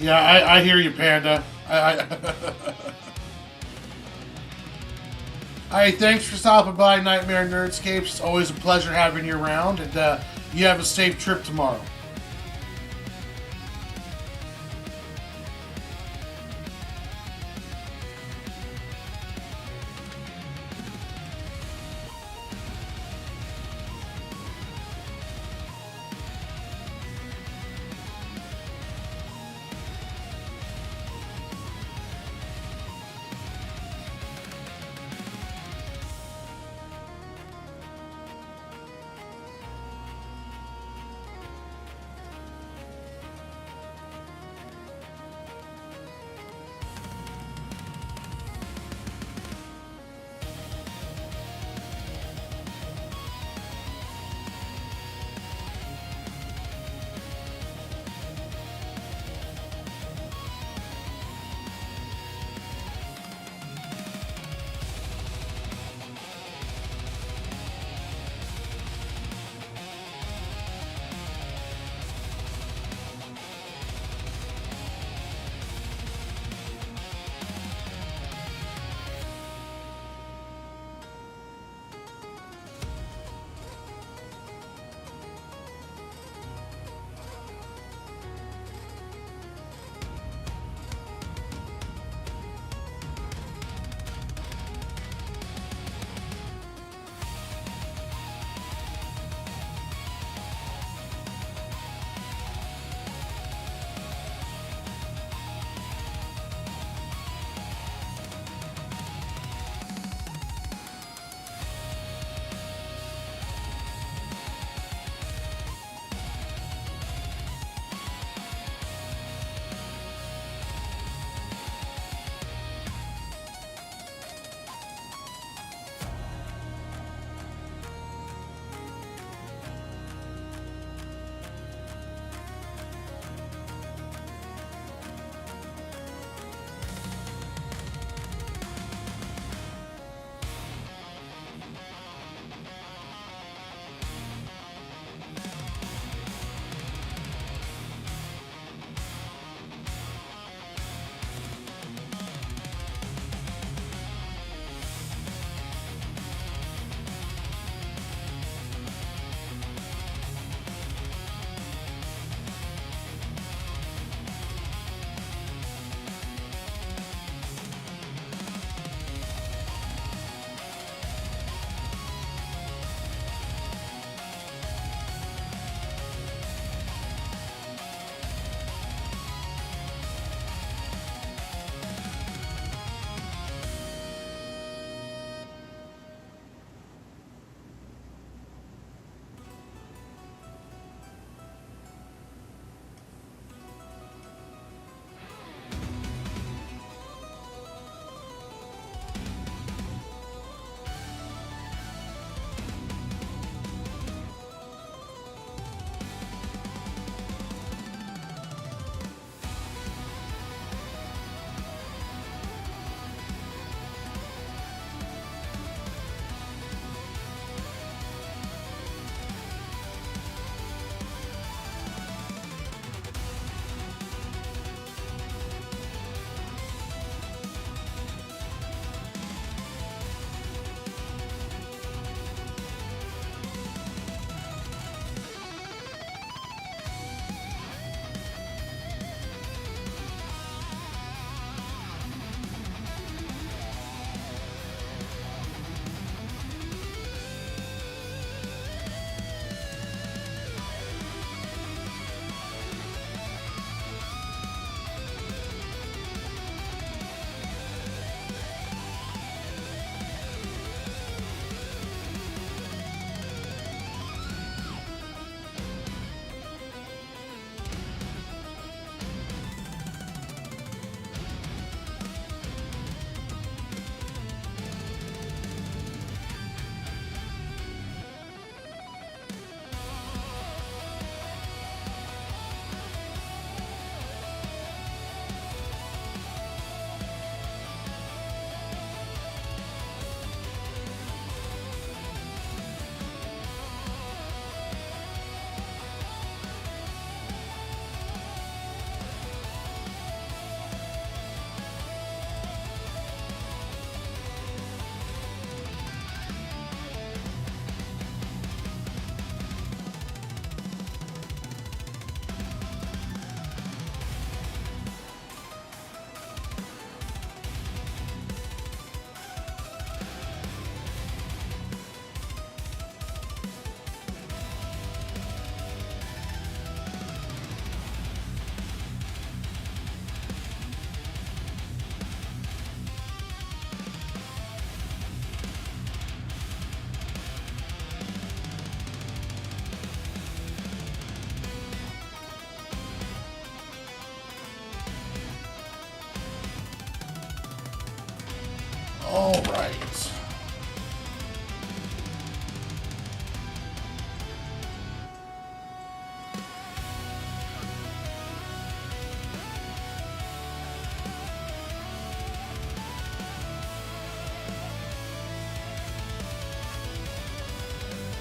Yeah, I hear you, Panda. Hey, thanks for stopping by Nightmare Nerdscapes. It's always a pleasure having you around, and you have a safe trip tomorrow.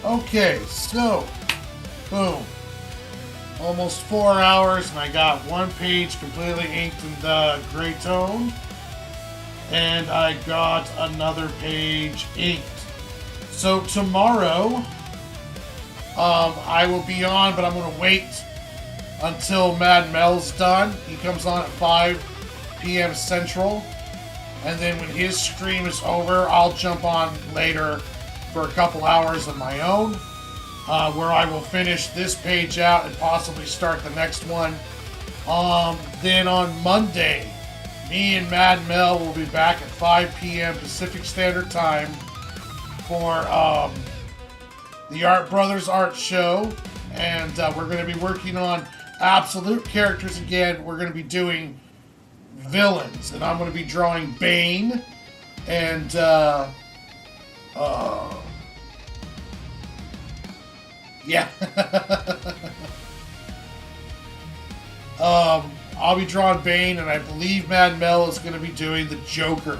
Okay, so, boom. Almost 4 hours, and I got one page completely inked in the gray tone. And I got another page inked. So tomorrow, I will be on, but I'm going to wait until Mad Mel's done. He comes on at 5 p.m. Central. And then when his stream is over, I'll jump on later for a couple hours of my own, where I will finish this page out and possibly start the next one. Then on Monday, me and Mad Mel will be back at 5 p.m. Pacific Standard Time for the Art Brothers Art Show. And we're going to be working on absolute characters again. We're going to be doing villains. And I'm going to be drawing Bane and yeah. I'll be drawing Bane, and I believe Mad Mel is going to be doing the Joker.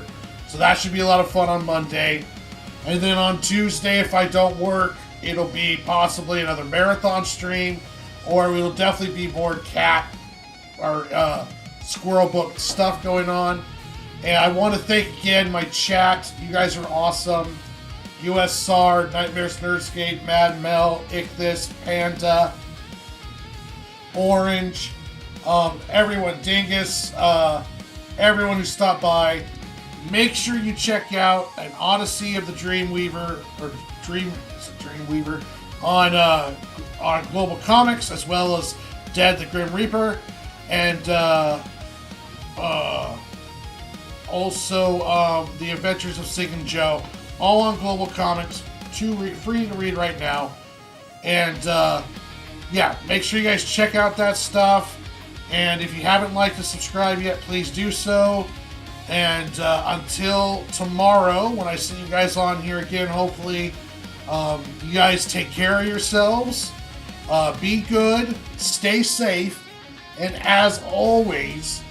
So that should be a lot of fun on Monday. And then on Tuesday, if I don't work, it'll be possibly another marathon stream, or it'll definitely be more cat or squirrel book stuff going on. And I want to thank again my chat. You guys are awesome. US SAR, Nightmares Nerdscape, Mad Mel, Ichthus, Panda, Orange, everyone, Dingus, everyone who stopped by. Make sure you check out an Odyssey of the Dreamweaver, or Dreamweaver, on Global Comix, as well as Dead the Grim Reaper, and also The Adventures of Cig and Joe, all on Global Comix, free to read right now. And yeah, make sure you guys check out that stuff. And if you haven't liked and subscribed yet, please do so. And until tomorrow, when I see you guys on here again, hopefully you guys take care of yourselves. Be good, stay safe, and as always,